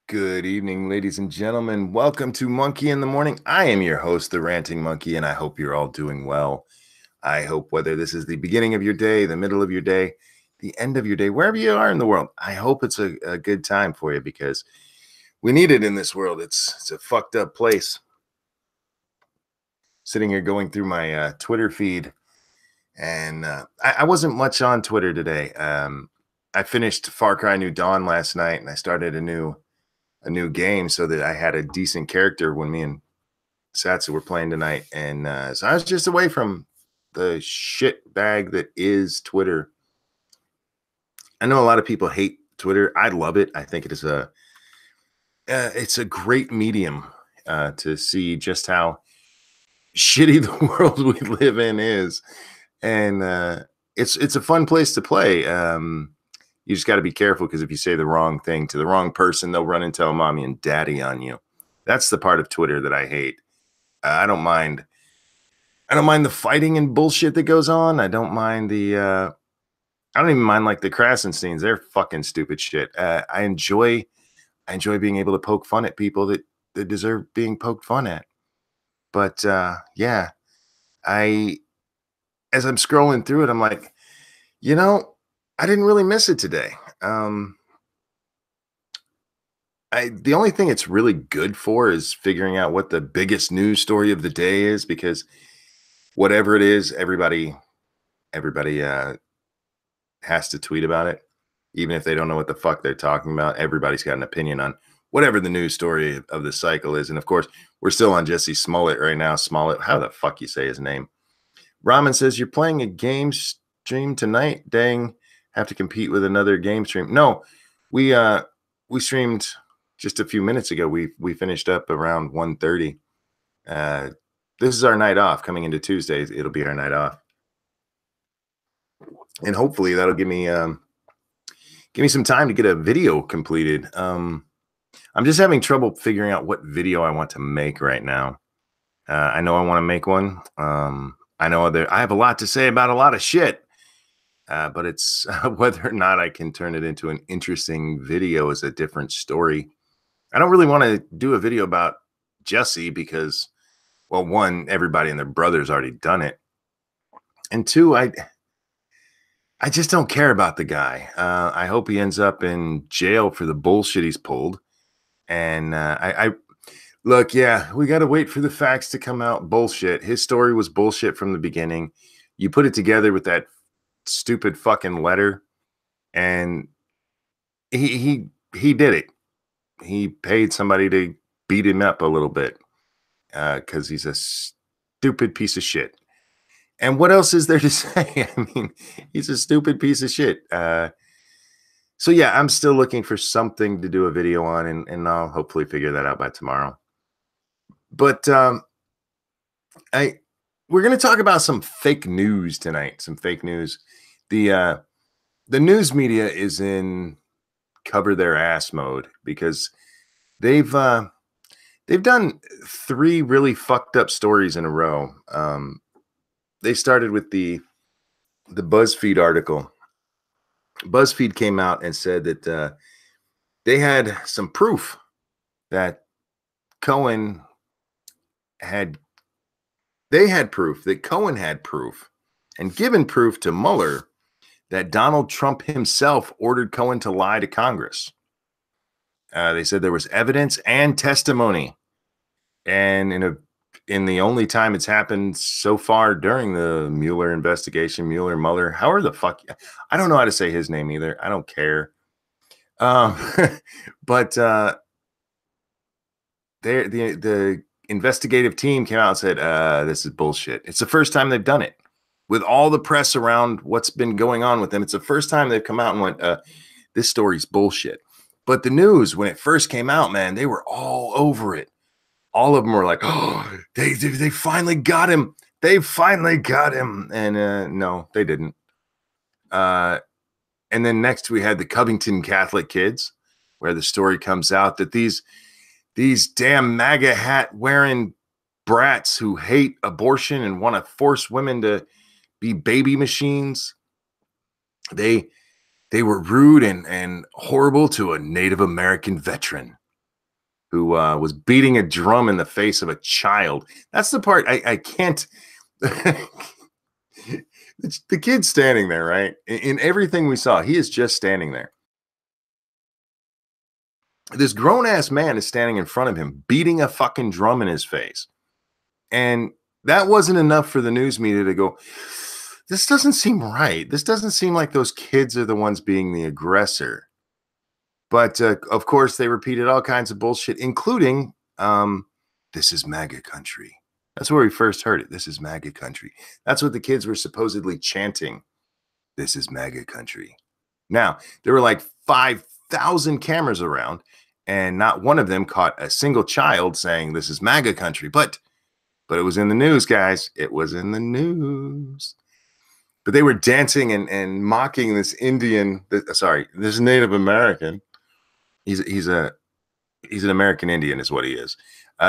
Good evening, ladies and gentlemen. Welcome to Monkey in the Morning. I am your host, the Ranting Monkey, and I hope you're all doing well. I hope whether this is the beginning of your day, the middle of your day, the end of your day, wherever you are in the world, I hope it's a good time for you because we need it in this world. It's a fucked up place. Sitting here going through my Twitter feed, and I wasn't much on Twitter today. I finished Far Cry New Dawn last night, and I started a new game so that I had a decent character when me and Satsu were playing tonight. And so I was just away from the shit bag that is Twitter. I know a lot of people hate Twitter. I love it. I think it is it's a great medium to see just how shitty the world we live in is. And it's a fun place to play. You just got to be careful because if you say the wrong thing to the wrong person, they'll run and tell mommy and daddy on you. That's the part of Twitter that I hate. I don't mind. I don't mind the fighting and bullshit that goes on. I don't mind the. I don't even mind like the Krasensteins. They're fucking stupid shit. I enjoy being able to poke fun at people that deserve being poked fun at. But yeah, I as I'm scrolling through it, I'm like, I didn't really miss it today. The only thing it's really good for is figuring out what the biggest news story of the day is, because whatever it is, everybody has to tweet about it, even if they don't know what the fuck they're talking about. Everybody's got an opinion on whatever the news story of the cycle is, and of course, we're still on Jesse Smollett right now. Smollett, how the fuck you say his name? Ramen says you're playing a game stream tonight. Dang, have to compete with another game stream. No, we streamed just a few minutes ago. We finished up around 1:30. This is our night off coming into Tuesdays. It'll be our night off, and hopefully that'll give me some time to get a video completed. I'm just having trouble figuring out what video I want to make right now. I know I want to make one. I know I have a lot to say about a lot of shit, but it's whether or not I can turn it into an interesting video is a different story. I don't really want to do a video about Jesse because, well, one, everybody and their brother's already done it, and two, I just don't care about the guy. I hope he ends up in jail for the bullshit he's pulled. And I look, yeah, we got to wait for the facts to come out. Bullshit. His story was bullshit from the beginning. You put it together with that stupid fucking letter, and he did it. He paid somebody to beat him up a little bit because he's a stupid piece of shit. And what else is there to say? I mean, he's a stupid piece of shit. So yeah, I'm still looking for something to do a video on, and I'll hopefully figure that out by tomorrow. But we're going to talk about some fake news tonight. Some fake news. The news media is in cover their ass mode because they've done three really fucked up stories in a row. They started with the BuzzFeed article. BuzzFeed came out and said that they had some proof that Cohen had proof and given proof to Mueller that Donald Trump himself ordered Cohen to lie to Congress. They said there was evidence and testimony, and in the only time it's happened so far during the Mueller investigation, Mueller, however the fuck, I don't know how to say his name either. I don't care. But the investigative team came out and said, this is bullshit. It's the first time they've done it with all the press around what's been going on with them. It's the first time they've come out and went, this story's bullshit. But the news, when it first came out, man, they were all over it. All of them were like, oh, they finally got him. They finally got him. And no, they didn't. And then next we had the Covington Catholic kids, where the story comes out that these damn MAGA hat wearing brats who hate abortion and want to force women to be baby machines, they were rude and horrible to a Native American veteran. who was beating a drum in the face of a child. That's the part I can't. The kid's standing there, right? In everything we saw, he is just standing there. This grown-ass man is standing in front of him, beating a fucking drum in his face. And that wasn't enough for the news media to go, this doesn't seem right. This doesn't seem like those kids are the ones being the aggressor. But of course, they repeated all kinds of bullshit, including, this is MAGA country. That's where we first heard it. This is MAGA country. That's what the kids were supposedly chanting. This is MAGA country. Now, there were like 5,000 cameras around, and not one of them caught a single child saying this is MAGA country. But it was in the news, guys. It was in the news. But they were dancing and mocking this this Native American. He's an American Indian is what he is.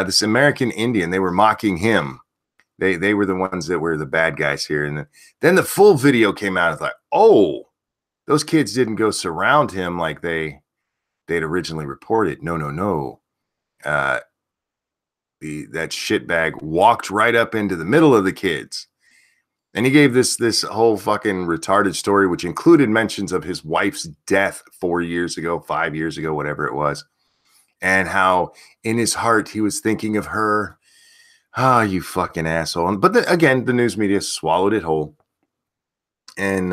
This American Indian, they were mocking him. They were the ones that were the bad guys here. And then the full video came out. It's like, oh, those kids didn't go surround him like they'd originally reported. No. That shitbag walked right up into the middle of the kids. And he gave this whole fucking retarded story, which included mentions of his wife's death 4 years ago, 5 years ago, whatever it was. And how in his heart he was thinking of her. Ah, you fucking asshole. But again, the news media swallowed it whole. And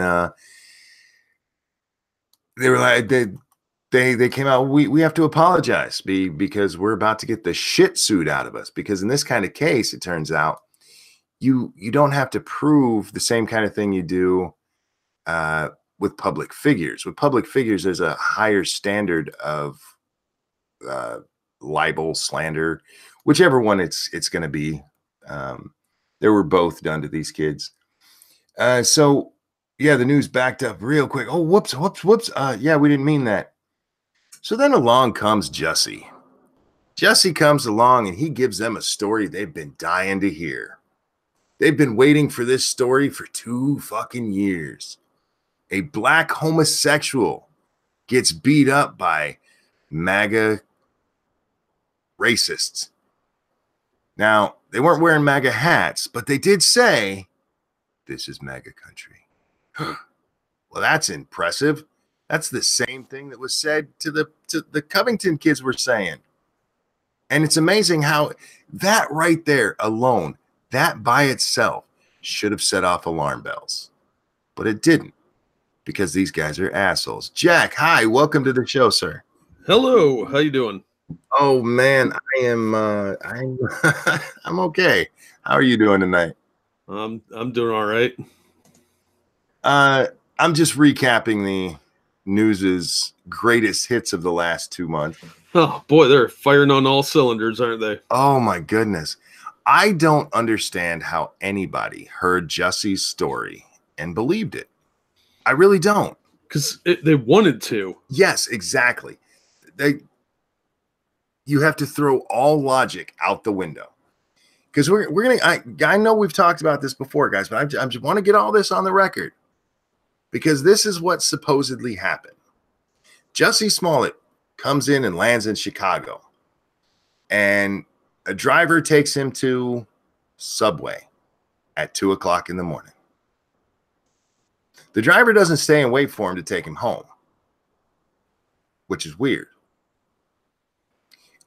they were like, they came out, we have to apologize because we're about to get the shit suit out of us. Because in this kind of case, it turns out, you don't have to prove the same kind of thing you do with public figures. With public figures, there's a higher standard of libel, slander, whichever one it's going to be. They were both done to these kids. So, yeah, the news backed up real quick. Oh, whoops. Yeah, we didn't mean that. So then along comes Jussie. Jussie comes along and he gives them a story they've been dying to hear. They've been waiting for this story for 2 fucking years. A black homosexual gets beat up by MAGA racists. Now, they weren't wearing MAGA hats, but they did say, this is MAGA country. Well, that's impressive. That's the same thing that was said to the Covington kids were saying. And it's amazing how that right there alone, that by itself should have set off alarm bells, but it didn't because these guys are assholes. Jack, hi, welcome to the show, sir. Hello, how you doing? Oh man, I'm I'm okay. How are you doing tonight? I'm doing all right. I'm just recapping the news's greatest hits of the last 2 months. Oh boy, they're firing on all cylinders, aren't they? Oh my goodness. I don't understand how anybody heard Jussie's story and believed it. I really don't. Because they wanted to. Yes, exactly. You have to throw all logic out the window. Because we're gonna. I know we've talked about this before, guys, but I just want to get all this on the record because this is what supposedly happened. Jussie Smollett comes in and lands in Chicago, and a driver takes him to Subway at 2 o'clock in the morning. The driver doesn't stay and wait for him to take him home, which is weird.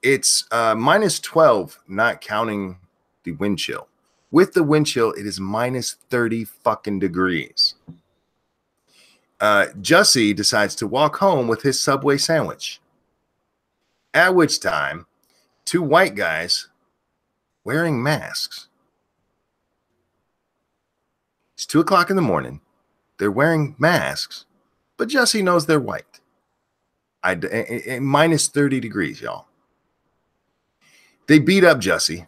It's minus 12, not counting the wind chill. With the wind chill, it is minus 30 fucking degrees. Jussie decides to walk home with his Subway sandwich. At which time, 2 white guys wearing masks. It's 2 o'clock in the morning. They're wearing masks, but Jussie knows they're white. Minus 30 degrees, y'all. They beat up Jussie.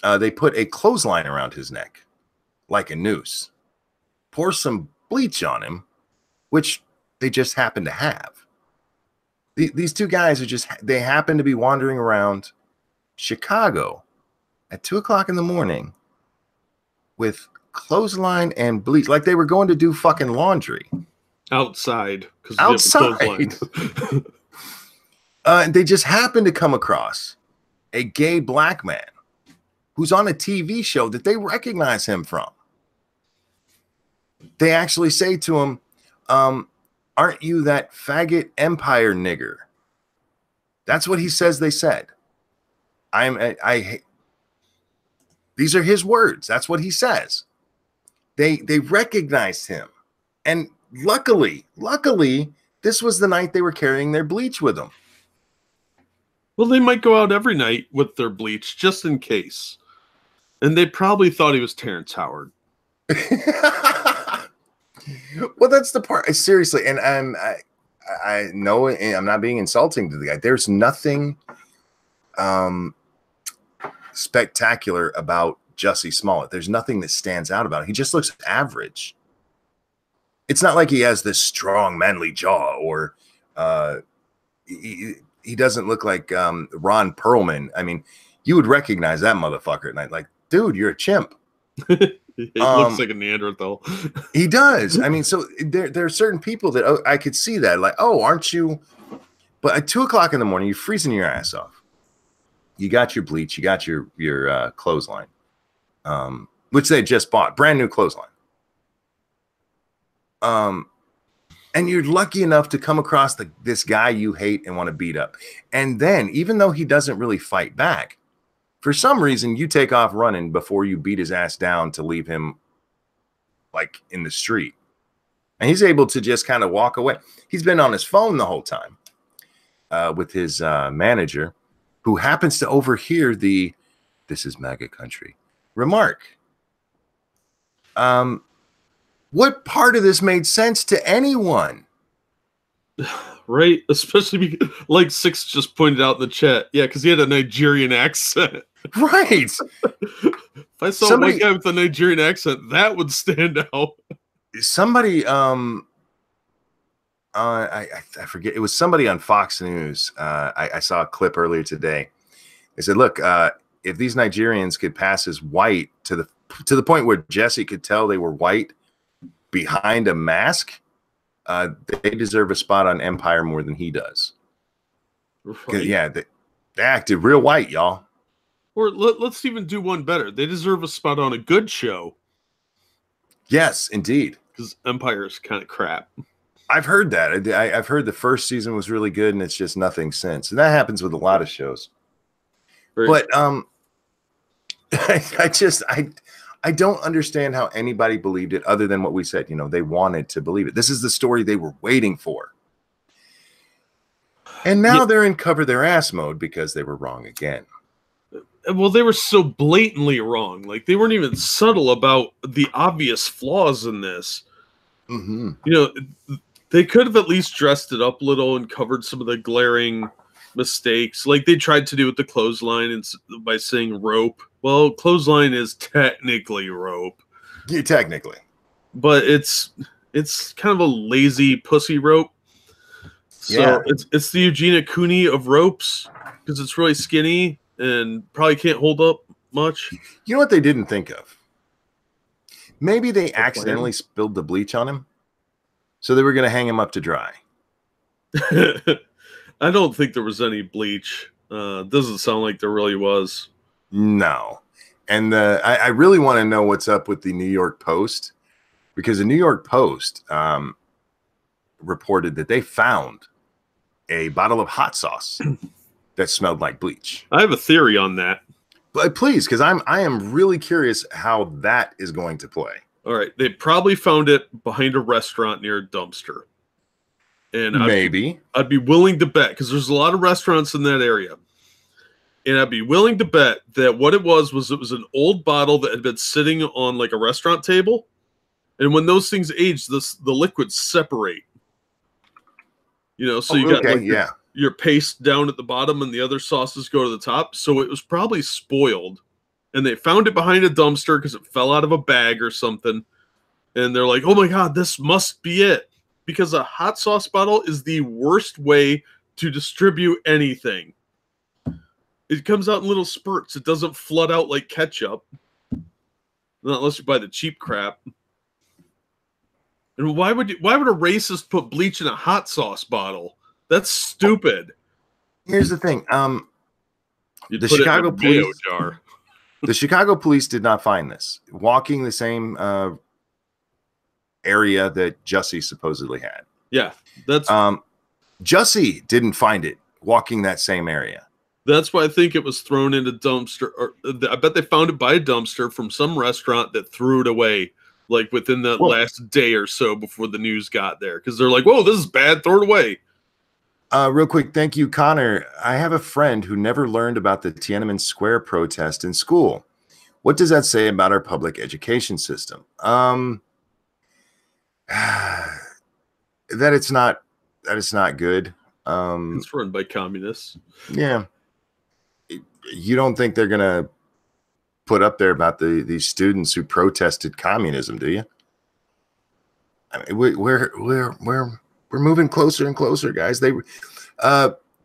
They put a clothesline around his neck, like a noose. Pour some bleach on him, which they just happen to have. These 2 guys they happen to be wandering around Chicago at 2 o'clock in the morning with clothesline and bleach, like they were going to do fucking laundry. Outside. Outside. They just happened to come across a gay black man who's on a TV show that they recognize him from. They actually say to him, aren't you that faggot Empire nigger? That's what he says they said. These are his words. That's what he says. They recognized him. And luckily, this was the night they were carrying their bleach with them. Well, they might go out every night with their bleach just in case. And they probably thought he was Terrence Howard. Well, that's the part. Seriously, and I know I'm not being insulting to the guy. There's nothing spectacular about Jussie Smollett. There's nothing that stands out about it. He just looks average. It's not like he has this strong, manly jaw, or he doesn't look like Ron Perlman. I mean, you would recognize that motherfucker at night. Like, dude, you're a chimp. He looks like a Neanderthal. He does. I mean, so there are certain people that I could see that, like, oh, aren't you? But at 2 o'clock in the morning, you're freezing your ass off. You got your bleach, you got your clothesline, which they just bought, brand new clothesline. And you're lucky enough to come across this guy you hate and want to beat up. And then, even though he doesn't really fight back, for some reason, you take off running before you beat his ass down to leave him like in the street. And he's able to just kind of walk away. He's been on his phone the whole time with his manager, who happens to overhear the "This is MAGA country" remark. What part of this made sense to anyone? Right? Especially because, like Six just pointed out in the chat. Yeah, because he had a Nigerian accent. Right. If I saw a white guy with a Nigerian accent, that would stand out. Somebody, I forget. It was somebody on Fox News. I saw a clip earlier today. They said, "Look, if these Nigerians could pass as white to the point where Jesse could tell they were white behind a mask, they deserve a spot on Empire more than he does." Right. Yeah, they acted real white, y'all. Or let's even do one better. They deserve a spot on a good show. Yes, indeed. Because Empire is kind of crap. I've heard that. I've heard the first season was really good, and it's just nothing since. And that happens with a lot of shows. Right. But I don't understand how anybody believed it, other than what we said. You know, they wanted to believe it. This is the story they were waiting for. And now they're in cover their ass mode because they were wrong again. Well, they were so blatantly wrong. Like, they weren't even subtle about the obvious flaws in this. Mm-hmm. You know, they could have at least dressed it up a little and covered some of the glaring mistakes, like they tried to do with the clothesline and by saying rope. Well, clothesline is technically rope. Yeah, technically. But it's kind of a lazy pussy rope. So yeah. It's the Eugenia Cooney of ropes, because it's really skinny and probably can't hold up much. You know what they didn't think of? Maybe they accidentally spilled the bleach on him, so they were going to hang him up to dry. I don't think there was any bleach. Doesn't sound like there really was. No. And I really want to know what's up with the New York Post, because the New York Post reported that they found a bottle of hot sauce that smelled like bleach. I have a theory on that. But please, because I am really curious how that is going to play. All right. They probably found it behind a restaurant near a dumpster. And maybe I'd be willing to bet, because there's a lot of restaurants in that area. And I'd be willing to bet that what it was an old bottle that had been sitting on like a restaurant table. And when those things age, the liquids separate. You know, so you got like your paste down at the bottom and the other sauces go to the top. So it was probably spoiled. And they found it behind a dumpster because it fell out of a bag or something. And they're like, oh my God, this must be it. Because a hot sauce bottle is the worst way to distribute anything. It comes out in little spurts. It doesn't flood out like ketchup. Not unless you buy the cheap crap. And why would a racist put bleach in a hot sauce bottle? That's stupid. Here's the thing. You'd The put it in Chicago a mayo police, jar. the Chicago police did not find this. Walking the same area that Jussie supposedly had. Yeah, that's Jussie didn't find it walking that same area. That's why I think it was thrown in a dumpster. Or I bet they found it by a dumpster from some restaurant that threw it away, like within that last day or so before the news got there. Because they're like, "Whoa, this is bad. Throw it away." Real quick, thank you, Connor. I have a friend who never learned about the Tiananmen Square protest in school. What does that say about our public education system? That it's not good. It's run by communists. Yeah. You don't think they're gonna put up there about these students who protested communism, do you? I mean, we're moving closer and closer, guys.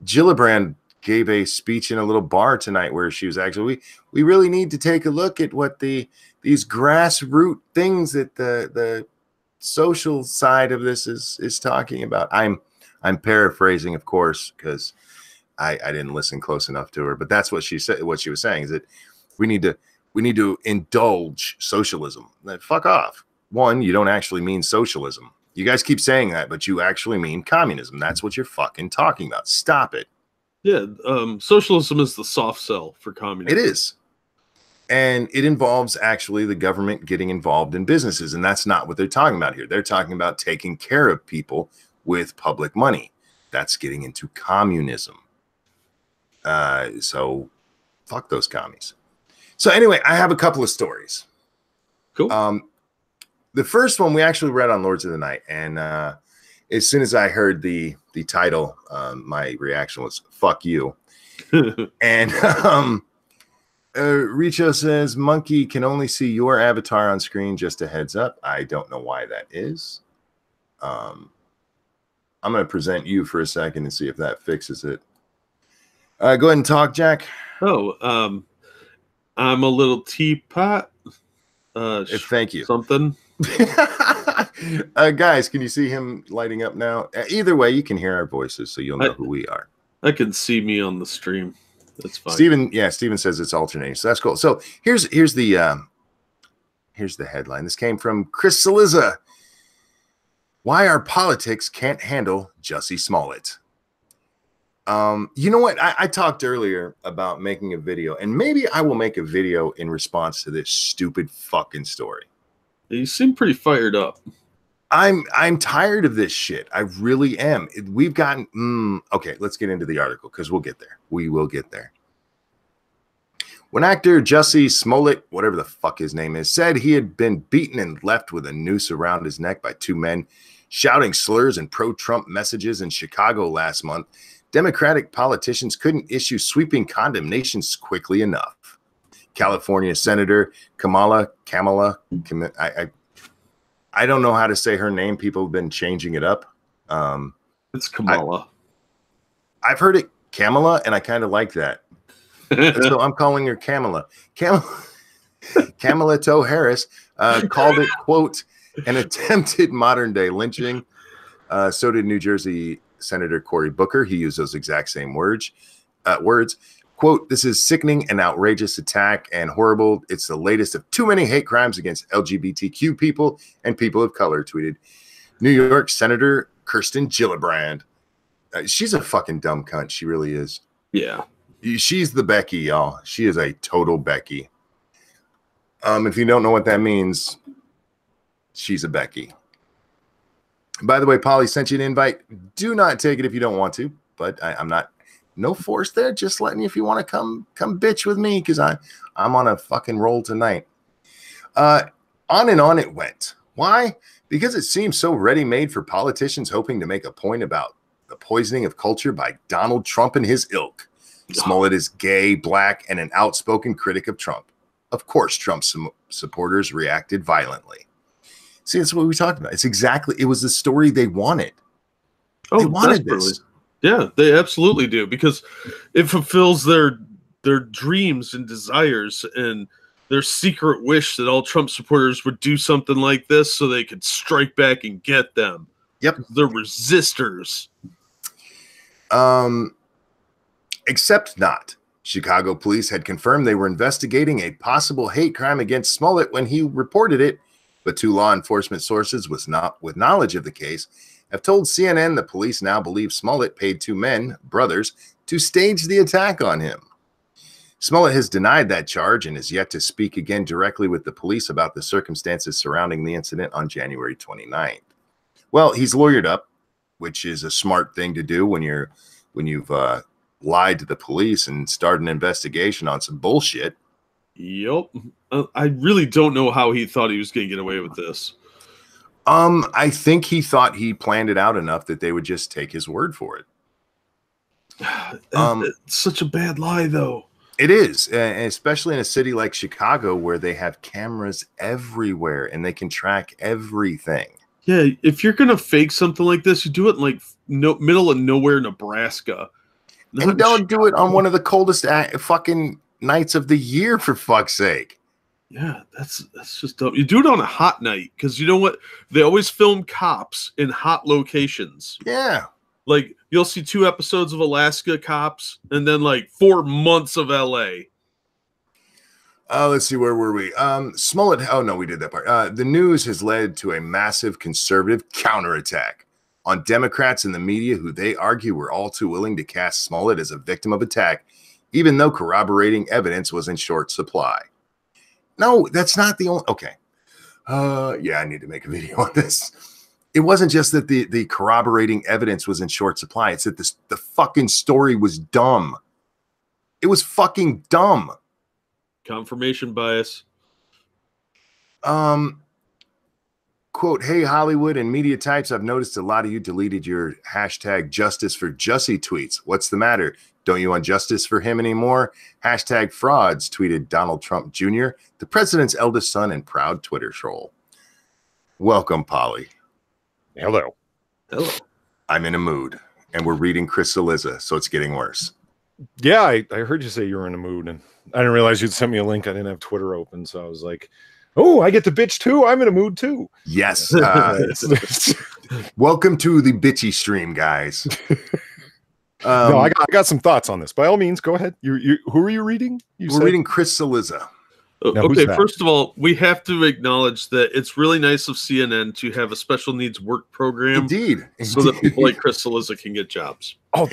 Gillibrand gave a speech in a little bar tonight where she was actually, we really need to take a look at what these grassroots things that the social side of this is talking about. I'm paraphrasing, of course, because I didn't listen close enough to her, but that's what she said. What she was saying is that we need to indulge socialism. Fuck off. One, you don't actually mean socialism. You guys keep saying that, but you actually mean communism. That's what you're fucking talking about. Stop it. Yeah, socialism is the soft sell for communism. It is. And it involves actually the government getting involved in businesses. And that's not what they're talking about here. They're talking about taking care of people with public money. That's getting into communism. So fuck those commies. So anyway, I have a couple of stories. Cool. The first one we actually read on Lords of the Night, and as soon as I heard the title, my reaction was "fuck you." And Richo says, "Monkey can only see your avatar on screen." Just a heads up. I don't know why that is. I'm going to present you for a second and see if that fixes it. Go ahead and talk, Jack. Oh, I'm a little teapot. Thank you. Something. Guys, can you see him lighting up now? Either way, you can hear our voices, so you'll know who we are. I can see me on the stream. That's fine. Steven says it's alternating, so that's cool. So here's the headline. This came from Chris Saliza. Why our politics can't handle Jussie Smollett. You know what? I talked earlier about making a video, and maybe I will make a video in response to this stupid fucking story. You seem pretty fired up. I'm tired of this shit. I really am. We've gotten okay, let's get into the article because we'll get there. We will get there. When actor Jussie Smollett, whatever the fuck his name is, said he had been beaten and left with a noose around his neck by two men shouting slurs and pro-Trump messages in Chicago last month, Democratic politicians couldn't issue sweeping condemnations quickly enough. California Senator Kamala, I don't know how to say her name. People have been changing it up. It's Kamala. I've heard it Kamala, and I kind of like that. So I'm calling her Kamala. Kamala Toe Harris called it, quote, an attempted modern-day lynching. So did New Jersey Senator Cory Booker. He used those exact same words. Quote, this is sickening and outrageous attack and horrible. It's the latest of too many hate crimes against LGBTQ people and people of color, tweeted New York Senator Kirsten Gillibrand. She's a fucking dumb cunt. She really is. Yeah. She's the Becky, y'all. She is a total Becky. If you don't know what that means, she's a Becky. By the way, Polly sent you an invite. Do not take it if you don't want to, but I'm not. No force there. Just letting you if you want to come bitch with me because I'm on a fucking roll tonight. On and on it went. Why? Because it seems so ready-made for politicians hoping to make a point about the poisoning of culture by Donald Trump and his ilk. Smollett is gay, black, and an outspoken critic of Trump. Of course, Trump supporters reacted violently. See, that's what we talked about. It was the story they wanted. They wanted this. Yeah, they absolutely do because it fulfills their dreams and desires and their secret wish that all Trump supporters would do something like this so they could strike back and get them. Yep. They're resistors. Except not. Chicago police had confirmed they were investigating a possible hate crime against Smollett when he reported it, but two law enforcement sources with knowledge of the case have told CNN the police now believe Smollett paid two men, brothers, to stage the attack on him. Smollett has denied that charge and is yet to speak again directly with the police about the circumstances surrounding the incident on January 29th. Well, he's lawyered up, which is a smart thing to do when you've lied to the police and started an investigation on some bullshit. Yep. I really don't know how he thought he was going to get away with this. I think he thought he planned it out enough that they would just take his word for it. It's such a bad lie, though. It is, especially in a city like Chicago where they have cameras everywhere and they can track everything. Yeah, if you're going to fake something like this, you do it in like middle of nowhere, Nebraska. And don't do it on one of the coldest fucking nights of the year, for fuck's sake. Yeah, that's just dumb. You do it on a hot night because you know what? They always film cops in hot locations. Yeah. Like, you'll see 2 episodes of Alaska Cops and then like 4 months of LA. Let's see, where were we? Smollett. Oh, no, we did that part. The news has led to a massive conservative counterattack on Democrats in the media who they argue were all too willing to cast Smollett as a victim of attack, even though corroborating evidence was in short supply. No, that's not the only. Okay. Yeah, I need to make a video on this. It wasn't just that the corroborating evidence was in short supply. It's that the fucking story was dumb. It was fucking dumb. Confirmation bias. Quote, hey, Hollywood and media types, I've noticed a lot of you deleted your hashtag justice for Jussie tweets. What's the matter? Don't you want justice for him anymore? Hashtag frauds, tweeted Donald Trump Jr., the president's eldest son and proud Twitter troll. Welcome, Polly. Hello. Hello. I'm in a mood, and we're reading Chris Saliza, so it's getting worse. Yeah, I heard you say you were in a mood, and I didn't realize you'd sent me a link. I didn't have Twitter open, so I was like, oh, I get to bitch too. I'm in a mood too. Yes. Welcome to the bitchy stream, guys. No, I got some thoughts on this. By all means, go ahead. Who are you reading? We're reading Chris Saliza. Now, okay, first of all, we have to acknowledge that it's really nice of CNN to have a special needs work program. Indeed. So that people like Chris Saliza can get jobs. Oh,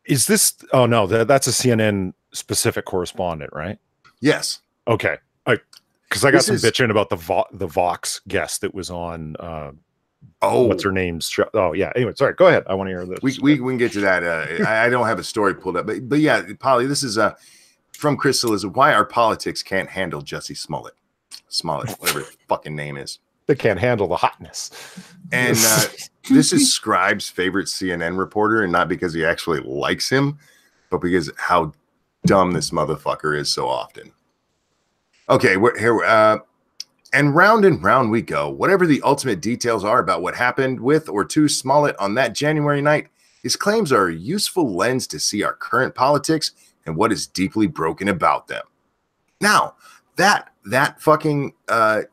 is this? Oh, no, that's a CNN specific correspondent, right? Yes. Okay. Because I got some bitching about the Vox guest that was on. What's her name? Oh, yeah. Anyway, sorry. Go ahead. I want to hear this. We can get to that. I don't have a story pulled up, but yeah, Polly, this is from Chris Saliza. Why our politics can't handle Jussie Smollett, whatever his fucking name is. They can't handle the hotness. And this is Scribe's favorite CNN reporter, and not because he actually likes him, but because how dumb this motherfucker is so often. Okay, we're here. And round we go. Whatever the ultimate details are about what happened with or to Smollett on that January night, his claims are a useful lens to see our current politics and what is deeply broken about them. Now, that fucking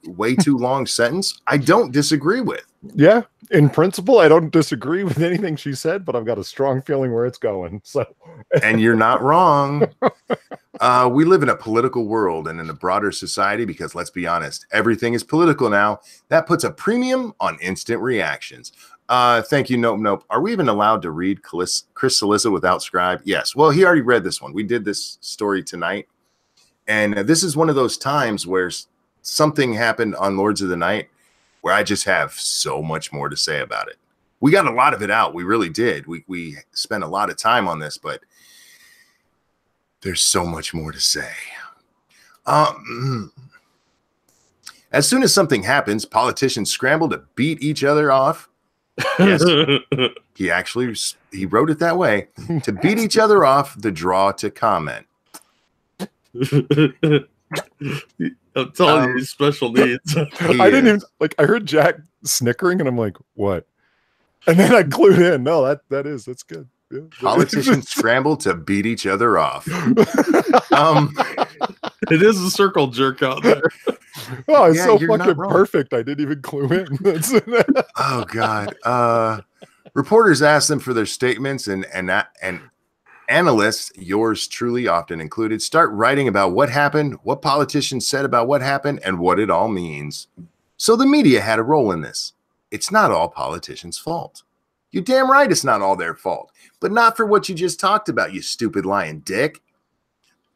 way too long sentence, I don't disagree with. Yeah, in principle, I don't disagree with anything she said, but I've got a strong feeling where it's going. So, and you're not wrong. We live in a political world and in a broader society because, let's be honest, everything is political now. That puts a premium on instant reactions. Thank you. Nope. Are we even allowed to read Chris Saliza without Scribe? Yes. Well, he already read this one. We did this story tonight. And this is one of those times where something happened on Lords of the Night where I just have so much more to say about it. We got a lot of it out. We really did. We spent a lot of time on this, but there's so much more to say. As soon as something happens, politicians scramble to beat each other off. Yes, he wrote it that way, to beat each other off the draw to comment. I'm telling you, he's special needs. I didn't even I heard Jack snickering and I'm like, what? And then I clued in. No, that's good. Yeah. Politicians scramble to beat each other off. It is a circle jerk out there. Oh, it's so fucking perfect. I didn't even clue in. Oh God. Reporters asked them for their statements and Analysts, yours truly often included, start writing about what happened, what politicians said about what happened, and what it all means. So the media had a role in this. It's not all politicians' fault. You're damn right it's not all their fault, but not for what you just talked about, you stupid lying dick.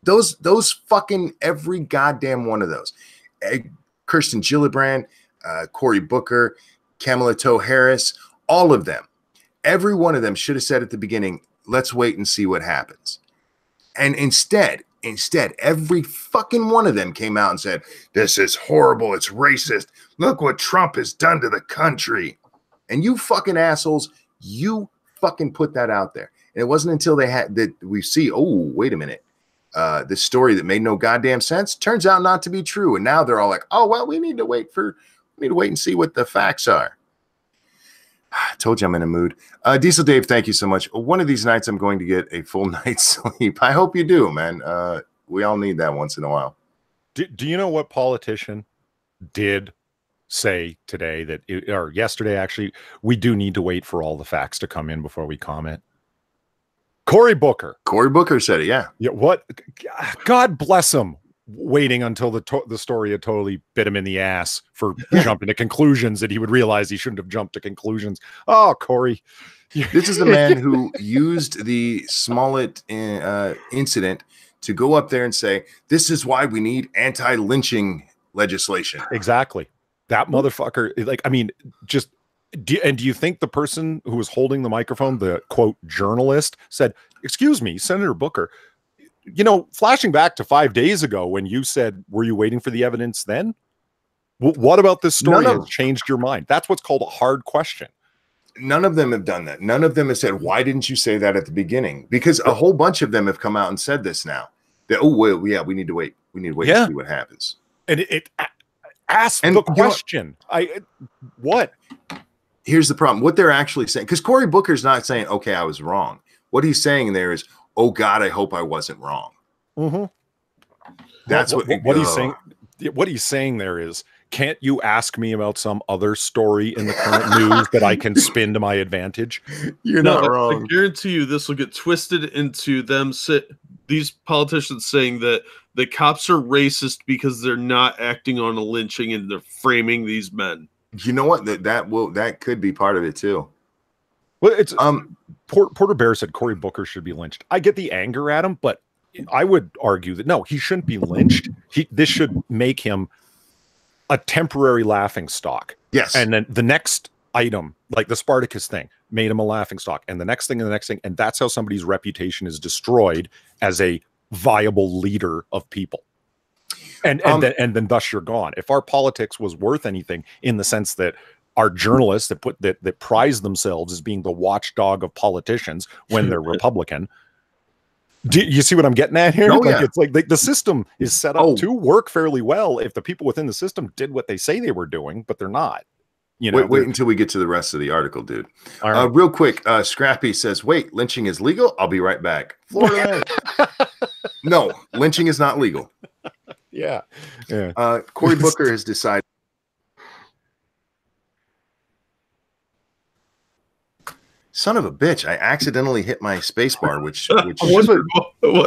Those fucking every goddamn one of those. Kirsten Gillibrand, Cory Booker, Kamala Toe Harris, all of them. Every one of them should have said at the beginning, let's wait and see what happens. And instead, every fucking one of them came out and said, this is horrible. It's racist. Look what Trump has done to the country. And you fucking assholes, you fucking put that out there. And it wasn't until they had that we see, oh, wait a minute. This story that made no goddamn sense turns out not to be true. And now they're all like, oh, well, we need to wait and see what the facts are. I told you I'm in a mood. Diesel Dave, thank you so much. One of these nights I'm going to get a full night's sleep. I hope you do, man. We all need that once in a while. Do you know what politician did say today or yesterday, actually, we do need to wait for all the facts to come in before we comment? Cory Booker. Cory Booker said it, yeah. Yeah, what? God bless him, waiting until the story had totally bit him in the ass for jumping to conclusions that he would realize he shouldn't have jumped to conclusions. Oh, Cory. This is a man who used the Smollett incident to go up there and say, this is why we need anti-lynching legislation. Exactly. That motherfucker, like, I mean, just, do you think the person who was holding the microphone, the quote journalist, said, excuse me, Senator Booker, you know, flashing back to 5 days ago when you said, were you waiting for the evidence then? What about this story has changed your mind? That's what's called a hard question. None of them have done that. None of them have said, why didn't you say that at the beginning? Because a whole bunch of them have come out and said this now. That, oh, well, yeah, we need to wait. We need to wait and see what happens. And it ask the question. What? Here's the problem. What they're actually saying, because Cory Booker's not saying, okay, I was wrong. What he's saying there is, oh God, I hope I wasn't wrong. Mm-hmm. That's what he's saying. What he's saying there is, can't you ask me about some other story in the current news that I can spin to my advantage? You're not wrong. I guarantee you this will get twisted into these politicians saying that the cops are racist because they're not acting on a lynching and they're framing these men. You know what? That could be part of it too. Well, it's Porter Bear said Cory Booker should be lynched. I get the anger at him, but I would argue that no, he shouldn't be lynched. This should make him a temporary laughing stock. Yes. And then the next item, like the Spartacus thing, made him a laughing stock. And the next thing and the next thing. And that's how somebody's reputation is destroyed as a viable leader of people. And then thus you're gone. If our politics was worth anything in the sense that our journalists that prize themselves as being the watchdog of politicians when they're Republican. Do you see what I'm getting at here? It's like the system is set up to work fairly well if the people within the system did what they say they were doing, but they're not. You know, wait until we get to the rest of the article, dude. All right. Real quick, Scrappy says, wait, lynching is legal? I'll be right back. Florida. No, lynching is not legal. Yeah. Cory Booker has decided. Son of a bitch! I accidentally hit my space bar, which what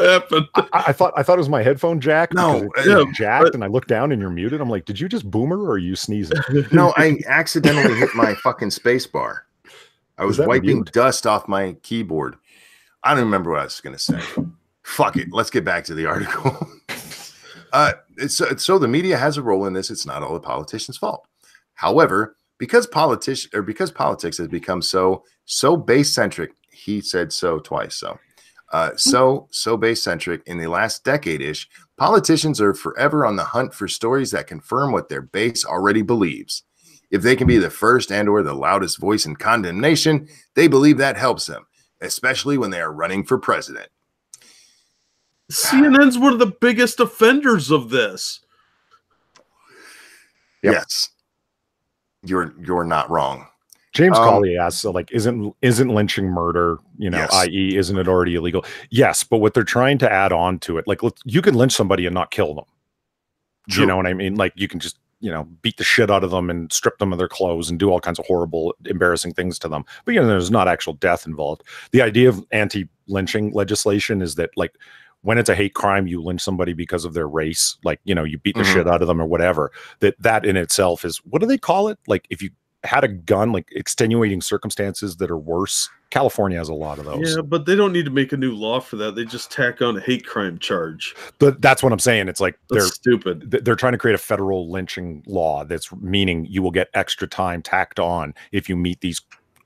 happened? I thought it was my headphone jack. No, jacked, and I looked down and you're muted. I'm like, did you just boomer or are you sneezing? No, I accidentally hit my fucking space bar. I was wiping dust off my keyboard. I don't remember what I was going to say. Fuck it. Let's get back to the article. So the media has a role in this. It's not all the politicians' fault. However, because politics has become so base-centric, he said so twice. So base-centric in the last decade-ish, politicians are forever on the hunt for stories that confirm what their base already believes. If they can be the first and or the loudest voice in condemnation, they believe that helps them, especially when they are running for president. CNN's one of the biggest offenders of this. Yep. Yes. You're not wrong. James Colley asks, so like, isn't lynching murder, yes. i.e., isn't it already illegal? Yes, but what they're trying to add on to it, like, you can lynch somebody and not kill them. True. You know what I mean? Like, you can just, beat the shit out of them and strip them of their clothes and do all kinds of horrible, embarrassing things to them. But, there's not actual death involved. The idea of lynching legislation is that like when it's a hate crime, you lynch somebody because of their race, like, you know, you beat the shit out of them or whatever, that in itself is, what do they call it? Like if you had a gun, like extenuating circumstances that are worse. California has a lot of those. Yeah, but they don't need to make a new law for that. They just tack on a hate crime charge. But that's what I'm saying. It's like That's stupid. They're trying to create a federal lynching law that's meaning you will get extra time tacked on if you meet these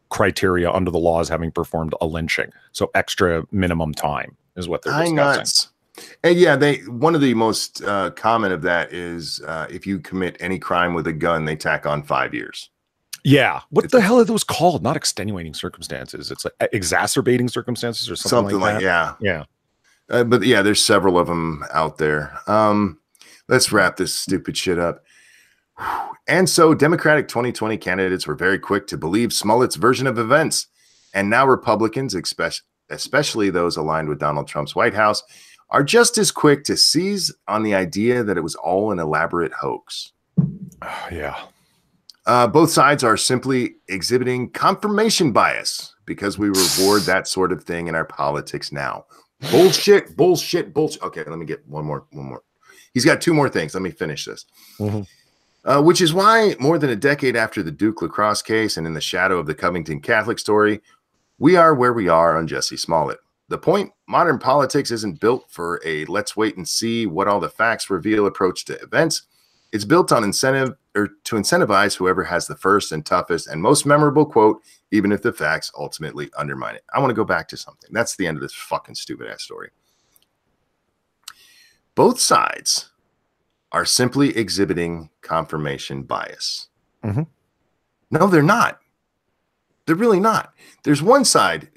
criteria under the laws having performed a lynching. So extra minimum time is what they're discussing. Nuts. And yeah, one of the most common of that is if you commit any crime with a gun, they tack on 5 years. Yeah. What the hell are those called? Not extenuating circumstances. It's like exacerbating circumstances or something like that. Yeah. Yeah. But yeah, there's several of them out there. Let's wrap this stupid shit up. And so Democratic 2020 candidates were very quick to believe Smollett's version of events. And now Republicans, especially those aligned with Donald Trump's White House, are just as quick to seize on the idea that it was all an elaborate hoax. Yeah. Both sides are simply exhibiting confirmation bias because we reward that sort of thing in our politics now. Bullshit. Okay, let me get one more. He's got 2 more things. Let me finish this. Which is why more than a decade after the Duke lacrosse case and in the shadow of the Covington Catholic story, we are where we are on Jussie Smollett. The point, modern politics isn't built for a let's wait and see what all the facts reveal approach to events. It's built on incentive or to incentivize whoever has the first and toughest and most memorable quote, even if the facts ultimately undermine it. I want to go back to something. That's the end of this fucking stupid ass story. Both sides are simply exhibiting confirmation bias. No, they're not. They're really not. There's one side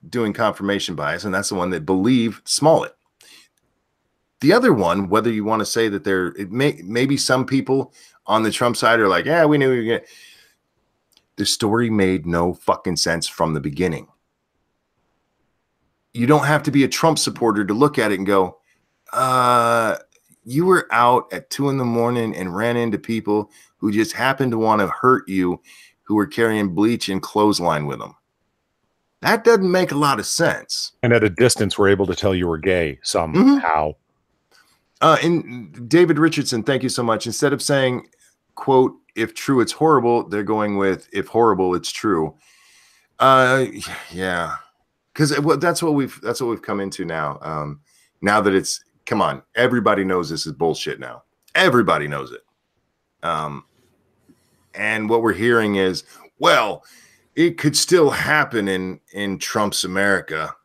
doing confirmation bias, and that's the one that believe Smollett. The other one, whether you want to say that maybe some people on the Trump side are like, yeah, we knew we were gonna. The story made no fucking sense from the beginning. You don't have to be a Trump supporter to look at it and go, you were out at 2 a.m. and ran into people who just happened to want to hurt you, who were carrying bleach and clothesline with them. That doesn't make a lot of sense. And at a distance, we're able to tell you were gay somehow. And David Richardson, thank you so much. Instead of saying, quote, if true, it's horrible, they're going with if horrible, it's true. Yeah. Because that's what we've come into now. Now that it's, come on, everybody knows this is bullshit now. Everybody knows it. And what we're hearing is, well, it could still happen in Trump's America.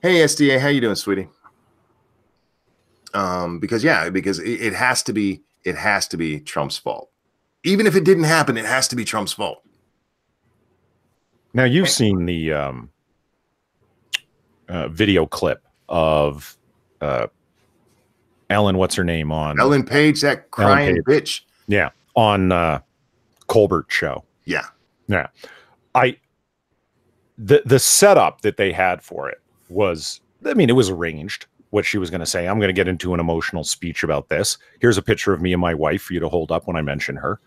Hey, SDA, how you doing, sweetie? Because it has to be Trump's fault. Even if it didn't happen, it has to be Trump's fault. Now you've seen the video clip of Ellen, what's her name on Ellen Page, that crying bitch. Yeah, on Colbert show. Yeah. The setup that they had for it was, I mean, it was arranged what she was going to say. I'm going to get into an emotional speech about this. Here's a picture of me and my wife for you to hold up when I mention her.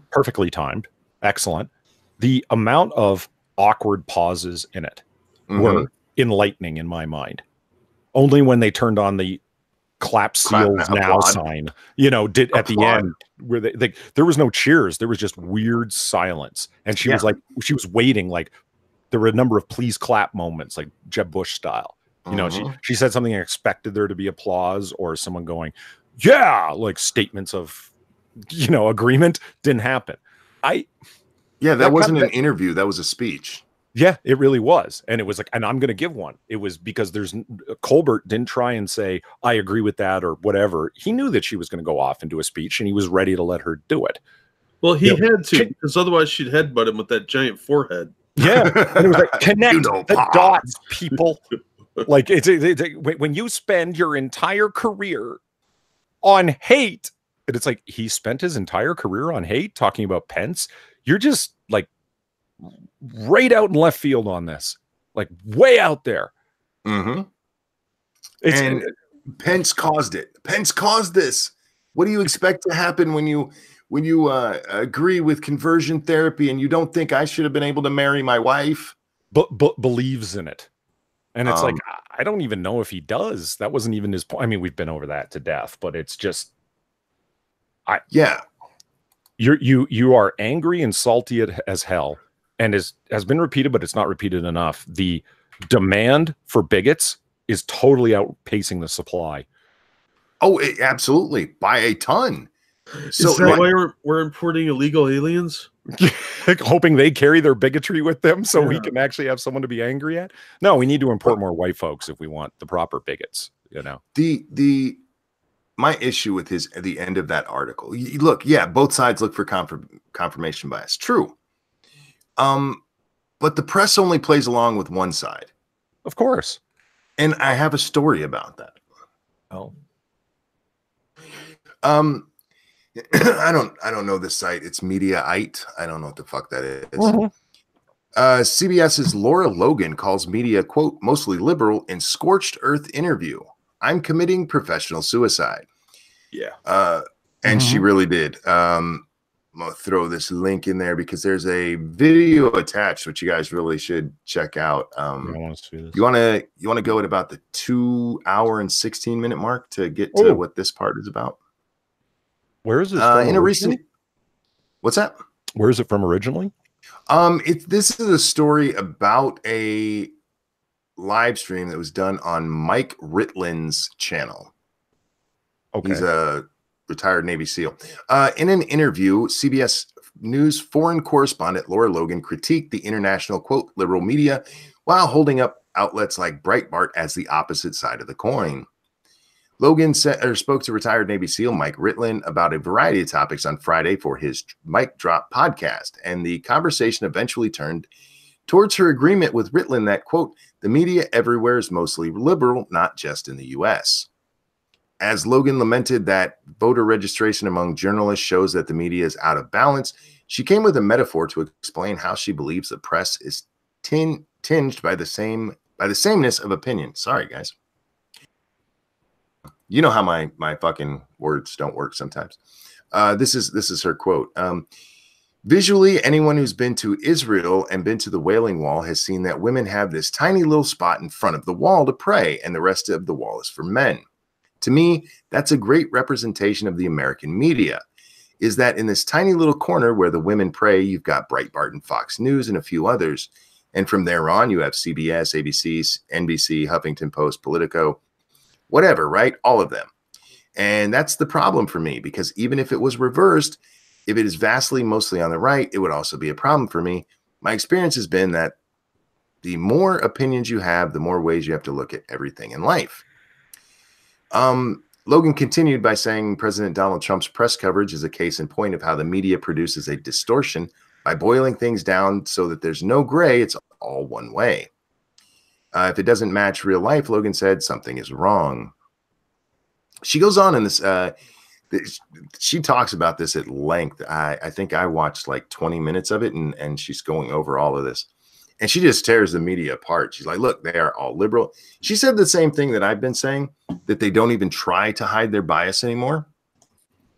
Perfectly timed. Excellent. The amount of awkward pauses in it were enlightening in my mind. Only when they turned on the clap seals now sign, did at the end where they there was no cheers. There was just weird silence. And she was like, she was waiting. Like there were a number of please clap moments, like Jeb Bush style. She said something and expected there to be applause or someone going, yeah, like statements of, agreement. Didn't happen. That wasn't an interview. That was a speech. Yeah, it really was. And it was like, and I'm going to give one. It was because Colbert didn't try and say, I agree with that or whatever. He knew that she was going to go off and do a speech and he was ready to let her do it. Well, he had to, because otherwise she'd headbutt him with that giant forehead. Yeah. And it was like, connect the dots, people. Like it's when you spend your entire career on hate, and it's like he spent his entire career on hate talking about Pence. You're just like right out in left field on this, like way out there. And Pence caused it. Pence caused this. What do you expect to happen when you agree with conversion therapy and you don't think I should have been able to marry my wife? But believes in it. And it's like, I don't even know if he does. That wasn't even his point. I mean, we've been over that to death, but it's just, you are angry and salty as hell, and has been repeated, but it's not repeated enough. The demand for bigots is totally outpacing the supply. Oh, absolutely, by a ton. So is that why we're importing illegal aliens? Hoping they carry their bigotry with them so we can actually have someone to be angry at? No, we need to import more white folks if we want the proper bigots, you know. My issue with the end of that article, look, yeah, both sides look for confirmation bias. True. But the press only plays along with one side. Of course. And I have a story about that. Oh. I don't know this site. It's Mediaite. I don't know what the fuck that is. Mm-hmm. CBS's Laura Logan calls media, quote, mostly liberal in scorched earth interview. I'm committing professional suicide. Yeah. And she really did. I'm gonna throw this link in there because there's a video attached, which you guys really should check out. I want to see this. You want to go at about the 2 hour and 16-minute mark to get to what this part is about. Where is it? In a recent. What's that? Where is it from originally? This is a story about a live stream that was done on Mike Ritland's channel. Okay. He's a retired Navy SEAL. In an interview, CBS News foreign correspondent Laura Logan critiqued the international, quote, liberal media while holding up outlets like Breitbart as the opposite side of the coin. Logan spoke to retired Navy SEAL Mike Ritland about a variety of topics on Friday for his Mic Drop podcast, and the conversation eventually turned towards her agreement with Ritland that, quote, the media everywhere is mostly liberal, not just in the U.S. As Logan lamented that voter registration among journalists shows that the media is out of balance, she came with a metaphor to explain how she believes the press is tinged by the sameness of opinion. Sorry, guys. You know how my fucking words don't work sometimes. This is her quote. Visually, anyone who's been to Israel and been to the Wailing Wall has seen that women have this tiny little spot in front of the wall to pray, and the rest of the wall is for men. To me, that's a great representation of the American media, is that in this tiny little corner where the women pray, you've got Breitbart and Fox News and a few others. And from there on, you have CBS, ABC, NBC, Huffington Post, Politico, whatever, right? All of them. And that's the problem for me, because even if it was reversed, if it is vastly mostly on the right, it would also be a problem for me. My experience has been that the more opinions you have, the more ways you have to look at everything in life. Logan continued by saying President Donald Trump's press coverage is a case in point of how the media produces a distortion by boiling things down so that there's no gray, it's all one way. If it doesn't match real life, Logan said, something is wrong. She goes on in this, she talks about this at length. I think I watched like 20 minutes of it, and she's going over all of this. And she just tears the media apart. She's like, look, they are all liberal. She said the same thing that I've been saying, that they don't even try to hide their bias anymore.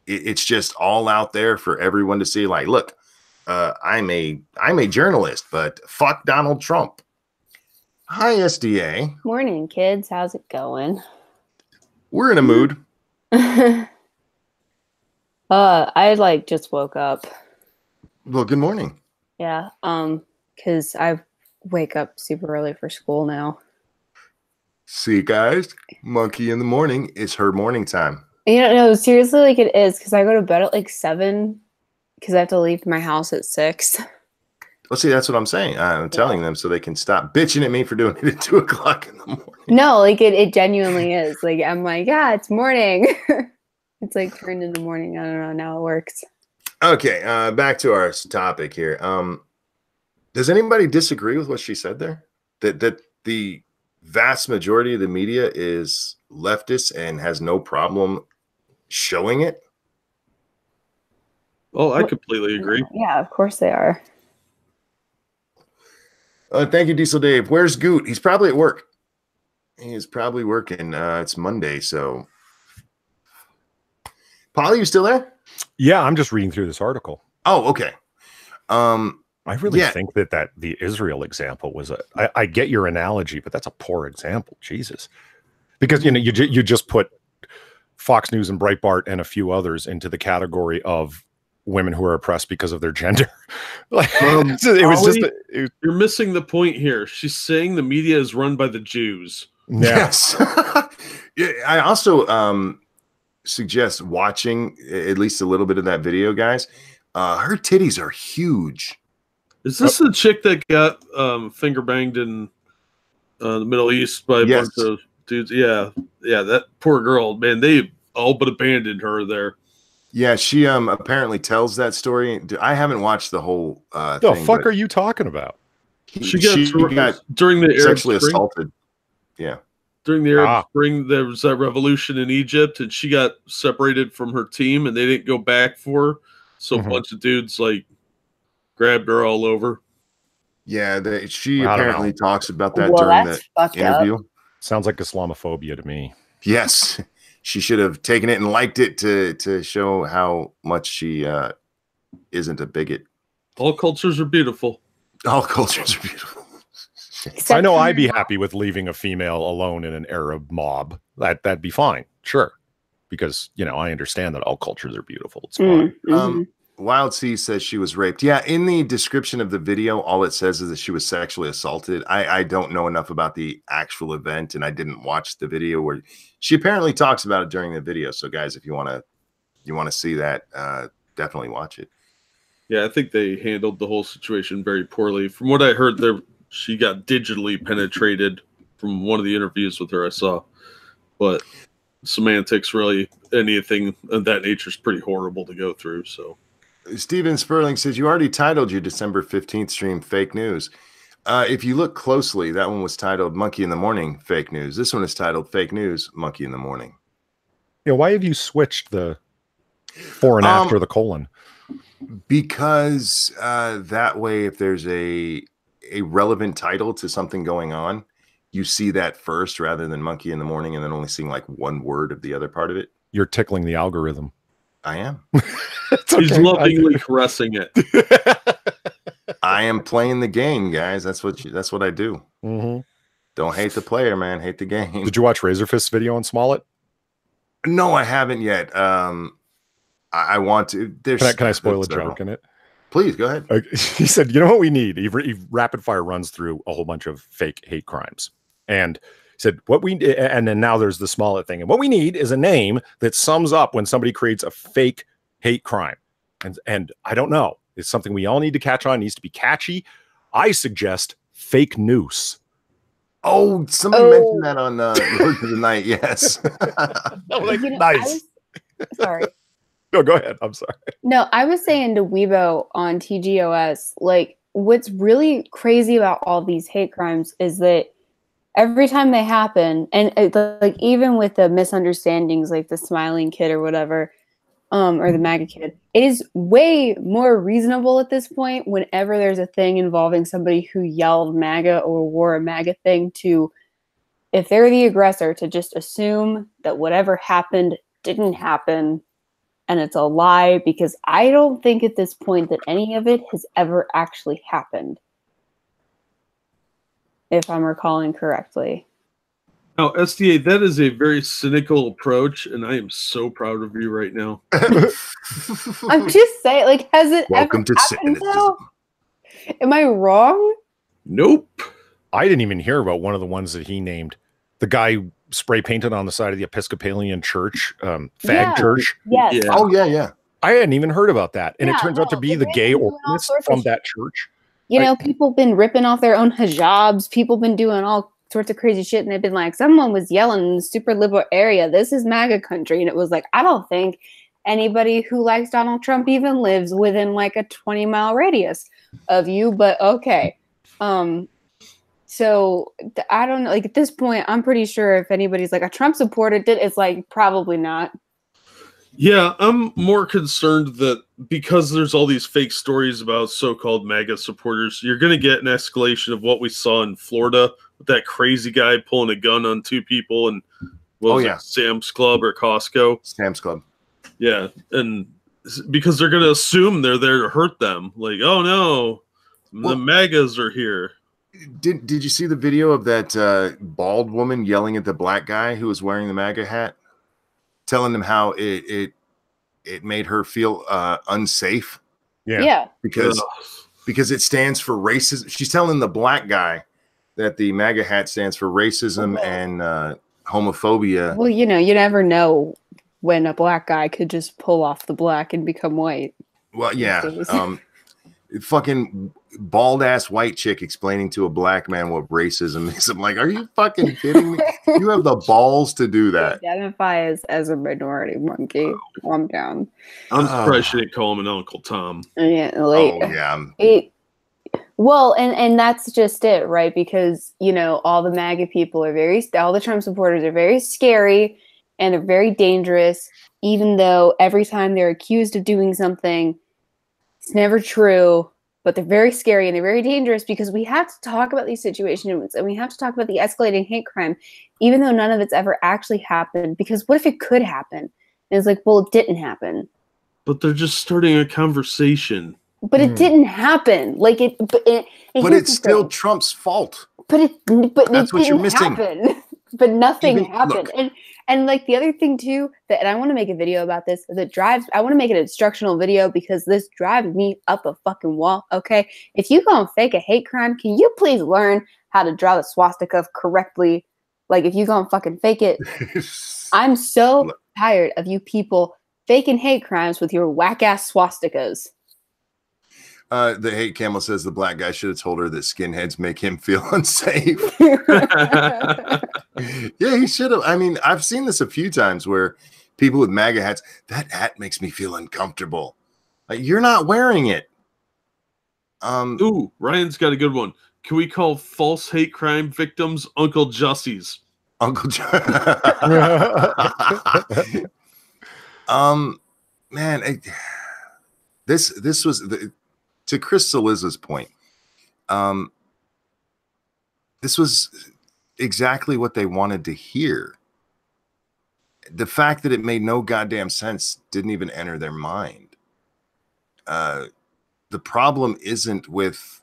It's just all out there for everyone to see. Like, look, I'm a journalist, but fuck Donald Trump. Hi, SDA. Morning, kids. How's it going? We're in a mood. I just woke up. Well, good morning. Yeah. Because I wake up super early for school now. See, guys, monkey in the morning is her morning time. No, seriously, it is, because I go to bed at 7 because I have to leave my house at 6. Well, see, that's what I'm saying. I'm telling them so they can stop bitching at me for doing it at 2 o'clock in the morning. No, it genuinely is. I'm like, yeah, it's morning. It's turned into morning. I don't know. Now it works. Okay, back to our topic here. Does anybody disagree with what she said there? That the vast majority of the media is leftist and has no problem showing it? Oh, I completely agree. Yeah, of course they are. Thank you, Diesel Dave. Where's Goot? He's probably at work. He is probably working. It's Monday, so. Polly, you still there? Yeah, I'm just reading through this article. Oh, okay. I really think that the Israel example was I get your analogy, but that's a poor example. Jesus. Because, you know, you just put Fox News and Breitbart and a few others into the category of women who are oppressed because of their gender. It was Ollie, just you're missing the point here. She's saying the media is run by the Jews. Yes. I also suggest watching at least a little bit of that video, guys. Her titties are huge. Is this the chick that got finger banged in the Middle East by a bunch of dudes? Yeah, that poor girl, man. They all but abandoned her there. Yeah, she apparently tells that story. I haven't watched the whole the thing. Fuck are you talking about? She got during the Arab sexually Spring. assaulted. Yeah. During the Arab Spring, there was that revolution in Egypt, and she got separated from her team, and they didn't go back for her. So a bunch of dudes like grabbed her all over. Yeah, she apparently talks about that during the interview. Sounds like Islamophobia to me. Yes, she should have taken it and liked it to show how much she isn't a bigot. All cultures are beautiful. All cultures are beautiful. I know I'd be happy with leaving a female alone in an Arab mob. That'd be fine, sure, because you know I understand that all cultures are beautiful. It's fine. Wild Sea says she was raped. Yeah, in the description of the video, all it says is that she was sexually assaulted. I don't know enough about the actual event, and I didn't watch the video where she apparently talks about it during the video. So, guys, if you want to see that, definitely watch it. Yeah, I think they handled the whole situation very poorly. From what I heard, she got digitally penetrated from one of the interviews with her I saw. But semantics, really, anything of that nature is pretty horrible to go through. So. Steven Sperling says, you already titled your December 15th stream Fake News. If you look closely, that one was titled Monkey in the Morning Fake News. This one is titled Fake News Monkey in the Morning. Yeah, why have you switched the before and after the colon? Because that way, if there's a relevant title to something going on, you see that first rather than Monkey in the Morning and then only seeing like one word of the other part of it. You're tickling the algorithm. I am. He's lovingly caressing it. I am playing the game, guys. That's what I do. Don't hate the player, man. Hate the game. Did you watch Razorfist's video on Smollett? No, I haven't yet. I want to. Can I spoil a joke in it? Please go ahead. He said, "You know what we need?" He rapid fire runs through a whole bunch of fake hate crimes, and said and then now there's the Smollett thing, and what we need is a name that sums up when somebody creates a fake hate crime, and I don't know, it's something we all need to catch on. It needs to be catchy. I suggest fake noose. Oh, somebody mentioned that on Words of the Night. Yes. Nice. Sorry. No, go ahead. I'm sorry. No, I was saying to Weibo on TGOS, like, what's really crazy about all these hate crimes is that every time they happen, and like even with the misunderstandings, like the smiling kid or whatever, or the MAGA kid, it is way more reasonable at this point whenever there's a thing involving somebody who yelled MAGA or wore a MAGA thing to, if they're the aggressor, to just assume that whatever happened didn't happen and it's a lie, because I don't think at this point that any of it has ever actually happened, if I'm recalling correctly. Now, SDA, that is a very cynical approach, and I am so proud of you right now. I'm just saying, like, has it Welcome ever to happened cynicism. now? Am I wrong? Nope. I didn't even hear about one of the ones that he named. The guy spray painted on the side of the Episcopalian church, fag church. Yes. Yeah. Oh, yeah. I hadn't even heard about that. And Yeah, it turns out to be the gay organist from that church. You know, people been ripping off their own hijabs. People been doing all sorts of crazy shit. And they've been like, someone was yelling in the super liberal area, this is MAGA country. And it was like, I don't think anybody who likes Donald Trump even lives within like a 20-mile radius of you. But okay. So I don't know. Like at this point, I'm pretty sure if anybody's like a Trump supporter did, it's like probably not. Yeah, I'm more concerned that because there's all these fake stories about so-called MAGA supporters, you're going to get an escalation of what we saw in Florida with that crazy guy pulling a gun on two people and Sam's Club or Costco. Sam's Club. Yeah, and because they're going to assume they're there to hurt them. Like, oh no, The MAGAs are here. Did you see the video of that bald woman yelling at the black guy who was wearing the MAGA hat, telling him how it made her feel unsafe? Yeah. Because it stands for racism. She's telling the black guy that the MAGA hat stands for racism and homophobia. Well, you never know when a black guy could just pull off the black and become white. Well, yeah. Fucking bald ass white chick explaining to a black man what racism is. I'm like, are you fucking kidding me? You have the balls to do that. Identify as a minority monkey. Calm down. I'm surprised she didn't call him an Uncle Tom. Yeah, well, and that's just it, right? Because all the MAGA people are all the Trump supporters are very scary and they're very dangerous. Even though every time they're accused of doing something, it's never true, but they're very scary and they're very dangerous because we have to talk about these situations and we have to talk about the escalating hate crime, even though none of it's ever actually happened. Because what if it could happen? And it's like, well, it didn't happen. But they're just starting a conversation. But it didn't happen. But it's still Trump's fault. But that's what you're missing. Happen. But nothing happened. And like the other thing too, and I want to make a video about this, I want to make an instructional video because this drives me up a fucking wall. Okay. If you gonna fake a hate crime, can you please learn how to draw the swastika correctly? Like if you gonna fucking fake it. I'm so tired of you people faking hate crimes with your whack ass swastikas. The hate camel says the black guy should have told her that skinheads make him feel unsafe. Yeah, he should have. I mean, I've seen this a few times where people with MAGA hats, that hat makes me feel uncomfortable. You're not wearing it. Ooh, Ryan's got a good one. Can we call false hate crime victims Uncle Jussies? Uncle man, this was to Chris Saliza's point. This was exactly what they wanted to hear. The fact that it made no goddamn sense didn't even enter their mind. The problem isn't with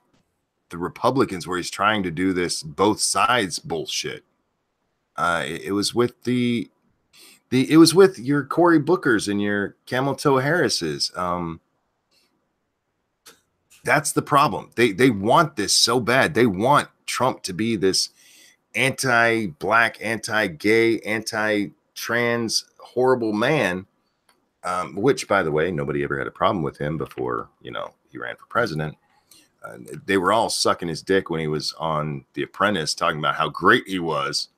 the Republicans where he's trying to do this both sides bullshit. It was with it was with your Cory Bookers and your Camel Toe Harrises. That's the problem. They want this so bad. They want Trump to be this anti-black, anti-gay, anti-trans, horrible man, which, by the way, nobody ever had a problem with him before, he ran for president. They were all sucking his dick when he was on The Apprentice, talking about how great he was.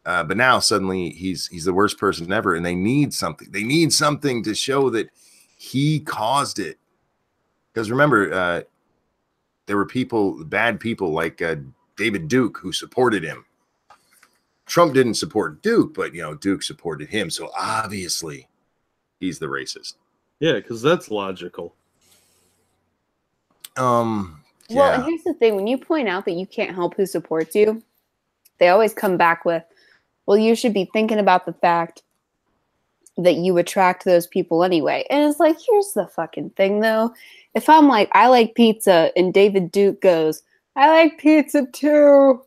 But now suddenly he's the worst person ever, and they need something. They need something to show that he caused it. Because remember, there were bad people like David Duke who supported him. Trump didn't support Duke, but Duke supported him. So obviously he's the racist. Yeah, because that's logical. Well, and here's the thing. When you point out that you can't help who supports you, they always come back with, well, you should be thinking about the fact that you attract those people anyway. And it's like, here's the fucking thing, though. If I'm like, I like pizza, and David Duke goes, I like pizza too.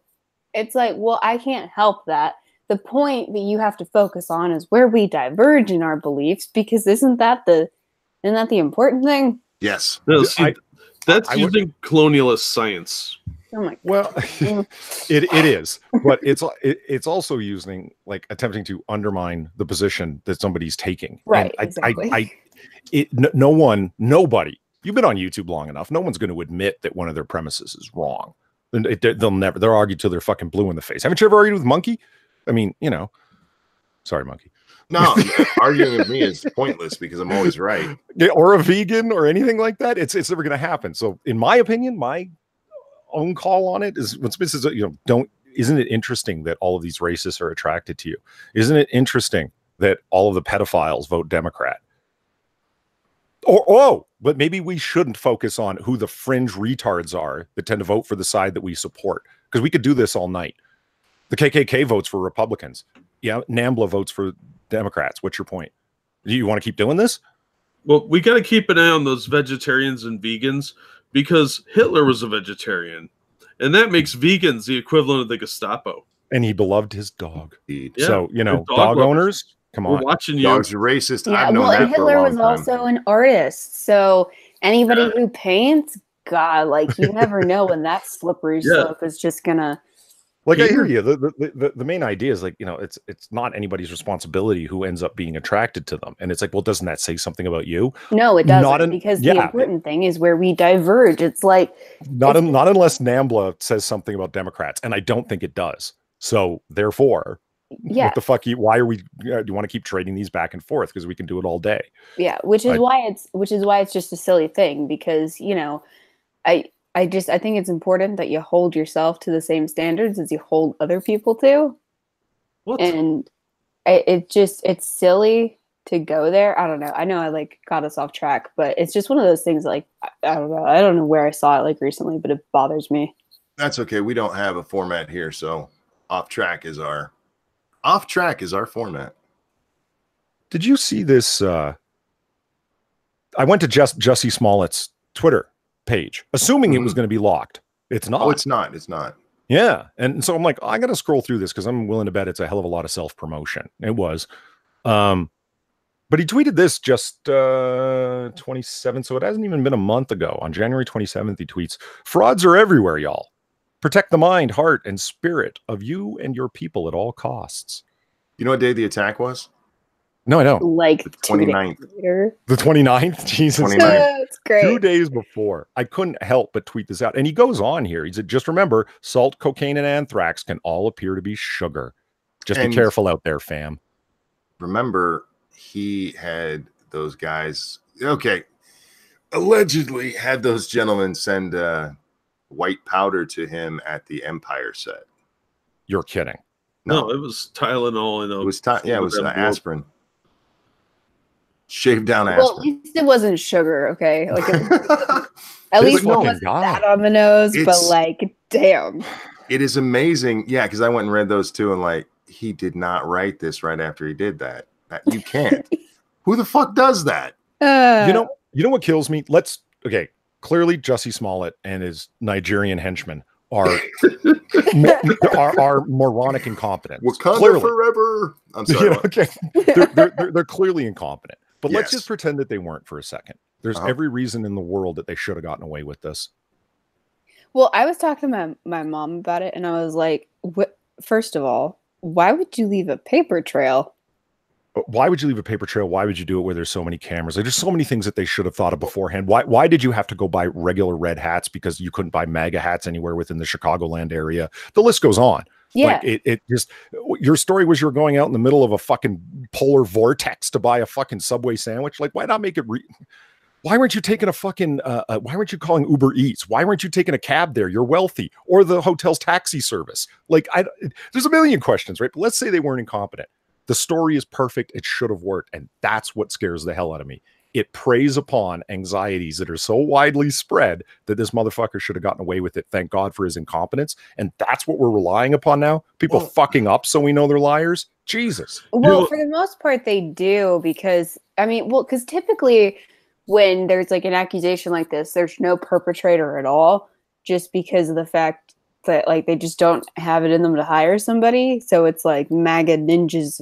It's like, well, I can't help that. The point that you have to focus on is where we diverge in our beliefs, because isn't that the important thing? Yes. No, see, that's using colonialist science. Oh my God. Well, it is, but it's also using, like, attempting to undermine the position that somebody's taking. Right. And exactly. Nobody. You've been on YouTube long enough. No one's going to admit that one of their premises is wrong. They'll argue till they're fucking blue in the face. Haven't you ever argued with Monkey? I mean, sorry, Monkey. No, arguing with me is pointless because I'm always right. Or a vegan or anything like that. It's never going to happen. So, in my opinion, my own call on it is when Smith says, isn't it interesting that all of these racists are attracted to you? Isn't it interesting that all of the pedophiles vote Democrat? But maybe we shouldn't focus on who the fringe retards are that tend to vote for the side that we support, because we could do this all night. The KKK votes for Republicans. Yeah, NAMBLA votes for Democrats. What's your point? Do you want to keep doing this? Well, we got to keep an eye on those vegetarians and vegans, because Hitler was a vegetarian, and that makes vegans the equivalent of the Gestapo. And he beloved his dog. Yeah. So, you know, Dog dog lovers. owners, come We're on. watching you. Dogs are racist. Yeah, I've known well, and that for a Hitler long was time. also an artist. So anybody who paints, God, like you never know when that slippery slope is just gonna. Like, I hear you. The main idea is like, you know, it's not anybody's responsibility who ends up being attracted to them. And it's like, well, doesn't that say something about you? No, it doesn't, because the important thing is where we diverge. It's like not unless NAMBLA says something about Democrats, and I don't think it does. So therefore, what the fuck? Why are we? Do you want to keep trading these back and forth? Because we can do it all day. Yeah, which is why it's just a silly thing, because you know, I think it's important that you hold yourself to the same standards as you hold other people to. What? And it's silly to go there. I don't know. I know I like got us off track, but it's just one of those things. Like I don't know. I don't know where I saw it like recently, but it bothers me. That's okay. We don't have a format here, so off track is our format. Did you see this? I went to Jussie Smollett's Twitter page, assuming it was going to be locked. It's not. Oh, it's not. It's not. Yeah. And so I'm like, I got to scroll through this because I'm willing to bet it's a hell of a lot of self-promotion. It was. But he tweeted this just 27. So it hasn't even been a month ago. On January 27th, he tweets, "Frauds are everywhere, y'all. Protect the mind, heart, and spirit of you and your people at all costs." You know what day the attack was? No, I don't. Like the 29th. The 29th? Jesus. 29th. That's great. 2 days before. I couldn't help but tweet this out. And he goes on here. He said, just remember, salt, cocaine, and anthrax can all appear to be sugar. Just be careful out there, fam. Remember, he had those guys, allegedly had those gentlemen send white powder to him at the Empire set. You're kidding. No, it was Tylenol. And it was aspirin. Shaved down aspirin. Well, at least it wasn't sugar, okay? Like at least it wasn't that on the nose, but like, damn. It is amazing. Yeah, because I went and read those too, and like, he did not write this right after he did that. You can't. Who the fuck does that? You know what kills me? Clearly Jussie Smollett and his Nigerian henchmen are moronic incompetent. Wakanda forever. I'm sorry. They're clearly incompetent. But let's just pretend that they weren't for a second. There's every reason in the world that they should have gotten away with this. Well, I was talking to my mom about it, and I was like, first of all, why would you leave a paper trail? Why would you leave a paper trail? Why would you do it where there's so many cameras? Like, there's so many things that they should have thought of beforehand. Why did you have to go buy regular red hats because you couldn't buy MAGA hats anywhere within the Chicagoland area? The list goes on. Yeah. Like it just, your story was you were going out in the middle of a fucking polar vortex to buy a fucking Subway sandwich. Like, why not make it why weren't you taking a fucking, why weren't you calling Uber Eats? Why weren't you taking a cab there? You're wealthy. Or the hotel's taxi service. Like, there's a million questions, right? But let's say they weren't incompetent. The story is perfect. It should have worked. And that's what scares the hell out of me. It preys upon anxieties that are so widely spread that this motherfucker should have gotten away with it. Thank God for his incompetence. And that's what we're relying upon now. People fucking up so we know they're liars. Jesus. Well, for the most part, they do because, because typically when there's like an accusation like this, there's no perpetrator at all, just because of the fact that like they just don't have it in them to hire somebody. So it's like MAGA ninjas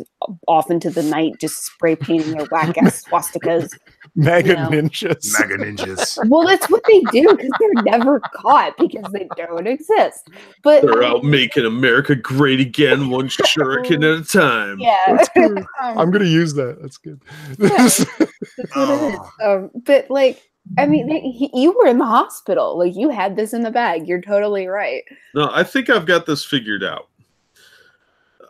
off into the night, just spray painting their whack ass swastikas. MAGA ninjas. MAGA ninjas. Well, that's what they do because they're never caught because they don't exist. But they're out making America great again, one shuriken at a time. Yeah, I'm gonna use that. That's good. Yeah, that's what it is. But like, you were in the hospital. Like, you had this in the bag. You're totally right. No, I think I've got this figured out.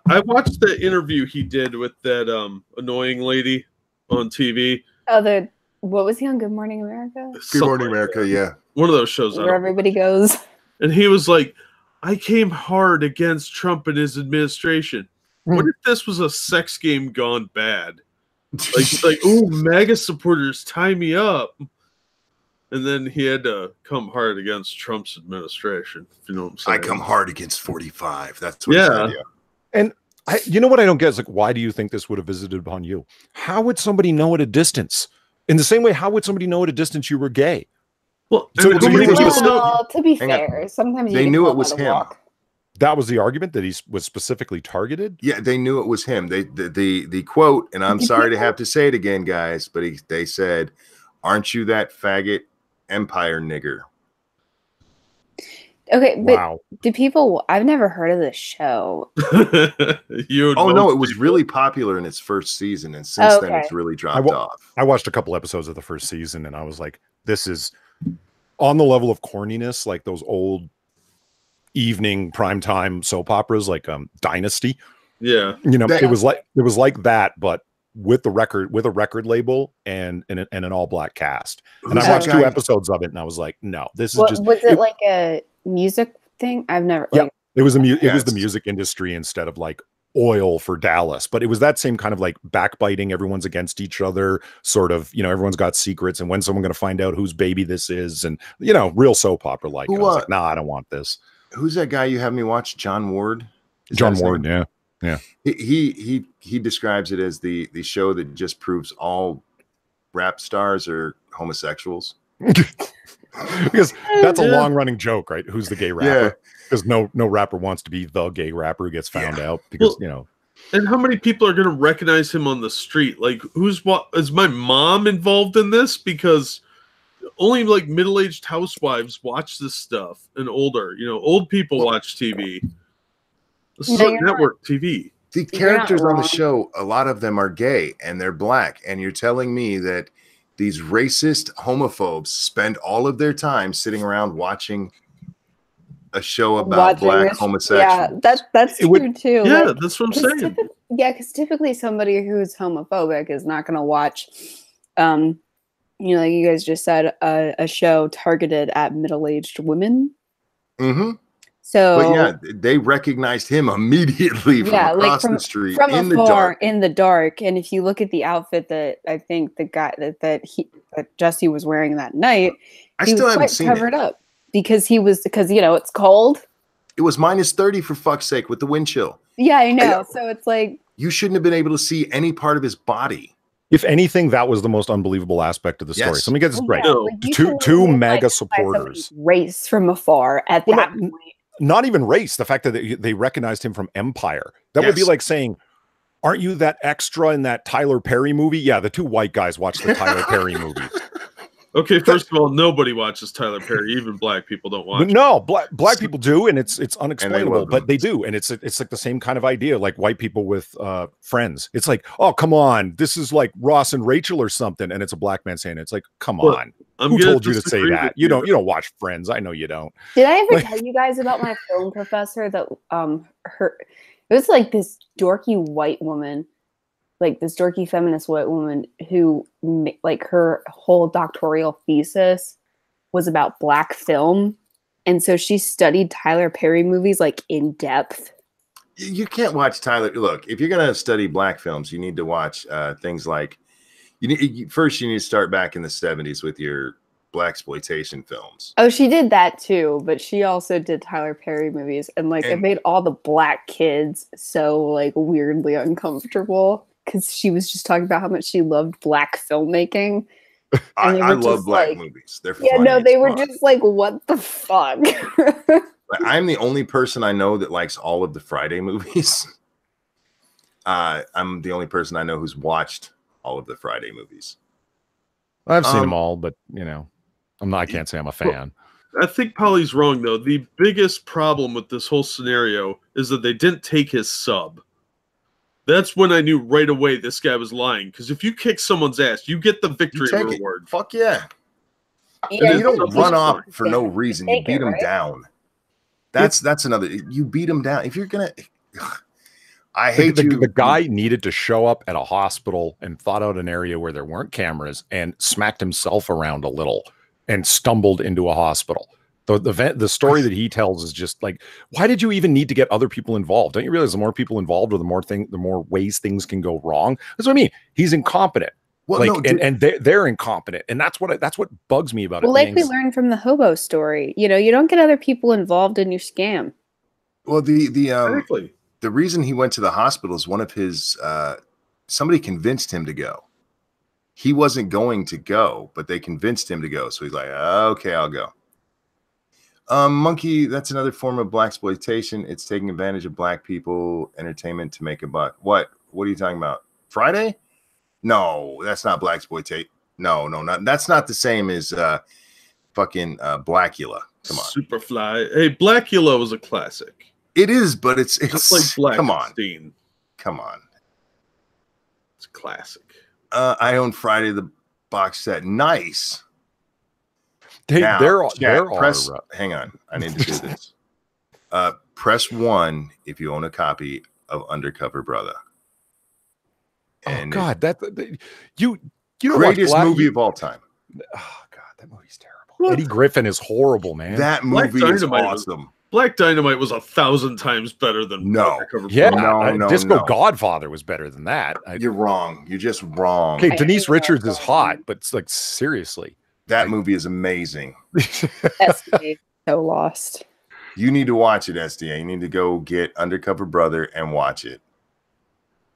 I watched the interview he did with that annoying lady on TV. Oh, what was he on? Good Morning America? Good Morning America, yeah. One of those shows. Where everybody goes. And he was like, I came hard against Trump and his administration. What if this was a sex game gone bad? Like, oh, MAGA supporters tie me up. And then he had to come hard against Trump's administration. If you know what I'm saying? I come hard against 45. That's what he said, yeah. And you know what I don't get is like, why do you think this would have visited upon you? How would somebody know at a distance? In the same way, how would somebody know at a distance you were gay? Well, So and do how you many think it was people know? Well, to be Hang on. fair, sometimes you They get knew it caught was by the him. walk. that was the argument that he was specifically targeted? Yeah, they knew it was him. The quote, and I'm Do sorry to people- have to say it again, guys, but they said, "Aren't you that faggot empire nigger?" Okay, but Wow. do people? I've never heard of this show. You and Oh no, most it was people. really popular in its first season, and since then Okay. it's really dropped off. I watched a couple episodes of the first season and I was like, this is on the level of corniness, like those old evening primetime soap operas like Dynasty. Yeah. You know, That- it was like that, but with a record label and an all black cast. And Who's I that watched two guy? episodes of it and I was like, no, this is What, just was it like a music thing? I've never. Yeah. Like, it was it was the Yes. music industry instead of like oil for Dallas, but it was that same kind of like backbiting, everyone's against each other, sort of, you know, everyone's got secrets and when's someone going to find out whose baby this is, and you know, real soap opera like. Who, I was like, nah, I don't want this. Who's that guy you have me watch? John Ward. Is John that his Ward, name? yeah. He describes it as the show that just proves all rap stars are homosexuals. Because that's a Yeah. long running joke, right? Who's the gay rapper? Because no rapper wants to be the gay rapper who gets found out because, Well, you know. And how many people are going to recognize him on the street? Like, is my mom involved in this? Because only like middle-aged housewives watch this stuff and older. You know, old people watch TV. This is No, on you're not. network TV. The You're not characters on the wrong. show, a lot of them are gay and they're black. And you're telling me that these racist homophobes spend all of their time sitting around watching a show about watching black this- homosexuals. Yeah, that's It would- true too. Yeah, like, that's what I'm saying. because typically somebody who's homophobic is not going to watch, you know, like you guys just said, a show targeted at middle-aged women. Mm-hmm. So But yeah, they recognized him immediately from Yeah, like across the street from in the afar, dark. in the dark. And if you look at the outfit that I think the guy that Jesse was wearing that night, I he still was haven't quite seen covered it. up because you know it's cold. It was -30 for fuck's sake with the wind chill. Yeah, I know. So it's like You shouldn't have been able to see any part of his body. If anything, that was the most unbelievable aspect of the story. Yes. So let me get this well, right. yeah, No. like, you Two can two literally mega identify somebody's supporters. race from afar at Well, that no, point. Not even race. The fact that they recognized him from Empire. That would be Yes. like saying, aren't you that extra in that Tyler Perry movie? Yeah, the two white guys watch the Tyler Perry movie. Okay, first of all, nobody watches Tyler Perry. Even black people don't watch. But no, black people do, and it's unexplainable, love but him. they do, and it's like the same kind of idea, like white people with Friends. It's like, oh, come on, this is like Ross and Rachel or something, and it's a black man saying it. It's like, come Well, on, I'm who gonna told you to say disagree that? with You don't watch Friends. I know you don't. Did I ever Like- tell you guys about my film professor that it was like this dorky white woman, like this dorky feminist white woman who like her whole doctoral thesis was about black film, and so she studied Tyler Perry movies like in depth. You can't watch Tyler. Look, if you're going to study black films, you need to watch things like first you need to start back in the 70s with your black exploitation films. Oh, she did that too, but she also did Tyler Perry movies, and like it And- made all the black kids so like weirdly uncomfortable because she was just talking about how much she loved black filmmaking. And they I were love just black like- movies. They're Yeah, funny no, as they were fuck. just like, what the fuck? But I'm the only person I know that likes all of the Friday movies. I'm the only person I know who's watched all of the Friday movies. I've seen Um, them all, but you know, I can't say I'm a fan. I think Polly's wrong though. The biggest problem with this whole scenario is that they didn't take his sub. That's when I knew right away this guy was lying. Because if you kick someone's ass, you get the You victory take it. reward. Fuck yeah. Yeah, And you don't Yeah. run off for no reason. You Take beat it, them right? down. That's another. You beat them down. If you're gonna, I hate The you. guy needed to show up at a hospital and thought out an area where there weren't cameras and smacked himself around a little and stumbled into a hospital. The story that he tells is just like, why did you even need to get other people involved? Don't you realize the more people involved, or the more ways things can go wrong? That's what I mean. He's incompetent. Well, like, no, dude, and they're incompetent, and that's what bugs me about Well, it. like we Things- learned from the hobo story, you know, you don't get other people involved in your scam. well, Exactly. the reason he went to the hospital is one of his somebody convinced him to go. He wasn't going to go, but they convinced him to go. So he's like, okay, I'll go. Monkey, that's another form of blaxploitation. It's taking advantage of black people entertainment to make a buck. What are you talking about? Friday? No, that's not blaxploitation. No, not that's not the same as fucking Blackula. Come on. Superfly. Hey, Blackula was a classic. It is, but it's just like Black. Come on. It's a classic. I own Friday the box set. Nice. Hey, now, press. Hang on, I need to do this. Press 1 if you own a copy of Undercover Brother. And God, you greatest movie of all time. Oh God, that movie's terrible. Eddie Griffin is horrible, man. That movie is awesome. Black Dynamite was 1,000 times better than Undercover Brother. Disco Godfather was better than that. You're wrong. You're just wrong. Okay, Denise Richards is hot, but it's like seriously. That movie is amazing. SDA so lost. You need to watch it, SDA. You need to go get Undercover Brother and watch it.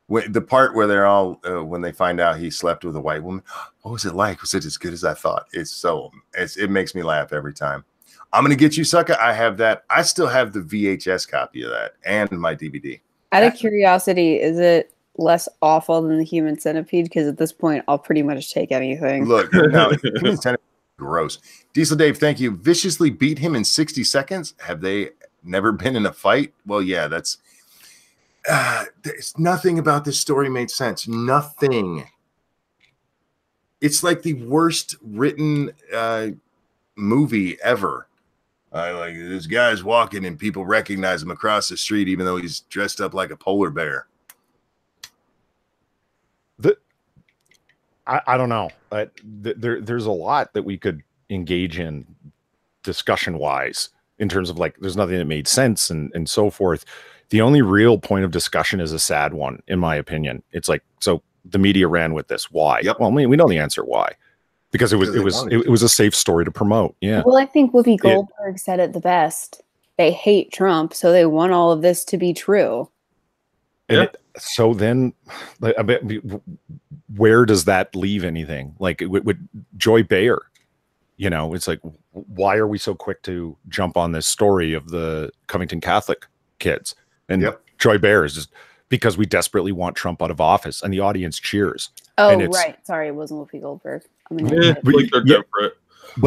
The part where they're all when they find out he slept with a white woman. What was it like? Was it as good as I thought? It makes me laugh every time. I'm gonna get you, sucker. I have that. I still have the VHS copy of that and my DVD. Out of curiosity, is it less awful than the Human Centipede? Because at this point, I'll pretty much take anything. Look, no, Human Centipede, gross. Diesel Dave, thank you. Viciously beat him in 60 seconds. Have they never been in a fight? Well, yeah, that's. There's nothing about this story made sense. Nothing. It's like the worst written movie ever. Like this guy's walking and people recognize him across the street, even though he's dressed up like a polar bear. I don't know. There's a lot that we could engage in discussion wise in terms of like, there's nothing that made sense and so forth. The only real point of discussion is a sad one, in my opinion. It's like, so the media ran with this. Why? Yep. Well, we know the answer why. Because it was a safe story to promote. Yeah. Well, I think Whoopi Goldberg said it the best. They hate Trump, so they want all of this to be true. And so then, where does that leave anything? Like with Joy Behar, it's like, why are we so quick to jump on this story of the Covington Catholic kids? And Joy Behar is just because we desperately want Trump out of office, and the audience cheers. Oh, right. Sorry, it wasn't Whoopi Goldberg. But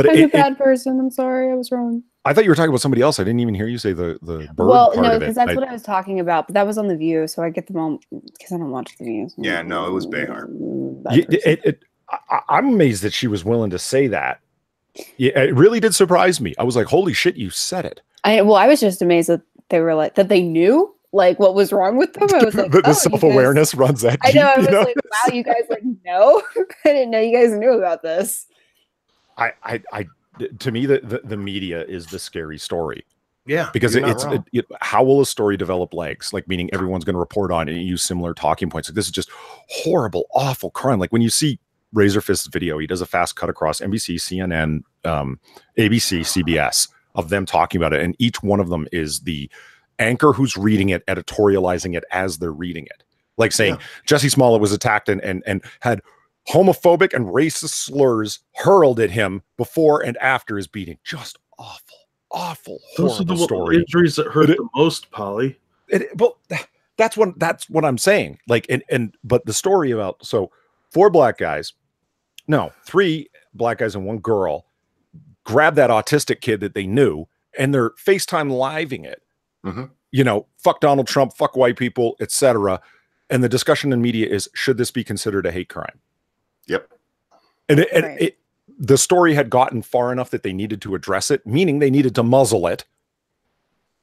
I'm a bad person. I'm sorry, I was wrong. I thought you were talking about somebody else. I didn't even hear you say the bird. Well, no, because that's what I was talking about. But that was on The View, so I get them all because I don't watch The View. So yeah, no, it was Behar. I'm amazed that she was willing to say that. Yeah, it really did surprise me. I was like, "Holy shit, you said it!" I was just amazed that they were like that. They knew like what was wrong with them. I was like, the self-awareness runs that deep. I know. I was like, wow, you guys like know. I didn't know you guys knew about this. To me, the media is the scary story. Yeah, because how will a story develop legs? Like, meaning everyone's going to report on it and use similar talking points. Like, this is just horrible, awful crime. Like when you see Razor Fist's video, he does a fast cut across NBC, CNN, ABC, CBS of them talking about it, and each one of them is the anchor who's reading it, editorializing it as they're reading it, like saying Jesse Smollett was attacked and had homophobic and racist slurs hurled at him before and after his beating. Just awful, those are the story. Injuries that hurt the most, Polly. But that's what I'm saying. Like, but the story about 3 black guys and 1 girl grab that autistic kid that they knew, and they're FaceTime living it. Mm-hmm. Fuck Donald Trump, fuck white people, etc. And the discussion in media is, should this be considered a hate crime? Yep. And the story had gotten far enough that they needed to address it, meaning they needed to muzzle it.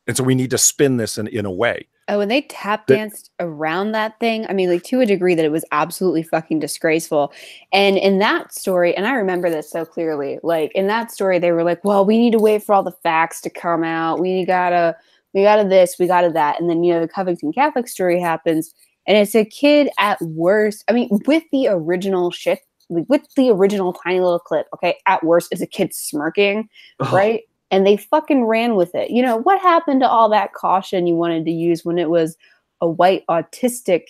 And so we need to spin this in a way. Oh, and they tap danced around that thing. I mean, like to a degree that it was absolutely fucking disgraceful. And in that story, and I remember this so clearly, like in that story, they were like, well, we need to wait for all the facts to come out. We gotta this, we gotta that. And then, the Covington Catholic story happens. And it's a kid at worst. I mean, with the original shit, with the original tiny little clip, okay, at worst, it's a kid smirking, right? And they fucking ran with it. What happened to all that caution you wanted to use when it was a white autistic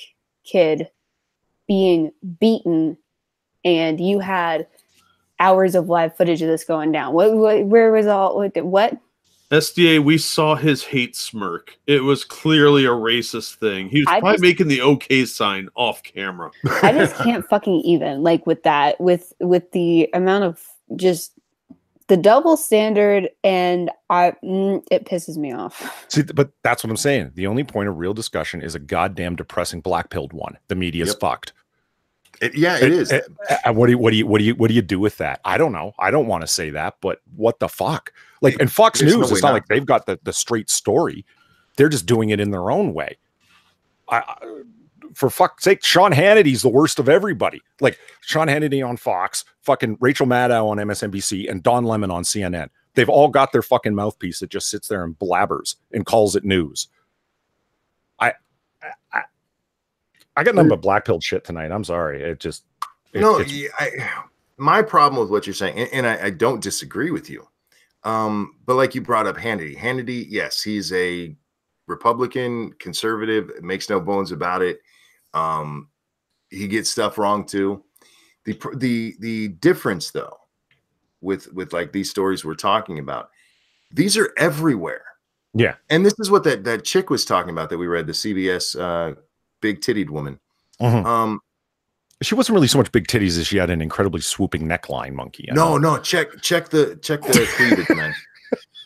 kid being beaten and you had hours of live footage of this going down. Where was what? SDA, we saw his hate smirk. It was clearly a racist thing. He was probably making the okay sign off camera. I just can't fucking even like with that, with the amount of just the double standard, and it pisses me off. See, but that's what I'm saying. The only point of real discussion is a goddamn depressing black-pilled one. The media's fucked. It is. What do you do with that? I don't know. I don't want to say that, but what the fuck? Like, and Fox News, it's not like they've got the straight story. They're just doing it in their own way. For fuck's sake, Sean Hannity's the worst of everybody. Like Sean Hannity on Fox, fucking Rachel Maddow on MSNBC, and Don Lemon on CNN. They've all got their fucking mouthpiece that just sits there and blabbers and calls it news. I got nothing but black-pilled shit tonight. I'm sorry. My problem with what you're saying, and I don't disagree with you, but like you brought up Hannity. Hannity, yes, he's a Republican, conservative, makes no bones about it. He gets stuff wrong too. The difference though, with like these stories we're talking about, these are everywhere. Yeah, and this is what that chick was talking about that we read, the CBS big tittied woman. Mm-hmm. She wasn't really so much big titties as she had an incredibly swooping neckline, Monkey. No, check the cleavage, man.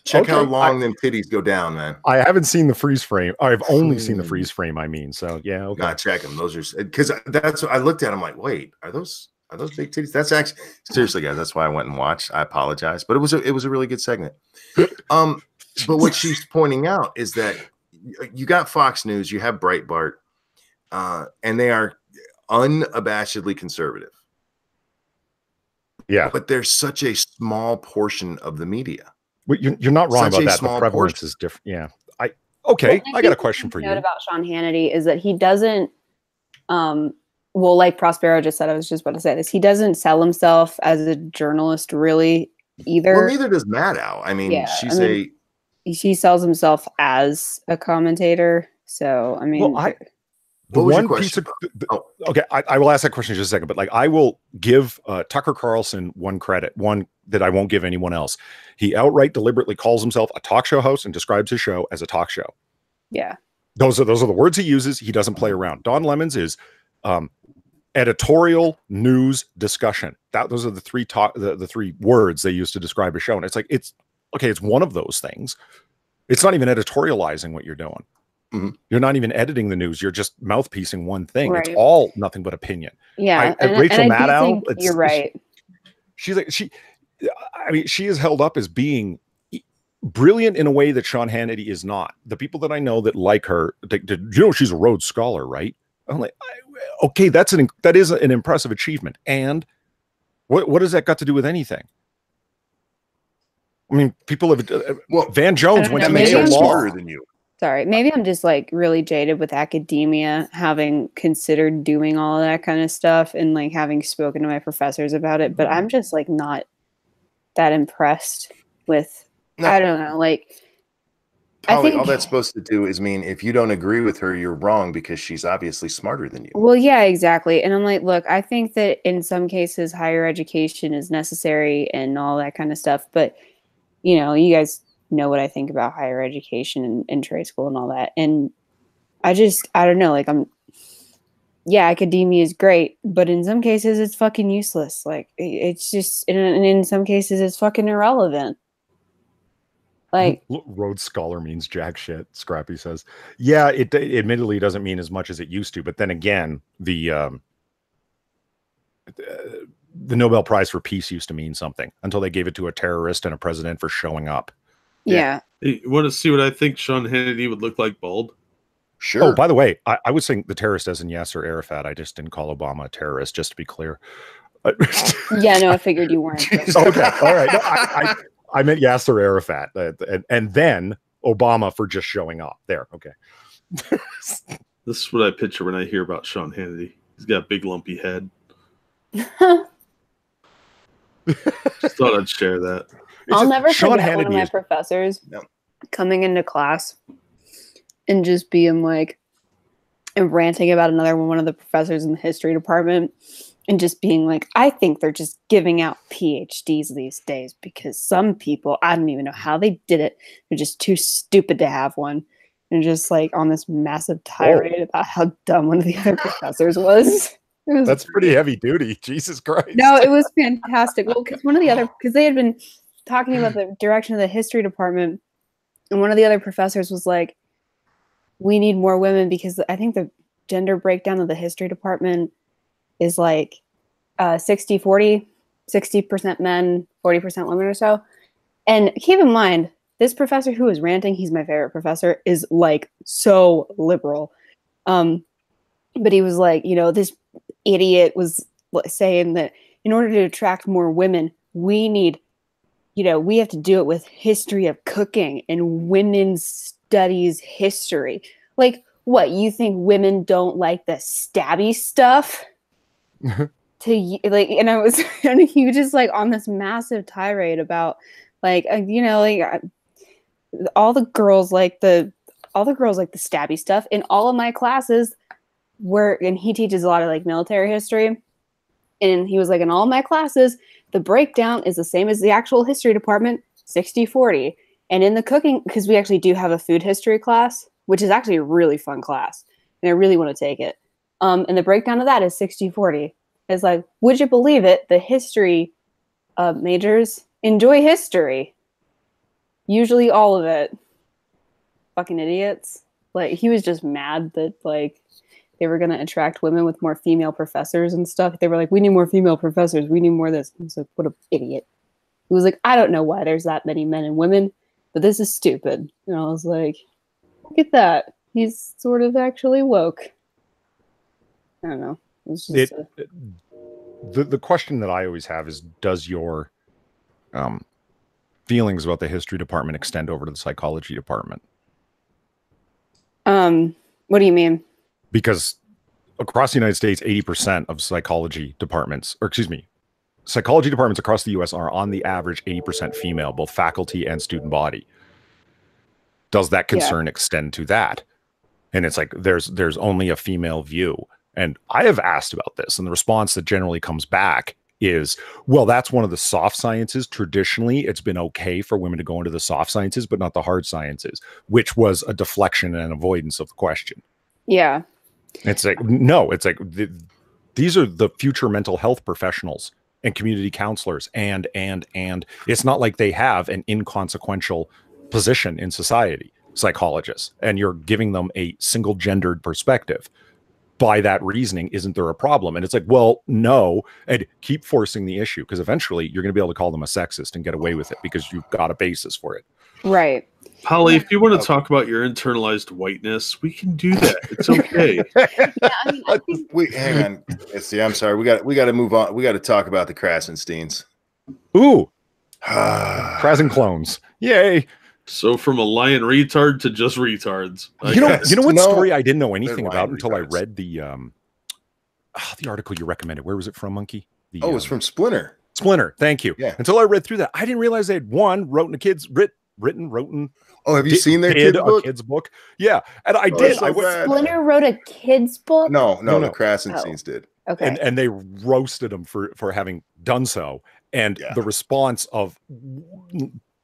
Check how long them titties go down, man. I haven't seen the freeze frame. I've only seen the freeze frame. I mean, so yeah, okay. Nah, check them. Those are, because that's what I looked at. I'm like, wait, are those big titties? That's actually, seriously, guys. That's why I went and watched. I apologize, but it was a really good segment. But what she's pointing out is that you got Fox News, you have Breitbart, and they are unabashedly conservative. Yeah, but there's such a small portion of the media. Well, you're not wrong about that. The prevalence is different. Yeah. I got a question for you. About Sean Hannity is that he doesn't, like Prospero just said, I was just about to say this. He doesn't sell himself as a journalist really either. Well, neither does Maddow. I mean, she sells himself as a commentator. So, I mean, okay, I will ask that question in just a second, but like I will give Tucker Carlson one credit, one that I won't give anyone else. He outright deliberately calls himself a talk show host and describes his show as a talk show. Yeah. Those are the words he uses. He doesn't play around. Don Lemon's is editorial news discussion. Those are the three words they use to describe a show. And it's like, it's one of those things. It's not even editorializing what you're doing. Mm-hmm. You're not even editing the news. You're just mouthpiecing one thing. Right. It's all nothing but opinion. Yeah. Rachel Maddow, you're right. She is held up as being brilliant in a way that Sean Hannity is not. The people that I know that like her, she's a Rhodes Scholar, right? I'm like, okay, that is an impressive achievement. And what does that got to do with anything? I mean, people have. Van Jones went to Yale Law than you. Sorry, maybe I'm just like really jaded with academia, having considered doing all of that kind of stuff and like having spoken to my professors about it. But I'm just like not that impressed with. No. I don't know, like. Probably I think all that's supposed to do is mean if you don't agree with her, you're wrong because she's obviously smarter than you. Well, yeah, exactly. And I'm like, look, I think that in some cases higher education is necessary and all that kind of stuff. But, you know, you guys know what I think about higher education and trade school and all that. And I don't know, like academia is great, but in some cases it's fucking useless. Like it's just, and in some cases it's fucking irrelevant. Like Rhodes Scholar means jack shit, Scrappy says. Yeah, it admittedly doesn't mean as much as it used to, but then again, the Nobel Prize for Peace used to mean something until they gave it to a terrorist and a president for showing up. Yeah. Hey, you want to see what I think Sean Hannity would look like bald? Sure. Oh, by the way, I was saying the terrorist as in Yasser Arafat. I just didn't call Obama a terrorist, just to be clear. Yeah, no, I figured you weren't. Okay, all right. No, I meant Yasser Arafat, and then Obama for just showing up. There, okay. This is what I picture when I hear about Sean Hannity. He's got a big lumpy head. Just thought I'd share that. I'll never forget one of my professors coming into class and just being like, and ranting about another one of the professors in the history department. and just being like, I think they're just giving out PhDs these days because some people, I don't even know how they did it. They're just too stupid to have one. And just like on this massive tirade about how dumb one of the other professors was. That's pretty heavy duty. Jesus Christ. No, it was fantastic. Well, because they had been talking about the direction of the history department, and one of the other professors was like, we need more women because I think the gender breakdown of the history department is like 60-40, 60% men, 40% women or so. And keep in mind, this professor who was ranting, he's my favorite professor, is like so liberal. But he was like, this idiot was saying that in order to attract more women, we need, we have to do it with history of cooking and women's studies history. Like, what, you think women don't like the stabby stuff? And I was, and he was just like on this massive tirade about like, all the girls like the stabby stuff in all of my classes and he teaches a lot of like military history. And he was like, in all my classes, the breakdown is the same as the actual history department, 60-40. And in the cooking, because we actually do have a food history class, which is actually a really fun class. And I really want to take it. And the breakdown of that is 60-40. It's like, would you believe it? The history majors enjoy history. Usually all of it. Fucking idiots. Like, he was just mad that, like, they were going to attract women with more female professors and stuff. They were like, we need more female professors. We need more of this. I was like, what an idiot. He was like, I don't know why there's that many men and women, but this is stupid. And I was like, look at that. He's sort of actually woke. I don't know. It was just the question that I always have is, does your feelings about the history department extend over to the psychology department? What do you mean? Because across the United States, 80% of psychology departments across the US are on the average 80% female, both faculty and student body. Does that concern extend to that? And it's like, there's only a female view. And I have asked about this, and the response that generally comes back is, well, that's one of the soft sciences. Traditionally, it's been okay for women to go into the soft sciences, but not the hard sciences, which was a deflection and avoidance of the question. Yeah. It's like, no, it's like these are the future mental health professionals and community counselors. And it's not like they have an inconsequential position in society, psychologists, and you're giving them a single gendered perspective. By that reasoning, isn't there a problem? And it's like, well, no, and keep forcing the issue, because eventually you're going to be able to call them a sexist and get away with it because you've got a basis for it. Right. Polly, if you want to talk about your internalized whiteness, we can do that. It's okay. I think Hang on. See, I'm sorry. We got to move on. We got to talk about the Krasensteins. Ooh. Krasen clones. Yay. So from a lion retard to just retards. You know what story I didn't know anything about until I read the article you recommended. Where was it from, Monkey? It was from Splinter. Splinter, thank you. Yeah. Until I read through that, I didn't realize they had written. Oh, have you seen their kid's book? Yeah, and I did. So Splinter wrote a kid's book? No. The Krasensteins did. Okay. And they roasted him for having done so. And the response of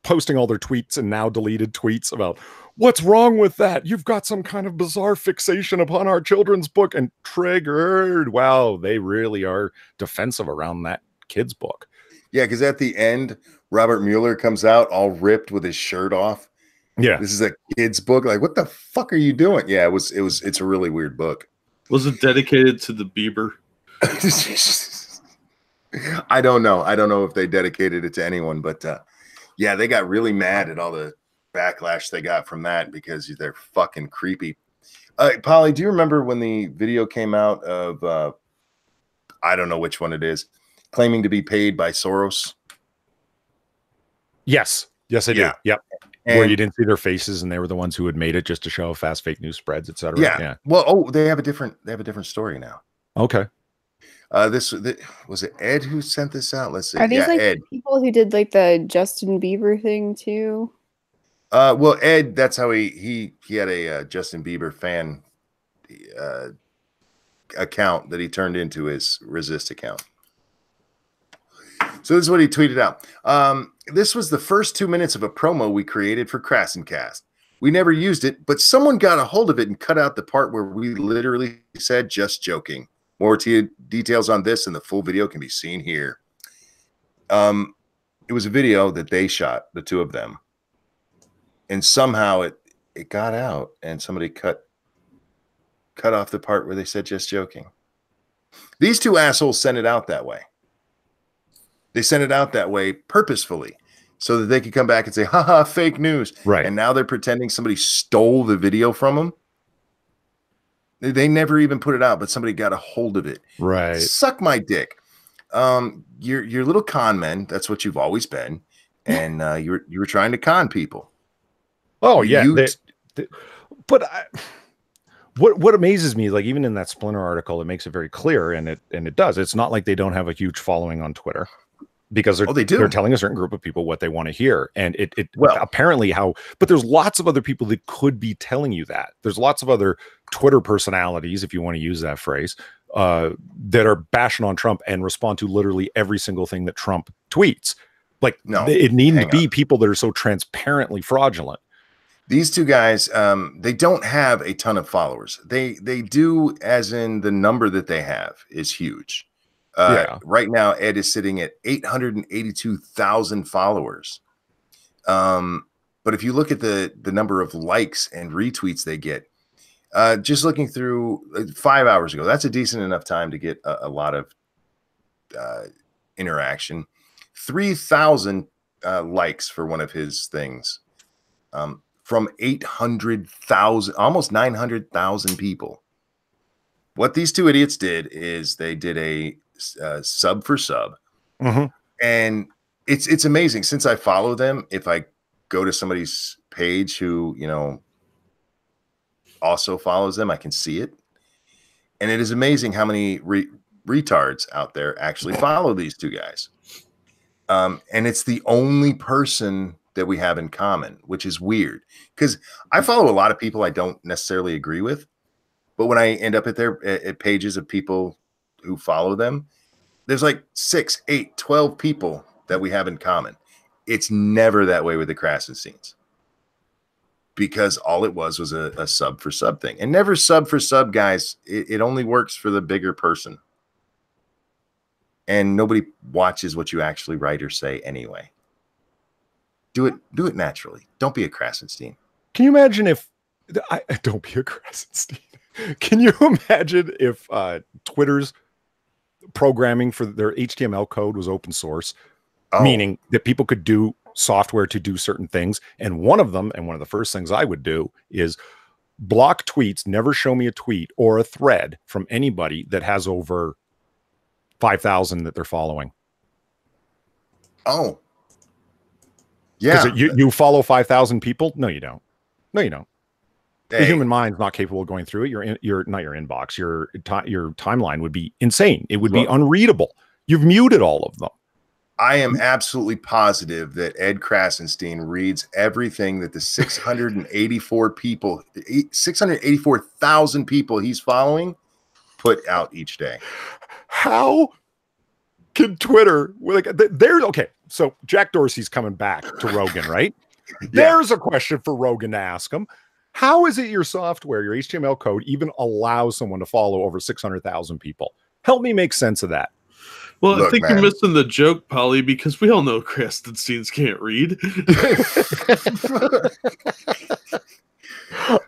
posting all their tweets and now deleted tweets about what's wrong with that? You've got some kind of bizarre fixation upon our children's book and triggered. Wow, they really are defensive around that kid's book. Yeah, because at the end, Robert Mueller comes out all ripped with his shirt off. Yeah, this is a kid's book. Like, what the fuck are you doing? Yeah, it's a really weird book. Was it dedicated to the Bieber? I don't know. I don't know if they dedicated it to anyone, but yeah, they got really mad at all the backlash they got from that because they're fucking creepy. Polly, do you remember when the video came out of I don't know which one it is, claiming to be paid by Soros? Yes, I do. Yep. And, where you didn't see their faces, and they were the ones who had made it just to show how fast fake news spreads, etc. Yeah. Well, they have a different story now. Okay. Was it Ed who sent this out? Let's see. Are these like Ed. people who did like the Justin Bieber thing too? Well, Ed, that's how he had a Justin Bieber fan account that he turned into his resist account. So this is what he tweeted out. This was the first 2 minutes of a promo we created for Crassencast. We never used it, but someone got a hold of it and cut out the part where we literally said, just joking. More details on this and the full video can be seen here. It was a video that they shot, the two of them. And somehow it got out and somebody cut off the part where they said, just joking. These two assholes sent it out that way. They sent it out that way purposefully so that they could come back and say, haha, fake news. Right. And now they're pretending somebody stole the video from them. They never even put it out, but somebody got a hold of it. Right. Suck my dick. You're little con men. That's what you've always been. And you were trying to con people. Oh, yeah. What amazes me, like even in that Splinter article, it makes it very clear, and it does. It's not like they don't have a huge following on Twitter, because they're telling a certain group of people what they want to hear, and apparently but there's lots of other people that could be telling you that. There's lots of other Twitter personalities, if you want to use that phrase, that are bashing on Trump and respond to literally every single thing that Trump tweets. Like, no, it needn't be people that are so transparently fraudulent. These two guys, they don't have a ton of followers. They do, as in the number that they have is huge. Right now, Ed is sitting at 882,000 followers. But if you look at the number of likes and retweets they get, just looking through 5 hours ago, that's a decent enough time to get a lot of interaction. 3,000 likes for one of his things. From 800,000, almost 900,000 people. What these two idiots did is they did a sub for sub. Mm-hmm. And it's amazing. Since I follow them, if I go to somebody's page who, also follows them, I can see it. And it is amazing how many retards out there actually follow these two guys. And it's the only person that we have in common, which is weird, because I follow a lot of people I don't necessarily agree with, but when I end up at pages of people who follow them, there's like 6, 8, 12 people that we have in common. It's never that way with the Krassensteins, because all it was a sub for sub thing, and never sub for sub, guys. It only works for the bigger person, and nobody watches what you actually write or say anyway. Do it naturally. Don't be a Krassenstein. Can you imagine if don't be a Krassenstein? Can you imagine if Twitter's programming for their HTML code was open source, meaning that people could do software to do certain things? And one of the first things I would do is block tweets, never show me a tweet or a thread from anybody that has over 5,000 that they're following. Oh. Yeah, you follow 5,000 people. No, you don't. Hey. The human mind's not capable of going through it. Your not your inbox. Your timeline would be insane. It would be unreadable. You've muted all of them. I am absolutely positive that Ed Krassenstein reads everything that the 684,000 people he's following put out each day. How can Twitter, okay, so Jack Dorsey's coming back to Rogan, right? Yeah. There's a question for Rogan to ask him. How is it your software, your HTML code, even allows someone to follow over 600,000 people? Help me make sense of that. Well, look, I think you're missing the joke, Polly, because we all know Krassensteins can't read.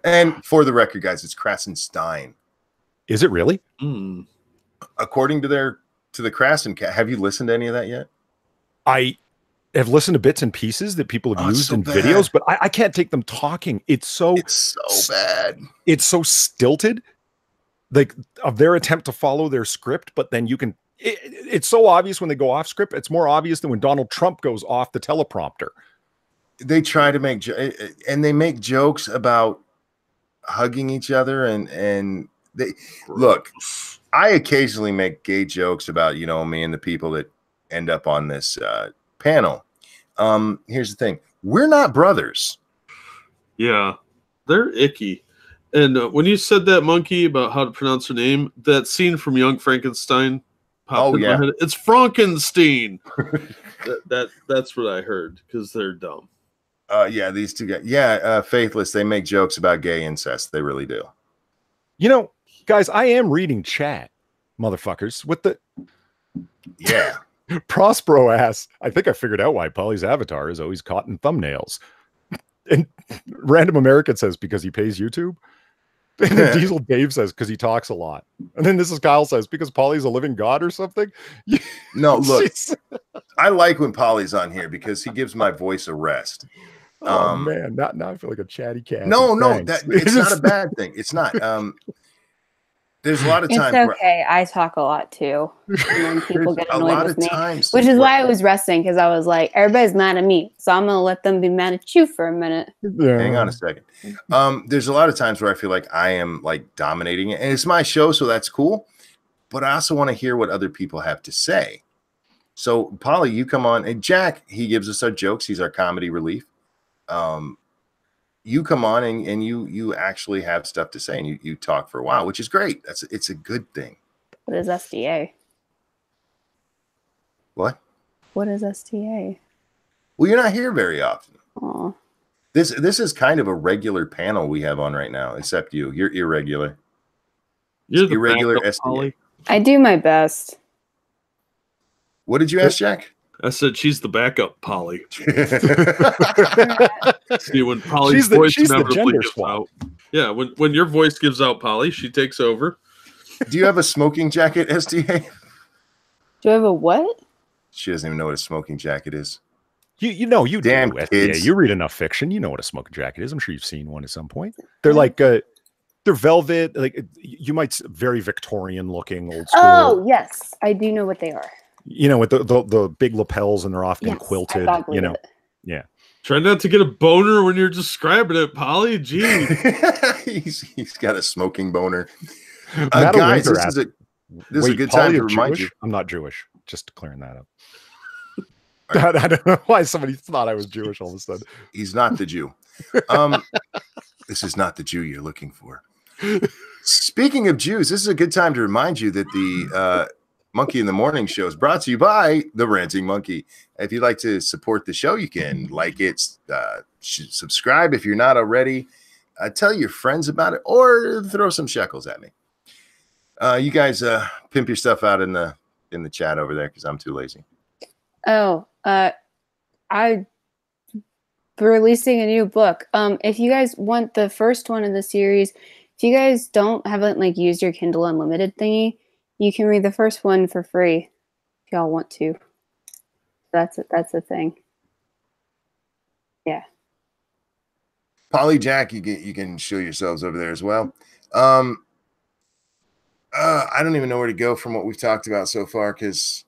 And for the record, guys, it's Krassenstein. Is it really? Mm. According to the Krassencast, have you listened to any of that yet? I have listened to bits and pieces that people have used in videos, but I can't take them talking. It's so bad. It's so stilted, like of their attempt to follow their script, but then you can. It's so obvious when they go off script. It's more obvious than when Donald Trump goes off the teleprompter. They try to make and they make jokes about hugging each other, and they look. I occasionally make gay jokes about me and the people that end up on this panel. Here's the thing: we're not brothers. Yeah, they're icky. And when you said that, Monkey, about how to pronounce her name, that scene from Young Frankenstein popped in my head. It's Frankenstein. That's what I heard, because they're dumb. Yeah, these two guys. Yeah, Faithless. They make jokes about gay incest. They really do. You know, guys, I am reading chat, motherfuckers. With the yeah, Prospero asks, I think I figured out why Polly's avatar is always caught in thumbnails. And Random American says because he pays YouTube. And then Diesel Dave says because he talks a lot. And then this is Kyle says because Polly's a living god or something. No, look, I like when Polly's on here because he gives my voice a rest. Oh man, now I feel like a chatty cat. No, it's not a bad thing. It's not. There's a lot of times. It's okay. I talk a lot too. And then people get annoyed with me. Which is why I was resting, because I was like, everybody's mad at me. So I'm going to let them be mad at you for a minute. Yeah. Hang on a second. There's a lot of times where I feel like I am like dominating it. And it's my show, so that's cool. But I also want to hear what other people have to say. So, Polly, you come on. And Jack, he gives us our jokes. He's our comedy relief. You come on and you actually have stuff to say, and you talk for a while, which is great. It's a good thing. What is SDA? What is SDA? Well, you're not here very often. Oh. This is kind of a regular panel we have on right now, except you. You're irregular. You're the irregular backup, SDA. Polly. I do my best. What did you ask, Jack? I said she's the backup, Polly. See, when Polly's voice inevitably gives out. Yeah, when your voice gives out, Polly, she takes over. Do you have a smoking jacket, SDA? Do I have a what? She doesn't even know what a smoking jacket is. You know, you damn do, kids. SDA. You read enough fiction. You know what a smoking jacket is. I'm sure you've seen one at some point. They're like they're velvet. Like you might very Victorian looking, old school. Oh yes, I do know what they are. You know, with the big lapels, and they're often quilted. You know, yeah. Try not to get a boner when you're describing it, Polly. Gee, he's got a smoking boner. Guys, this is a good time to remind you. I'm not Jewish. Just clearing that up. I don't know why somebody thought I was Jewish all of a sudden. He's not the Jew. This is not the Jew you're looking for. Speaking of Jews, this is a good time to remind you that the Monkey in the Morning show is brought to you by the Ranting Monkey. If you'd like to support the show, you can like it, subscribe if you're not already, tell your friends about it, or throw some shekels at me. You guys pimp your stuff out in the chat over there, because I'm too lazy. Oh, I'm releasing a new book. If you guys want the first one in the series, if you guys haven't like used your Kindle Unlimited thingy, you can read the first one for free if y'all want to. That's a thing. Yeah. Polly, Jack, you can show yourselves over there as well. I don't even know where to go from what we've talked about so far, because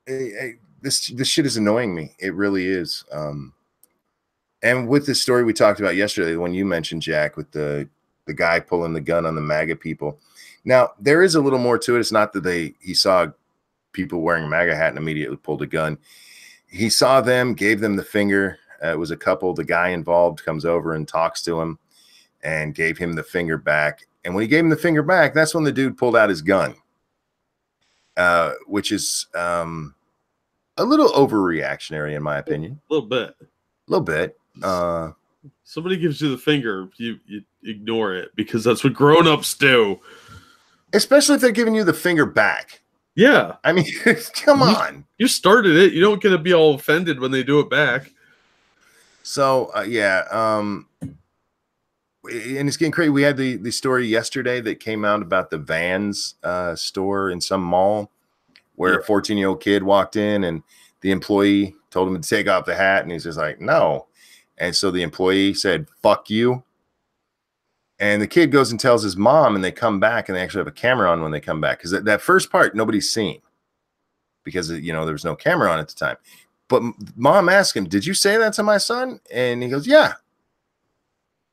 this shit is annoying me. It really is. And with the story we talked about yesterday, the one you mentioned, Jack, with the guy pulling the gun on the MAGA people. Now, there is a little more to it. It's not that he saw people wearing a MAGA hat and immediately pulled a gun. He saw them, gave them the finger. It was a couple. The guy involved comes over and talks to him and gave him the finger back. And when he gave him the finger back, that's when the dude pulled out his gun, which is a little overreactionary, in my opinion. A little bit. A little bit. Somebody gives you the finger, you ignore it, because that's what grown-ups do. Especially if they're giving you the finger back. Yeah. I mean, come on. You started it. You don't get to be all offended when they do it back. So, yeah. And it's getting crazy. We had the story yesterday that came out about the Vans store in some mall where a 14-year-old kid walked in and the employee told him to take off the hat. And he's just like, no. And so the employee said, fuck you. And the kid goes and tells his mom, and they come back, and they actually have a camera on when they come back. Because that first part, nobody's seen. Because, there was no camera on at the time. But mom asked him, did you say that to my son? And he goes, yeah.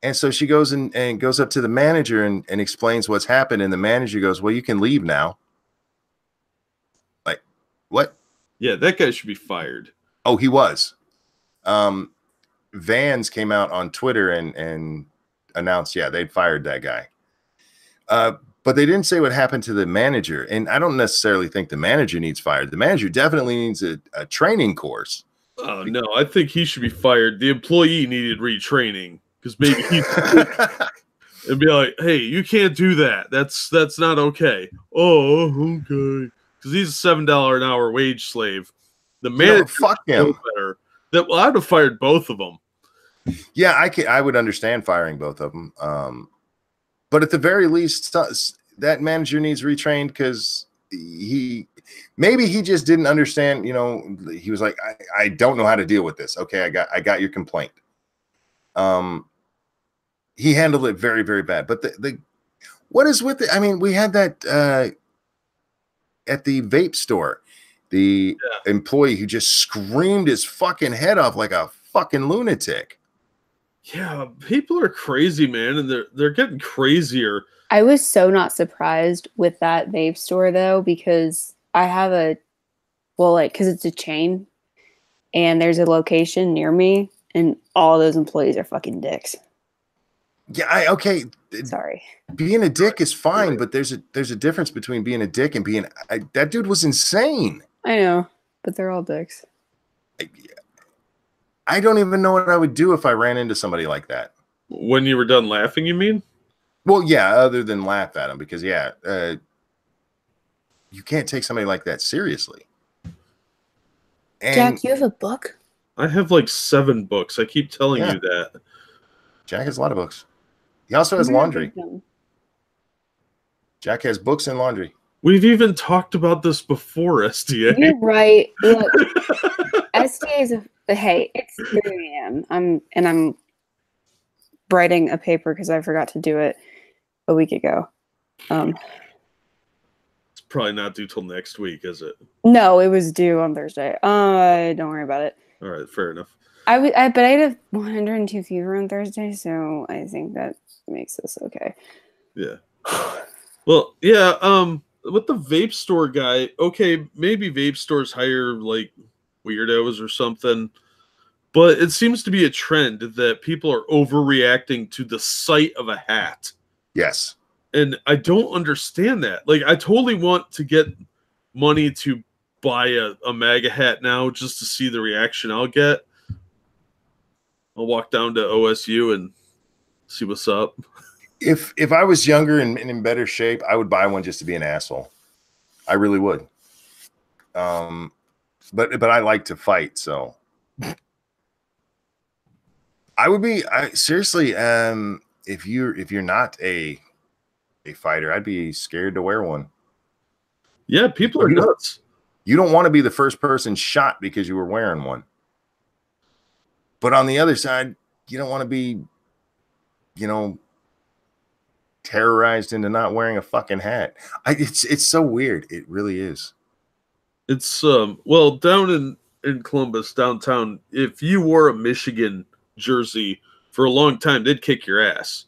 And so she goes and goes up to the manager and explains what's happened. And the manager goes, well, you can leave now. Like, what? Yeah, that guy should be fired. Oh, he was. Vans came out on Twitter and announced, yeah, they'd fired that guy. But they didn't say what happened to the manager. And I don't necessarily think the manager needs fired. The manager definitely needs a training course. Oh, no, I think he should be fired. The employee needed retraining because maybe he and be like, hey, you can't do that. That's not okay. Oh, okay. Because he's a $7 an hour wage slave. The manager, fuck him. Better. I would have fired both of them. Yeah, I would understand firing both of them. But at the very least, that manager needs retrained because maybe he just didn't understand. You know, he was like, I don't know how to deal with this. Okay, I got your complaint. He handled it very, very bad. But the what is with it? I mean, we had that at the vape store, the employee who just screamed his fucking head off like a fucking lunatic. Yeah, people are crazy, man, and they're getting crazier. I was so not surprised with that vape store though, because I have because it's a chain, and there's a location near me, and all those employees are fucking dicks. Yeah, okay. Sorry. Being a dick is fine, but there's a difference between being a dick and being. That dude was insane. I know, but they're all dicks. I don't even know what I would do if I ran into somebody like that. When you were done laughing, you mean? Well, yeah, other than laugh at him, because you can't take somebody like that seriously. And Jack, you have a book? I have like 7 books. I keep telling you that. Jack has a lot of books. He also has laundry. Jack has books and laundry. We've even talked about this before, SDA. You're right. Look, SDA is hey, it's 3 a.m. I'm writing a paper because I forgot to do it a week ago. It's probably not due till next week, is it? No, it was due on Thursday. Don't worry about it. All right, fair enough. But I had a 102 fever on Thursday, so I think that makes this okay. Yeah. Well, yeah. With the vape store guy, okay, maybe vape stores hire like weirdos or something, but it seems to be a trend that people are overreacting to the sight of a hat. Yes. And I don't understand that. Like, I totally want to get money to buy a MAGA hat now just to see the reaction I'll get. I'll walk down to OSU and see what's up. If I was younger and in better shape, I would buy one just to be an asshole. I really would. But I like to fight, so I would be. Seriously, if you're not a fighter, I'd be scared to wear one. Yeah, people are nuts. You don't want to be the first person shot because you were wearing one. But on the other side, you don't want to be, terrorized into not wearing a fucking hat. It's so weird. It really is. It's well, down in Columbus downtown, if you wore a Michigan jersey for a long time, they'd kick your ass.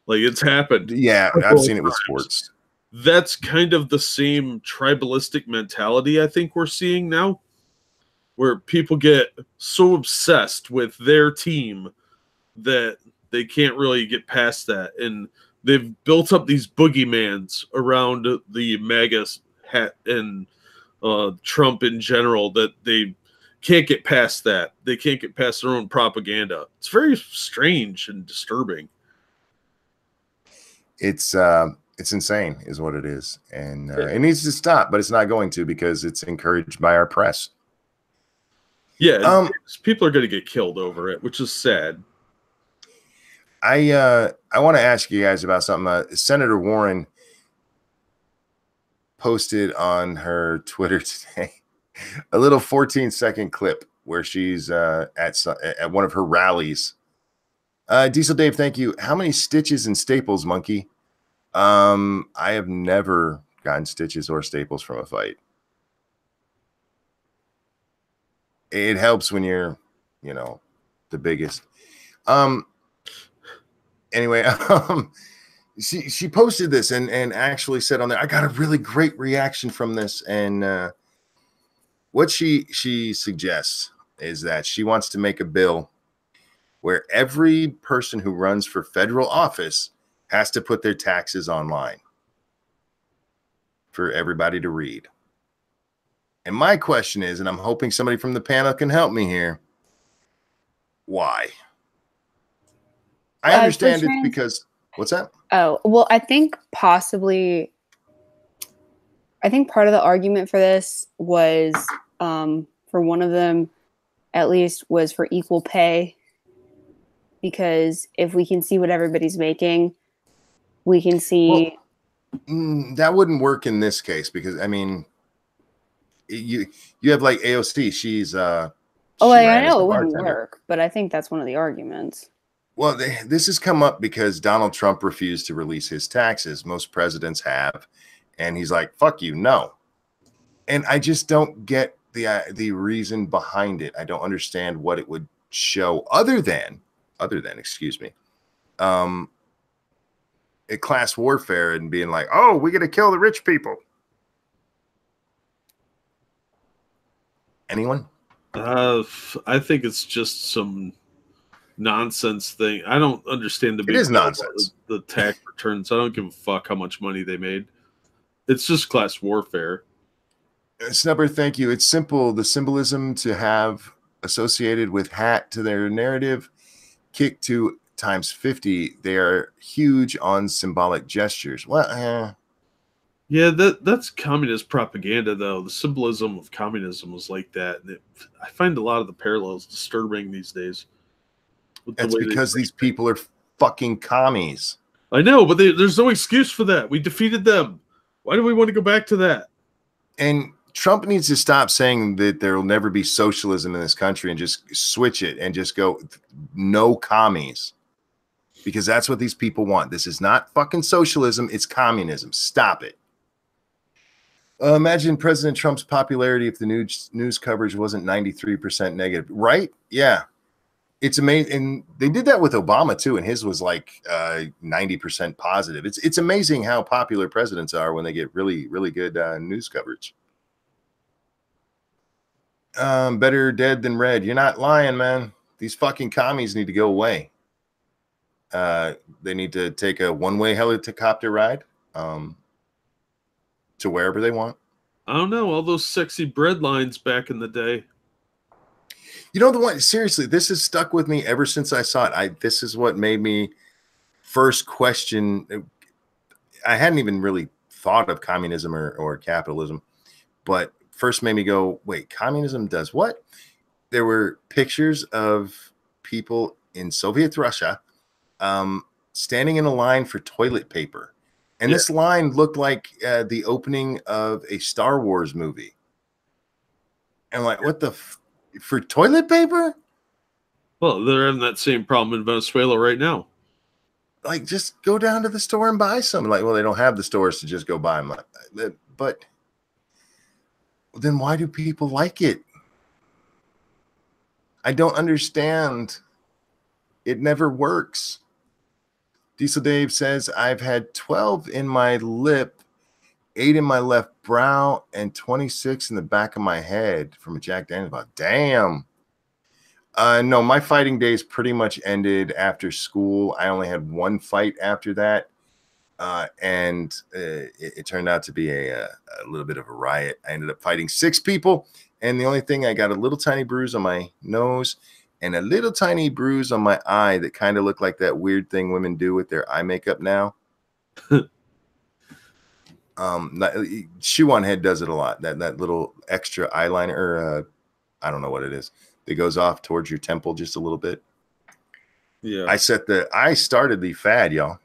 Like, it's happened. Yeah, I've seen it with sports. That's kind of the same tribalistic mentality I think we're seeing now, where people get so obsessed with their team that they can't really get past that. And they've built up these boogeymans around the MAGA hat and Trump in general that they can't get past that. They can't get past their own propaganda. It's very strange and disturbing. It's insane is what it is. And it needs to stop, but it's not going to because it's encouraged by our press. Yeah, people are going to get killed over it, which is sad. I want to ask you guys about something. Senator Warren posted on her Twitter today a little 14-second clip where she's at one of her rallies. Diesel Dave, thank you. How many stitches and staples, monkey? I have never gotten stitches or staples from a fight. It helps when you're, the biggest. Anyway, she posted this and actually said on there, I got a really great reaction from this. And what she suggests is that she wants to make a bill where every person who runs for federal office has to put their taxes online for everybody to read. And my question is, and I'm hoping somebody from the panel can help me here, why? I understand it's because, what's that? Oh, well, I think possibly, I think part of the argument for this was, for one of them, at least, was for equal pay. Because if we can see what everybody's making, we can see. Well, that wouldn't work in this case because, I mean, you have like AOC. She's I know it wouldn't work, but I think that's one of the arguments. Well, this has come up because Donald Trump refused to release his taxes. Most presidents have, and he's like, "Fuck you, no." And I just don't get the reason behind it. I don't understand what it would show other than, excuse me, a class warfare and being like, "Oh, we got to kill the rich people." Anyone? I think it's just some nonsense thing. I don't understand the big It is nonsense. The tax returns. I don't give a fuck how much money they made. It's just class warfare. Snubber, thank you. It's simple. The symbolism to have associated with hat to their narrative, kick to times 50. They are huge on symbolic gestures. Well, yeah, that's communist propaganda, though. The symbolism of communism was like that. And I find a lot of the parallels disturbing these days. That's because these people are fucking commies. I know, but there's no excuse for that. We defeated them. Why do we want to go back to that? And Trump needs to stop saying that there will never be socialism in this country and just switch it and just go no commies. Because that's what these people want. This is not fucking socialism. It's communism. Stop it. Imagine President Trump's popularity if the news coverage wasn't 93% negative. Right? Yeah. It's amazing. And they did that with Obama, too. And his was like 90% positive. It's amazing how popular presidents are when they get really, really good news coverage. Better dead than red. You're not lying, man. These fucking commies need to go away. They need to take a one-way helicopter ride to wherever they want. I don't know. All those sexy bread lines back in the day. You know the one, seriously, this has stuck with me ever since I saw it. This is what made me first question. I hadn't even really thought of communism or capitalism, but first made me go, wait, communism does what? There were pictures of people in Soviet Russia standing in a line for toilet paper. And this line looked like the opening of a Star Wars movie. And like, what the for toilet paper? Well, they're having that same problem in Venezuela right now. Like, just go down to the store and buy some. Like, well, they don't have the stores to just go buy them. But then why do people like it? I don't understand. It never works. Diesel Dave says, I've had 12 in my lip, 8 in my left brow, and 26 in the back of my head from a Jack Daniels bottle. Damn. No, my fighting days pretty much ended after school. I only had one fight after that. And it turned out to be a little bit of a riot. I ended up fighting 6 people. And the only thing, I got a little tiny bruise on my nose and a little tiny bruise on my eye that kind of looked like that weird thing women do with their eye makeup now. Shoe on Head does it a lot. That little extra eyeliner, or I don't know what it is. It goes off towards your temple just a little bit. Yeah. I started the fad, y'all.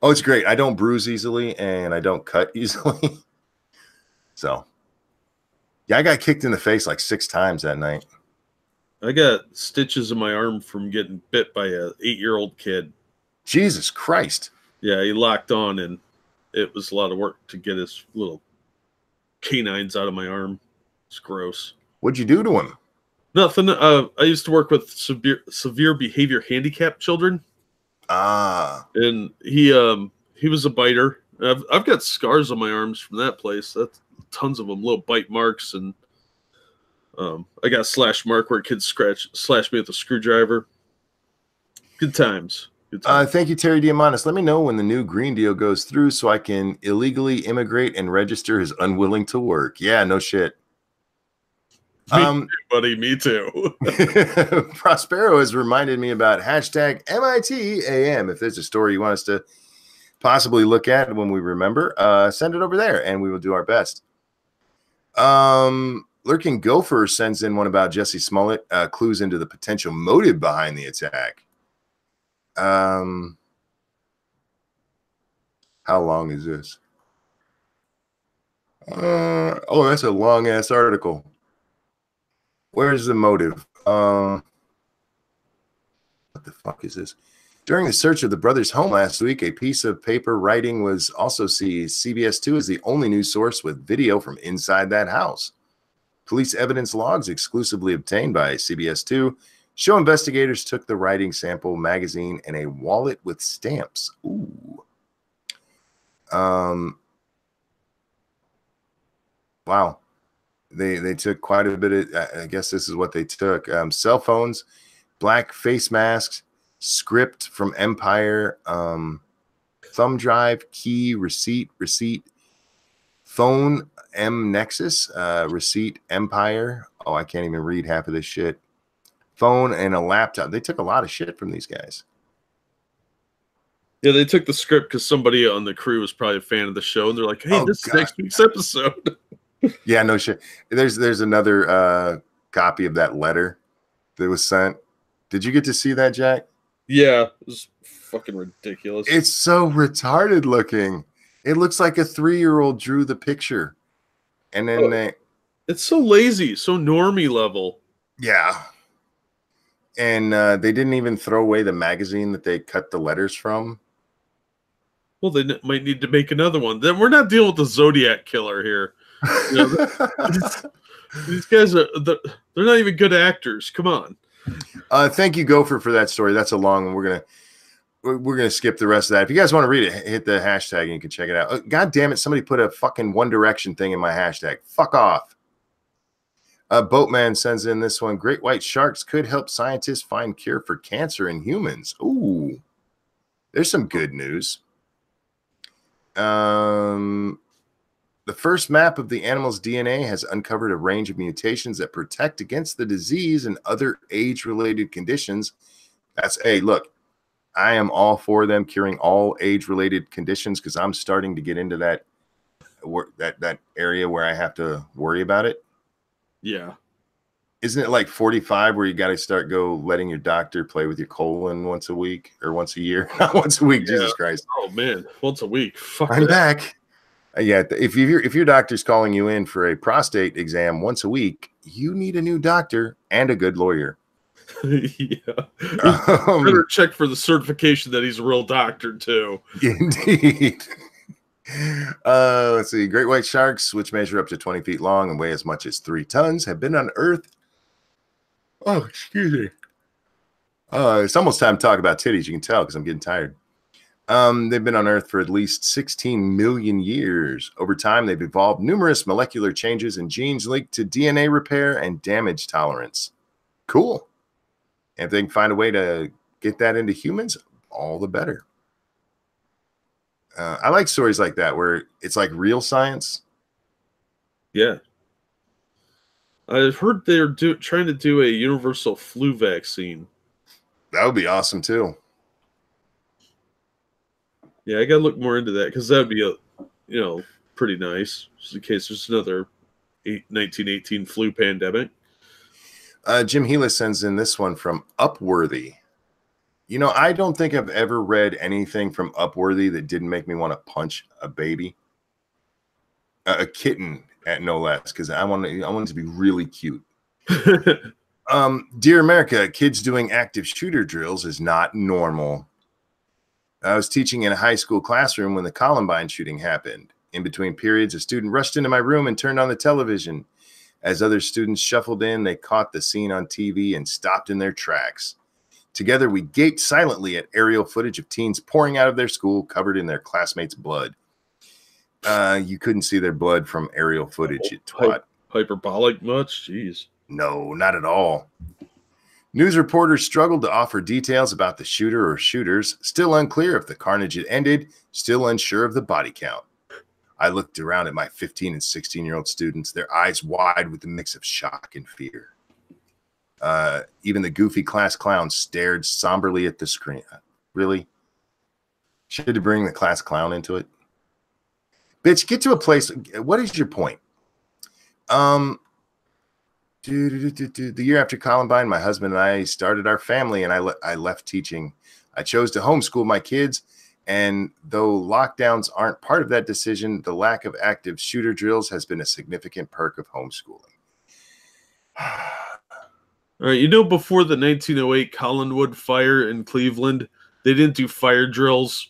Oh, it's great. I don't bruise easily and I don't cut easily. So, yeah, I got kicked in the face like 6 times that night. I got stitches in my arm from getting bit by a 8-year-old kid. Jesus Christ. Yeah, he locked on, and it was a lot of work to get his little canines out of my arm. It's gross. What'd you do to him? Nothing. I used to work with severe behavior handicapped children. And he was a biter. I've got scars on my arms from that place. That's tons of them, little bite marks, and I got slash mark where kids slash me with a screwdriver. Good times. Good times. Thank you, Terry Diamandis. Let me know when the new green deal goes through so I can illegally immigrate and register as unwilling to work. Yeah, no shit. Me too, buddy. Me too. Prospero has reminded me about hashtag MITAM. If there's a story you want us to possibly look at when we remember, send it over there and we will do our best. Lurking Gopher sends in one about Jesse Smollett, clues into the potential motive behind the attack. How long is this? Oh, that's a long ass article. Where's the motive? What the fuck is this? During the search of the brothers' home last week, a piece of paper writing was also seized. CBS 2 is the only news source with video from inside that house. Police evidence logs exclusively obtained by CBS 2 show investigators took the writing sample, magazine, and a wallet with stamps. Ooh. Wow. They took quite a bit of, I guess this is what they took. Cell phones, black face masks, script from Empire, thumb drive, key, receipt, phone, M Nexus, receipt, Empire. Oh, I can't even read half of this shit. Phone and a laptop. They took a lot of shit from these guys. Yeah, they took the script because somebody on the crew was probably a fan of the show, and they're like, "Hey, this is next week's episode." Yeah, no shit. There's another copy of that letter that was sent. Did you get to see that, Jack? Yeah, it was fucking ridiculous. It's so retarded looking. It looks like a 3-year-old drew the picture, and then it's so lazy, so normie level. Yeah. And they didn't even throw away the magazine that they cut the letters from. Well, they might need to make another one. Then we're not dealing with the Zodiac killer here. You know, these guys they're not even good actors. Come on. Thank you, Gopher, for that story. That's a long one. We're gonna skip the rest of that. If you guys want to read it, hit the hashtag and you can check it out. God damn it! Somebody put a fucking One Direction thing in my hashtag. Fuck off. Boatman sends in this one. Great white sharks could help scientists find cure for cancer in humans. Ooh, there's some good news. The first map of the animal's DNA has uncovered a range of mutations that protect against the disease and other age-related conditions. Hey, look, I am all for them curing all age-related conditions because I'm starting to get into that area where I have to worry about it. Yeah. Isn't it like 45 where you got to start letting your doctor play with your colon once a week or once a year? Not once a week, yeah. Jesus Christ. Oh, man. Once a week. Fuck I'm back. Yeah, if your doctor's calling you in for a prostate exam once a week, you need a new doctor and a good lawyer. Yeah. Better check for the certification that he's a real doctor, too. Indeed. Let's see. Great white sharks, which measure up to 20 feet long and weigh as much as 3 tons, have been unearthed. Oh, excuse me. It's almost time to talk about titties. You can tell because I'm getting tired. They've been on Earth for at least 16 million years. Over time, they've evolved numerous molecular changes in genes linked to DNA repair and damage tolerance. Cool. And if they can find a way to get that into humans, all the better. I like stories like that where it's like real science. Yeah. I've heard they're trying to do a universal flu vaccine. That would be awesome, too. Yeah, I got to look more into that because that would be, pretty nice. Just in case there's another 1918 flu pandemic. Jim Gila sends in this one from Upworthy. You know, I don't think I've ever read anything from Upworthy that didn't make me want to punch a baby. A kitten, at no less, because I want it to be really cute. Dear America, kids doing active shooter drills is not normal. I was teaching in a high school classroom when the Columbine shooting happened. In between periods, a student rushed into my room and turned on the television. As other students shuffled in, they caught the scene on TV and stopped in their tracks. Together, we gaped silently at aerial footage of teens pouring out of their school, covered in their classmates' blood. You couldn't see their blood from aerial footage, you twat. Hyperbolic much? Jeez. No, not at all. News reporters struggled to offer details about the shooter or shooters, still unclear if the carnage had ended, still unsure of the body count. I looked around at my 15 and 16-year-old students, their eyes wide with a mix of shock and fear. Even the goofy class clown stared somberly at the screen. Really? Should have bring the class clown into it? Bitch, get to a place. What is your point? The year after Columbine, my husband and I started our family, and I left teaching. I chose to homeschool my kids, and though lockdowns aren't part of that decision, the lack of active shooter drills has been a significant perk of homeschooling. All right, you know, before the 1908 Collinwood fire in Cleveland, they didn't do fire drills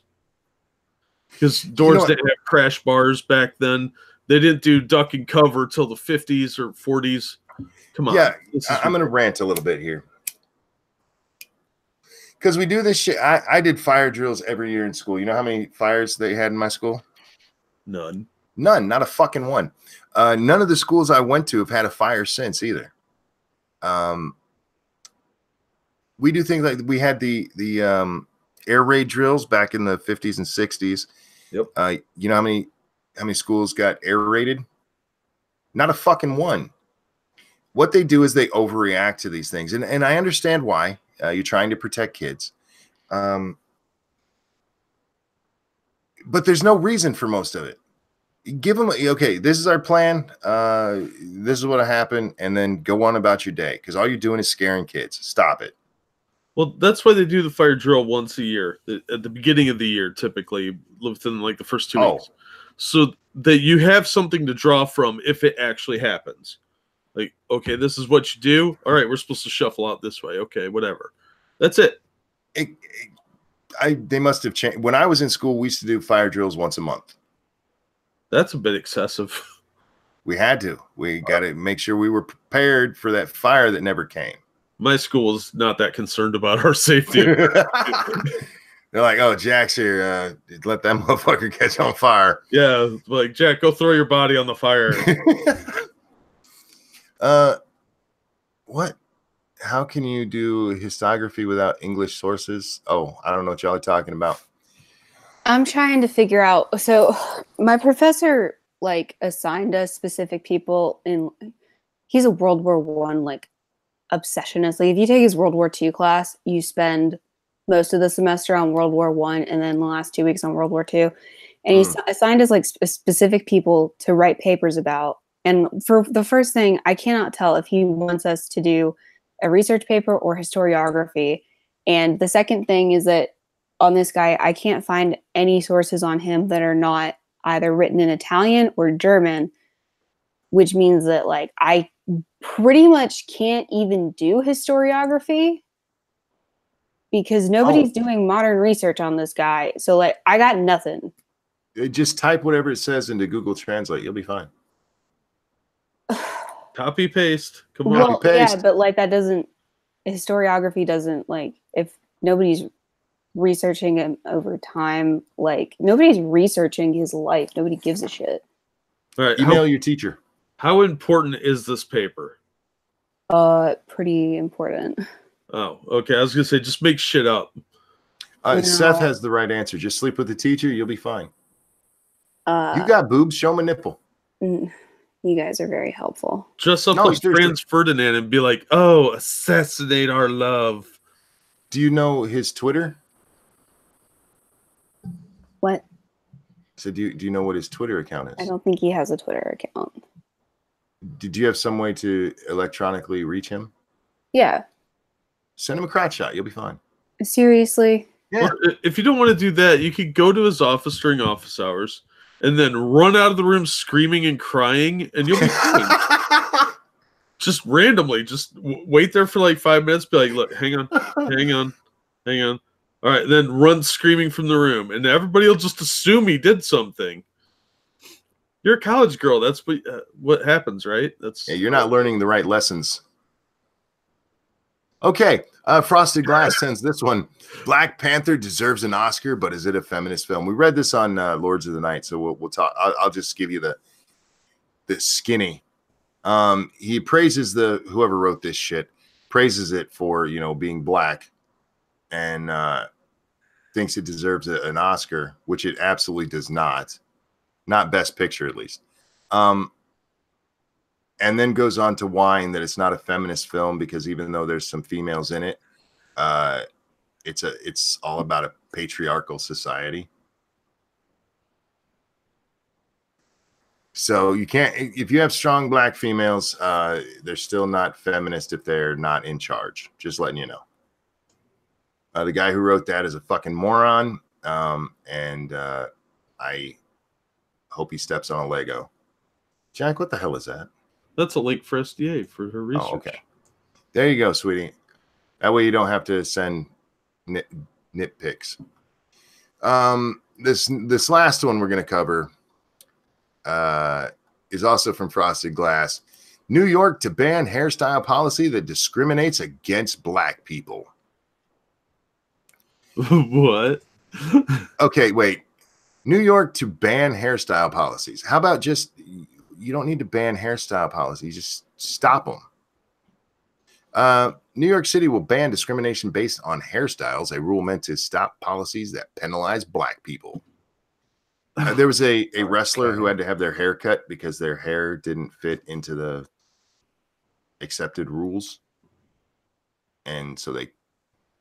because doors didn't have crash bars back then. They didn't do duck and cover till the 50s or 40s. Come on. Yeah, I'm going to rant a little bit here. Because we do this shit. I did fire drills every year in school. You know how many fires they had in my school? None. None, not a fucking one. None of the schools I went to have had a fire since either. We do things like we had the air raid drills back in the 50s and 60s. Yep. You know how many schools got air raided? Not a fucking one. What they do is they overreact to these things, and I understand why. You're trying to protect kids, but there's no reason for most of it. Give them okay. This is our plan. This is what happened, and then go on about your day because all you're doing is scaring kids. Stop it. Well, that's why they do the fire drill once a year at the beginning of the year, typically within like the first 2 weeks, so that you have something to draw from if it actually happens. Like, okay, this is what you do. All right, we're supposed to shuffle out this way. Okay, whatever. That's it. They must have changed. When I was in school, we used to do fire drills once a month. That's a bit excessive. We had to. We got to make sure we were prepared for that fire that never came. My school is not that concerned about our safety. They're like, oh, Jack's here. Let that motherfucker catch on fire. Yeah, like, Jack, go throw your body on the fire. What? How can you do histography without English sources? Oh, I don't know what y'all are talking about. I'm trying to figure out. So my professor like assigned us specific people in. He's a World War One like obsessionist. Like if you take his World War II class, you spend most of the semester on World War One, and then the last 2 weeks on World War II. And he assigned us like specific people to write papers about. And for the first thing, I cannot tell if he wants us to do a research paper or historiography. And the second thing is that on this guy, I can't find any sources on him that are not either written in Italian or German, which means that like I pretty much can't even do historiography because nobody's doing modern research on this guy. So like I got nothing. Just type whatever it says into Google Translate. You'll be fine. Copy paste. Come on. Well, paste. yeah, but like that doesn't historiography doesn't like if nobody's researching him over time, like nobody's researching his life. Nobody gives a shit. All right. Email your teacher. How important is this paper? Pretty important. Oh, okay. I was gonna say just make shit up. No. Seth has the right answer. Just sleep with the teacher. You'll be fine. You got boobs. Show him a nipple. You guys are very helpful. Dress up like Franz Ferdinand and be like, "Oh, assassinate our love." Do you know his Twitter? What? So do you know what his Twitter account is? I don't think he has a Twitter account. Did you have some way to electronically reach him? Yeah. Send him a crotch shot. You'll be fine. Seriously? Yeah. Well, if you don't want to do that, you could go to his office during office hours and then run out of the room screaming and crying, and you'll be fine. Just randomly, just wait there for like 5 minutes. Be like, look, hang on. All right, then run screaming from the room, and everybody will just assume he did something. You're a college girl. That's what happens, right? Yeah, you're not learning the right lessons. Okay, Frosted Glass sends this one. Black Panther deserves an Oscar, but is it a feminist film? We read this on Lords of the Night, so we'll talk. I'll just give you the skinny He praises whoever wrote this shit, praises it for, you know, being black, and thinks it deserves an Oscar, which it absolutely does not. Not Best Picture, at least. And then goes on to whine that it's not a feminist film because even though there's some females in it, it's all about a patriarchal society. So you can't, if you have strong black females, they're still not feminist if they're not in charge. Just letting you know. The guy who wrote that is a fucking moron, and I hope he steps on a Lego. Jack, what the hell is that? That's a link for SDA for her research. Oh, okay. There you go, sweetie. That way you don't have to send nitpicks. This last one we're going to cover is also from Frosted Glass. New York to ban hairstyle policy that discriminates against black people. What? Okay, wait. New York to ban hairstyle policies. How about just, you don't need to ban hairstyle policies, just stop them. New York City will ban discrimination based on hairstyles, a rule meant to stop policies that penalize black people. There was a wrestler who had to have their hair cut because their hair didn't fit into the accepted rules. And so they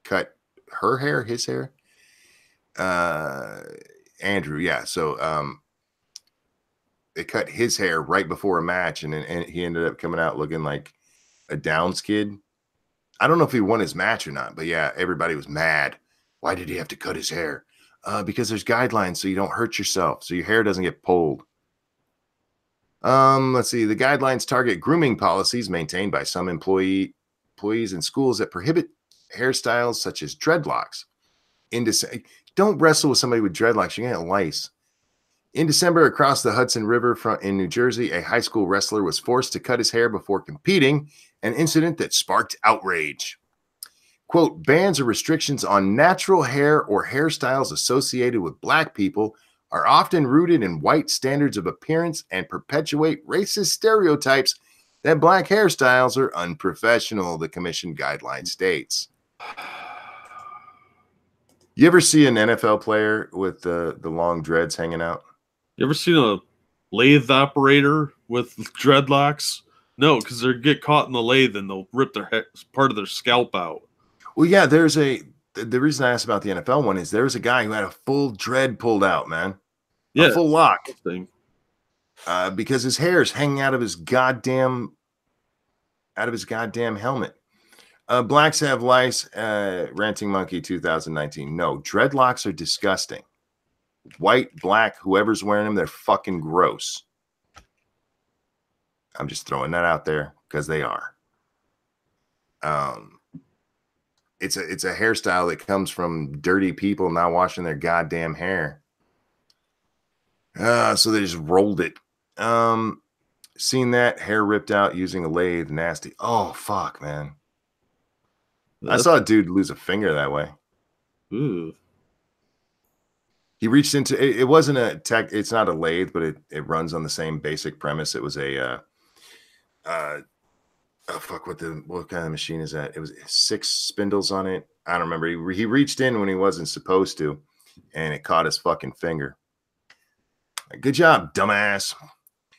cut her hair, his hair. Andrew, yeah. So they cut his hair right before a match, and he ended up coming out looking like a Downs kid. I don't know if he won his match or not, but yeah, everybody was mad. Why did he have to cut his hair? Because there's guidelines so you don't hurt yourself, so your hair doesn't get pulled. Let's see. The guidelines target grooming policies maintained by some employees in schools that prohibit hairstyles such as dreadlocks. Don't wrestle with somebody with dreadlocks. You're going to get lice. In December, across the Hudson River in New Jersey, a high school wrestler was forced to cut his hair before competing, an incident that sparked outrage. Quote, bans or restrictions on natural hair or hairstyles associated with black people are often rooted in white standards of appearance and perpetuate racist stereotypes that black hairstyles are unprofessional, the commission guideline states. You ever see an NFL player with the long dreads hanging out? You ever seen a lathe operator with dreadlocks? No, because they get caught in the lathe and they'll rip part of their scalp out. Well, yeah, the reason I asked about the NFL one is there was a guy who had a full dread pulled out, man. Yeah, a full lock. Because his hair is hanging out of his goddamn helmet. Blacks have lice. Ranting Monkey 2019. No, dreadlocks are disgusting. White, black, whoever's wearing them, they're fucking gross. I'm just throwing that out there because they are. It's a hairstyle that comes from dirty people not washing their goddamn hair. So they just rolled it. Seen that hair ripped out using a lathe, nasty. Oh fuck, man. I saw a dude lose a finger that way. Ooh. He reached into it. It wasn't a tech. It's not a lathe, but it runs on the same basic premise. It was a oh fuck, what kind of machine is that? It was 6 spindles on it. I don't remember. He reached in when he wasn't supposed to, and it caught his fucking finger. Good job, dumbass.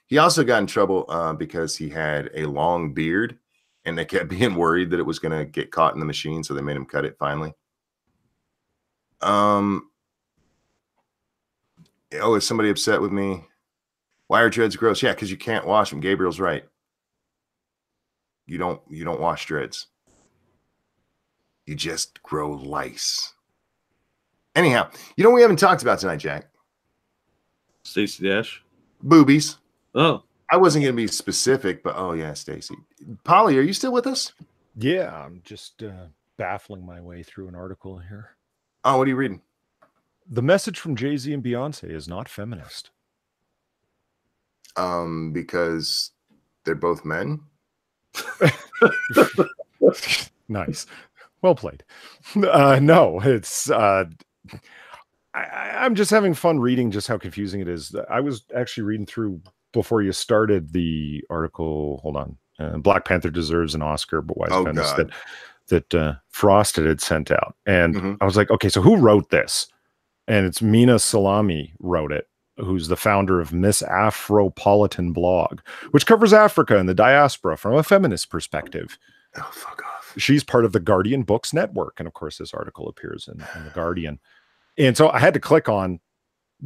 He also got in trouble because he had a long beard, and they kept being worried that it was going to get caught in the machine, so they made him cut it finally. Oh, is somebody upset with me? Why are dreads gross? Yeah, because you can't wash them. Gabriel's right. You don't wash dreads. You just grow lice. Anyhow, you know what we haven't talked about tonight, Jack? Stacey Dash. Boobies. Oh. I wasn't going to be specific, but oh yeah, Stacey. Polly, are you still with us? Yeah, I'm just baffling my way through an article here. Oh, what are you reading? The message from Jay-Z and Beyonce is not feminist. Because they're both men. Nice. Well played. No, it's I'm just having fun reading just how confusing it is. I was actually reading through before you started the article. Hold on. Black Panther deserves an Oscar, but why is feminist that Frosted had sent out. And I was like, okay, so who wrote this? And it's Mina Salami wrote it, who's the founder of Miss Afropolitan blog, which covers Africa and the diaspora from a feminist perspective. Oh, fuck off. She's part of the Guardian Books Network. And of course, this article appears in the Guardian. And so I had to click on,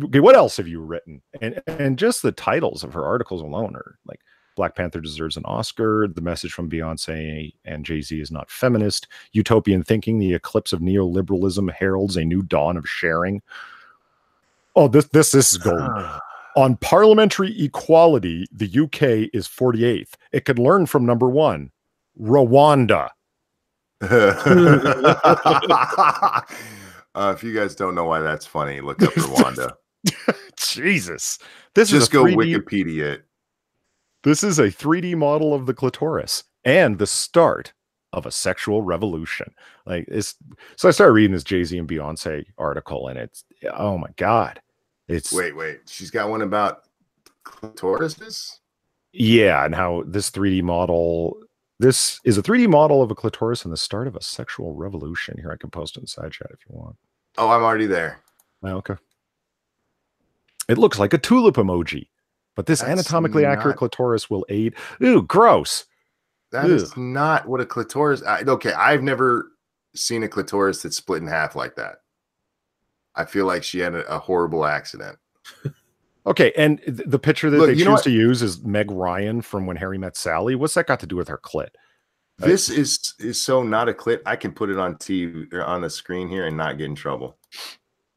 okay, what else have you written? And just the titles of her articles alone are like, Black Panther deserves an Oscar, the message from Beyonce and Jay-Z is not feminist, utopian thinking, the eclipse of neoliberalism heralds a new dawn of sharing. Oh, this is golden. On parliamentary equality, the UK is 48th. It could learn from number 1, Rwanda. If you guys don't know why that's funny, look up Rwanda. Jesus. This Just is go Wikipedia it. This is a 3D model of the clitoris and the start of a sexual revolution. So I started reading this Jay-Z and Beyonce article, and it's, oh my God. It's wait. She's got one about clitorises? Yeah, and how this 3D model, this is a 3D model of a clitoris and the start of a sexual revolution. Here, I can post it in side chat if you want. Oh, I'm already there. Okay. It looks like a tulip emoji. But this anatomically accurate clitoris will aid. Ooh, gross. That is not what a clitoris. Okay, I've never seen a clitoris that's split in half like that. I feel like she had a horrible accident. Okay, and the picture that they choose to use is Meg Ryan from When Harry Met Sally. What's that got to do with her clit? This is so not a clit. I can put it on TV or on the screen here and not get in trouble.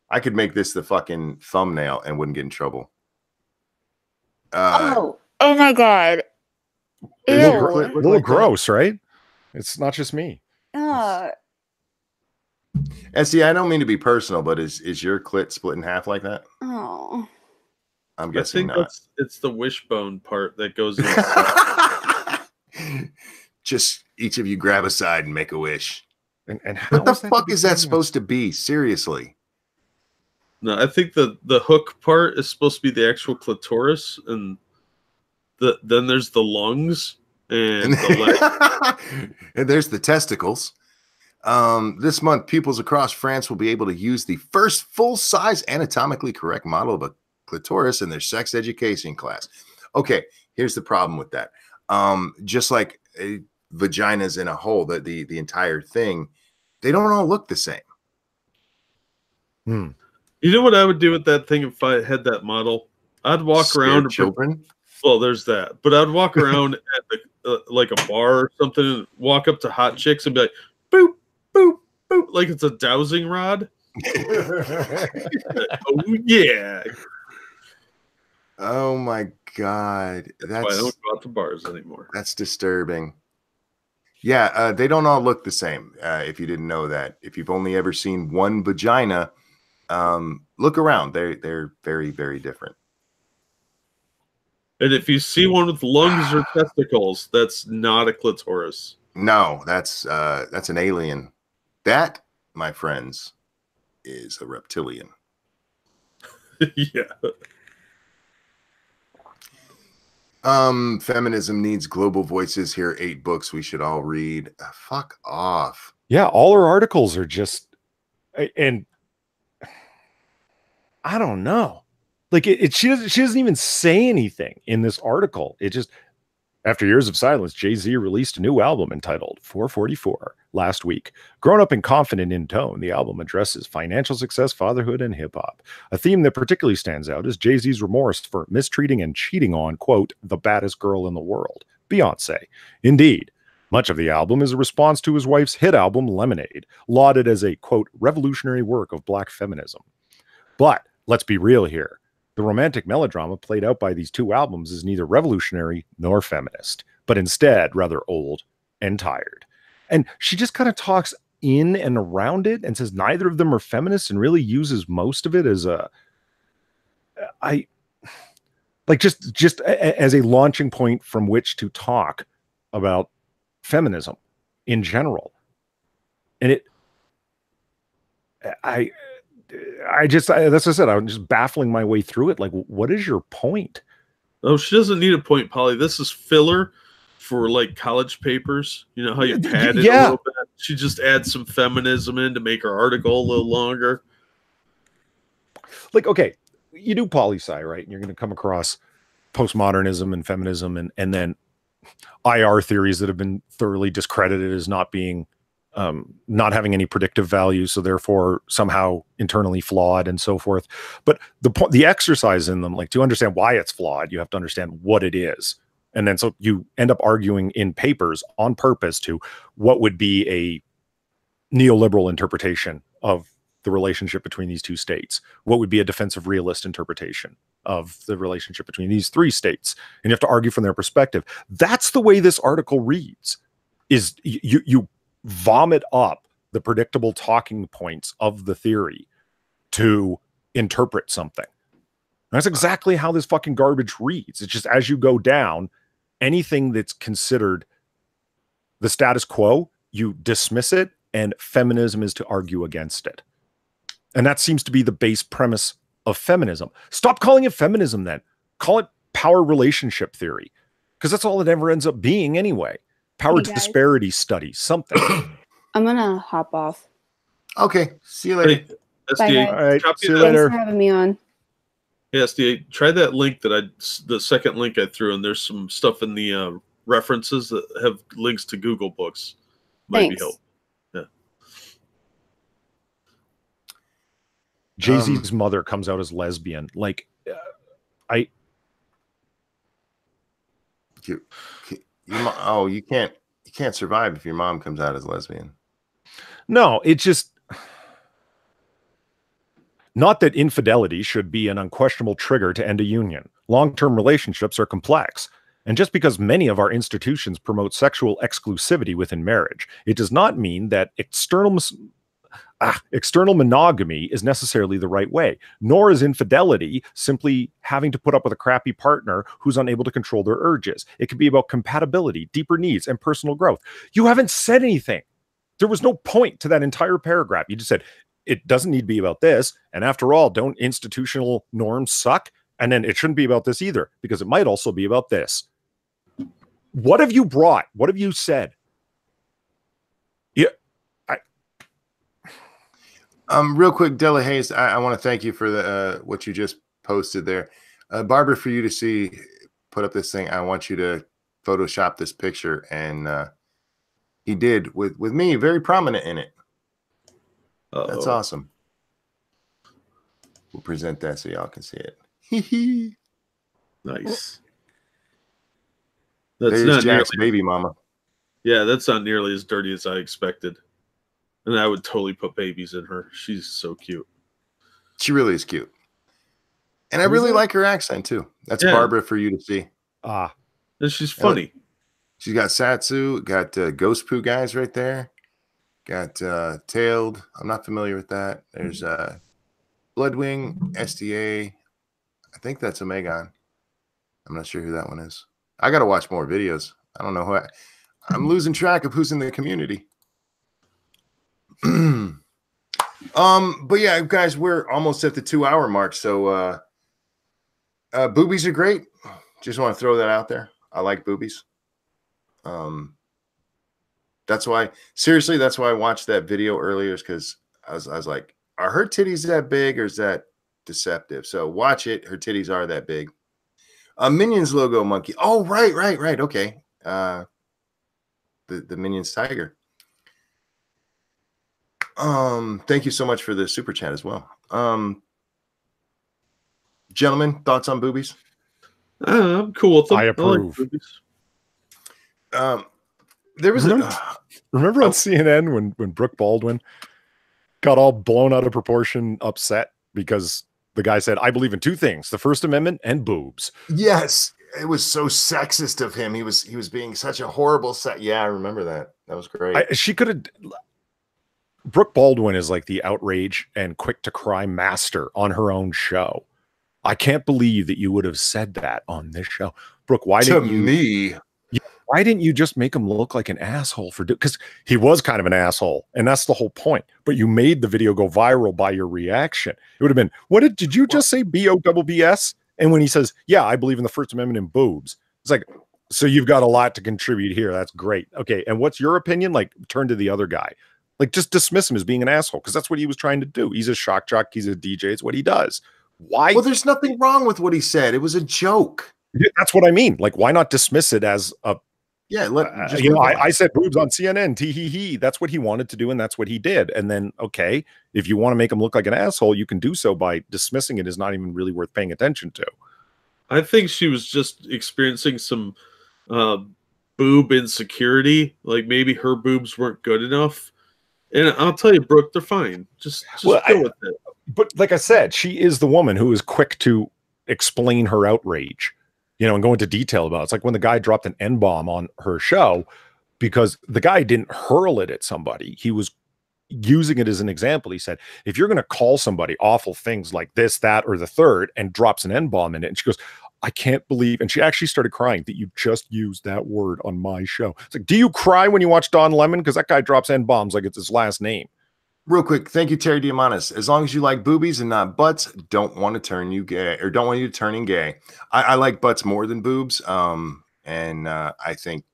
I could make this the fucking thumbnail and wouldn't get in trouble. Oh my God. A little gross, right? It's not just me. And see, I don't mean to be personal, but is your clit split in half like that? Oh. I'm guessing not. It's the wishbone part that goes in. Just each of you grab a side and make a wish. And what the fuck is that supposed to be? Seriously. No, I think the hook part is supposed to be the actual clitoris, and then there's the lungs and the leg. And there's the testicles. This month, pupils across France will be able to use the first full-size anatomically correct model of a clitoris in their sex education class. Okay, here's the problem with that. Just like vaginas in a whole, the entire thing, they don't all look the same. You know what I would do with that thing if I had that model? I'd walk around. Children? Well, there's that. But I'd walk around at like a bar or something and walk up to hot chicks and be like, boop, boop, boop, like it's a dowsing rod. Oh, yeah. Oh, my God. That's why I don't go out to bars anymore. That's disturbing. Yeah, they don't all look the same, if you didn't know that. If you've only ever seen one vagina, look around. They're very, very different. And if you see one with lungs or testicles, that's not a clitoris. No, that's an alien. That, my friends, is a reptilian. Yeah. Feminism needs global voices. Here, 8 books we should all read. Fuck off. Yeah, all her articles are just, and I don't know. Like she doesn't even say anything in this article. It just, after years of silence, Jay-Z released a new album entitled 444 last week. Grown up and confident in tone, the album addresses financial success, fatherhood, and hip-hop. A theme that particularly stands out is Jay-Z's remorse for mistreating and cheating on, quote, the baddest girl in the world, Beyonce. Indeed, much of the album is a response to his wife's hit album, Lemonade, lauded as a, quote, revolutionary work of black feminism. But let's be real here. The romantic melodrama played out by these 2 albums is neither revolutionary nor feminist, but instead rather old and tired. And she just kind of talks in and around it and says neither of them are feminist and really uses most of it as just as a launching point from which to talk about feminism in general. And that's what I said. I'm just baffling my way through it. Like, what is your point? Oh, she doesn't need a point, Polly. This is filler for like college papers. You know how you pad it a little bit? She just adds some feminism in to make her article a little longer. Like, okay, you do poli-sci, right? And you're going to come across postmodernism and feminism and then IR theories that have been thoroughly discredited as not being not having any predictive value, so therefore somehow internally flawed and so forth. But the exercise in them, like, to understand why it's flawed, you have to understand what it is. And then so you end up arguing in papers on purpose to what would be a neoliberal interpretation of the relationship between these two states. What would be a defensive realist interpretation of the relationship between these three states? And you have to argue from their perspective. That's the way this article reads, is you vomit up the predictable talking points of the theory to interpret something. And that's exactly how this fucking garbage reads. It's just, as you go down, anything that's considered the status quo, you dismiss it, and feminism is to argue against it. And that seems to be the base premise of feminism. Stop calling it feminism then. Call it power relationship theory, because that's all it ever ends up being anyway. Power disparity studies, something. I'm gonna hop off. Okay. See you later. Hey, Bye, SDA, guys. All right. See you Thanks later. for having me on. Hey, SDA, try that link the second link I threw, and there's some stuff in the references that have links to Google Books. Might be Thanks. helpful. Yeah. Jay-Z's mother comes out as lesbian. Like, you can't survive if your mom comes out as lesbian. no, it just, not that infidelity should be an unquestionable trigger to end a union. Long-term relationships are complex. And just because many of our institutions promote sexual exclusivity within marriage, it does not mean that external monogamy is necessarily the right way, nor is infidelity simply having to put up with a crappy partner who's unable to control their urges. It can be about compatibility, deeper needs, and personal growth. You haven't said anything. There was no point to that entire paragraph. You just said, it doesn't need to be about this. And after all, don't institutional norms suck? And then it shouldn't be about this either, because it might also be about this. What have you brought? What have you said? Real quick, Della Hayes, I want to thank you for the what you just posted there. Barbara, for you to see, put up this thing, I want you to Photoshop this picture, and he did with me, very prominent in it. That's awesome. We'll present that so y'all can see it. Nice. That's not Jack's baby mama. Yeah, that's not nearly as dirty as I expected. And I would totally put babies in her. She's so cute. She really is cute. And I really like her accent too. That's Barbara for you to see. And she's funny. She's got Satsu, got Ghost Poo guys right there. Got Tailed. I'm not familiar with that. There's Bloodwing, SDA. I think that's Omegon. I'm not sure who that one is. I got to watch more videos. I don't know who I'm losing track of who's in the community. But yeah, guys, we're almost at the 2-hour mark. So boobies are great. Just want to throw that out there. I like boobies. That's why, seriously, that's why I watched that video earlier, is because I was like, are her titties that big or is that deceptive? So watch it. Her titties are that big. Minions logo monkey. Oh, right. Okay. The Minions tiger. Thank you so much for the super chat as well. Gentlemen, thoughts on boobies? I'm cool with them. I approve. I like boobies. There was remember on CNN when Brooke Baldwin got all blown out of proportion, upset because the guy said, I believe in two things, the First Amendment and boobs. Yes. It was so sexist of him. He was being such a horrible yeah, I remember that. That was great. She could have. Brooke Baldwin is like the outrage and quick to cry master on her own show. I can't believe that you would have said that on this show. Brooke, why didn't you just make him look like an asshole because he was kind of an asshole, and that's the whole point. But you made the video go viral by your reaction. It would have been, did you just say BOBBS? And when he says, yeah, I believe in the First Amendment and boobs, it's like, so you've got a lot to contribute here. That's great. Okay. And what's your opinion? Like, turn to the other guy. Like, just dismiss him as being an asshole, because that's what he was trying to do. He's a shock jock. He's a DJ. It's what he does. Why? Well, there's nothing wrong with what he said. It was a joke. That's what I mean. Like, why not dismiss it as a, I said boobs on CNN, tee-hee-hee. That's what he wanted to do, and that's what he did. And then, okay, if you want to make him look like an asshole, you can do so by dismissing it as not even really worth paying attention to. I think she was just experiencing some boob insecurity. Like maybe her boobs weren't good enough. And I'll tell you, Brooke, they're fine. Just go with it. But like I said, she is the woman who is quick to explain her outrage, and go into detail about it. It's like when the guy dropped an N-bomb on her show, because the guy didn't hurl it at somebody. He was using it as an example. He said, if you're going to call somebody awful things like this, that, or the third, and drops an N-bomb in it, and she goes, I can't believe, and she actually started crying that you just used that word on my show. It's like, do you cry when you watch Don Lemon? Because that guy drops N-bombs like it's his last name. Real quick, thank you, Terry Diamandis. As long as you like boobies and not butts, don't want to turn you gay, or don't want you turning gay. I like butts more than boobs. And I think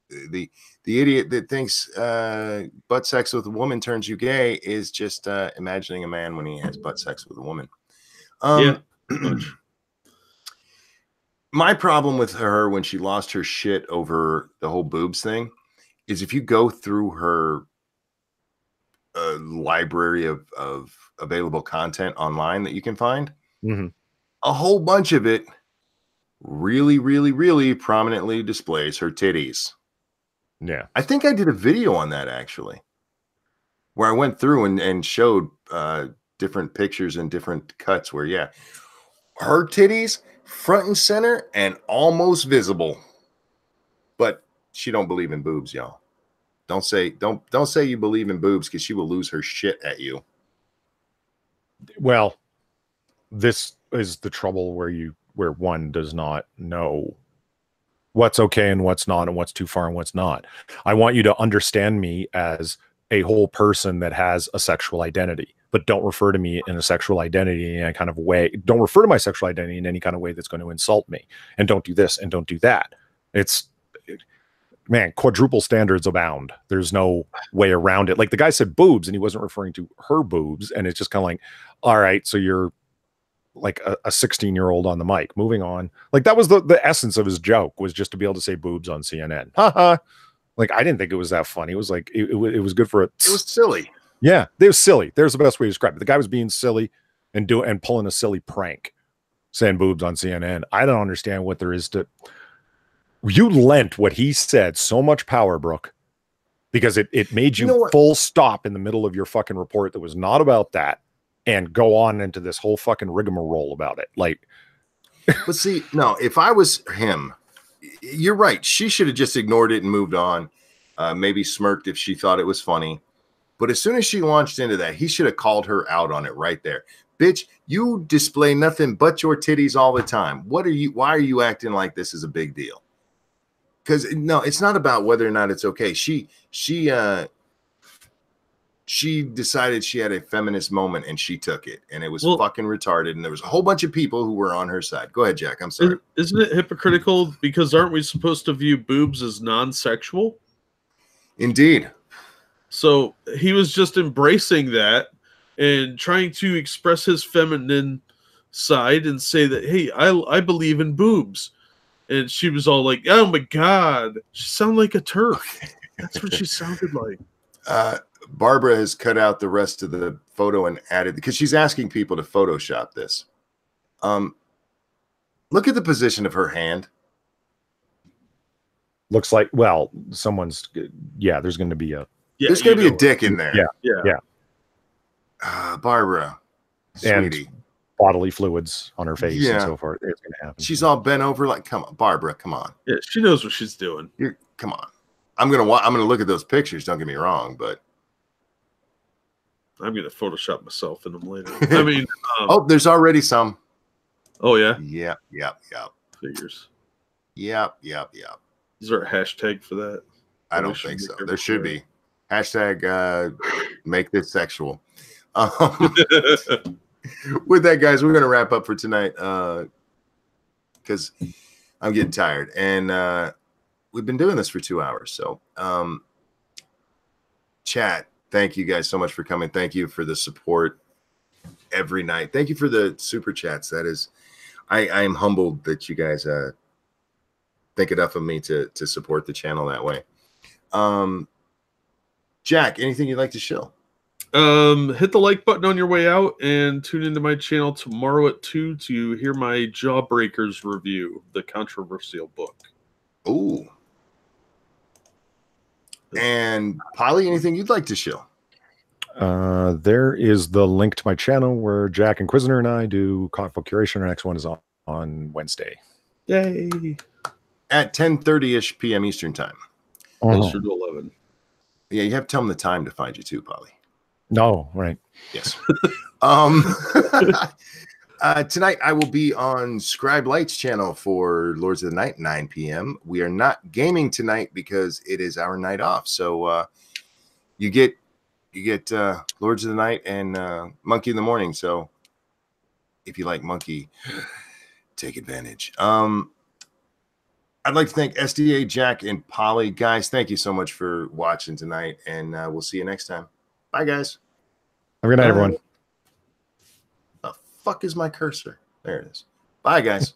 the idiot that thinks butt sex with a woman turns you gay is just imagining a man when he has butt sex with a woman. My problem with her when she lost her shit over the whole boobs thing is if you go through her library of available content online that you can find, a whole bunch of it really, really, really prominently displays her titties. Yeah. I think I did a video on that actually, where I went through and showed different pictures and different cuts where, yeah, her titties front and center and almost visible. But she don't believe in boobs, y'all. Don't say you believe in boobs, because she will lose her shit at you. Well, this is the trouble where one does not know what's okay and what's not, and what's too far and what's not. I want you to understand me as a whole person that has a sexual identity, but don't refer to me in a sexual identity in any kind of way. Don't refer to my sexual identity in any kind of way that's going to insult me. And don't do this and don't do that. Man, quadruple standards abound. There's no way around it. Like the guy said boobs, and he wasn't referring to her boobs. And it's just kind of like, all right, so you're like a 16-year-old on the mic. Moving on. Like that was the essence of his joke, was just to be able to say boobs on CNN. Haha. Like I didn't think it was that funny. It was like it was good for it. It was silly. Yeah, it was silly. There's the best way to describe it. The guy was being silly and pulling a silly prank, saying boobs on CNN. I don't understand what there is to. You lent what he said so much power, Brooke, because it made you full stop in the middle of your fucking report that was not about that and go on into this whole fucking rigmarole about it. Like, but see, no, if I was him, you're right. She should have just ignored it and moved on. Maybe smirked if she thought it was funny. But as soon as she launched into that, he should have called her out on it right there. Bitch, you display nothing but your titties all the time. Why are you acting like this is a big deal? Because no, it's not about whether or not it's okay. She decided she had a feminist moment and she took it, and it was fucking retarded. And there was a whole bunch of people who were on her side. Go ahead, Jack. I'm sorry. Isn't it hypocritical? Because aren't we supposed to view boobs as non-sexual? Indeed. So he was just embracing that and trying to express his feminine side and say that, hey, I believe in boobs. And she was all like, oh my God, she sounded like a turf. That's what she sounded like. Barbara has cut out the rest of the photo and added, because she's asking people to Photoshop this. Look at the position of her hand. Looks like, well, someone's, there's going to be a. Yeah, there's going to be a dick in there. Yeah. Barbara, sweetie. And bodily fluids on her face and so forth. It's going to happen. She's all bent over like, come on, Barbara, come on. Yeah, she knows what she's doing. Come on. I'm gonna look at those pictures. Don't get me wrong, but I'm gonna Photoshop myself in them later. I mean, there's already some. Oh yeah. Yep. Figures. Yep. Is there a hashtag for that? I don't think so. There should be. Hashtag make this sexual. With that, guys, we're going to wrap up for tonight. because I'm getting tired. And we've been doing this for 2 hours. So chat, thank you guys so much for coming. Thank you for the support every night. Thank you for the super chats. That is, I am humbled that you guys think enough of me to support the channel that way. Jack, anything you'd like to show? Hit the like button on your way out and tune into my channel tomorrow at 2 to hear my Jawbreakers review, the controversial book. Ooh. And Polly, anything you'd like to show? There is the link to my channel where Jack Inquisitor and I do comic book curation. Our next one is on Wednesday. Yay! At 10:30-ish p.m. Eastern time. Closer to 11. Yeah, you have to tell them the time to find you too, Polly. No, right. Yes. Tonight I will be on Scribe Light's channel for Lords of the Night, 9 p.m. We are not gaming tonight because it is our night off. So you get Lords of the Night and Monkey in the Morning. So if you like Monkey, take advantage. I'd like to thank SDA, Jack, and Polly. Guys, thank you so much for watching tonight, and we'll see you next time. Bye, guys. Have a good night, everyone. The fuck is my cursor? There it is. Bye, guys.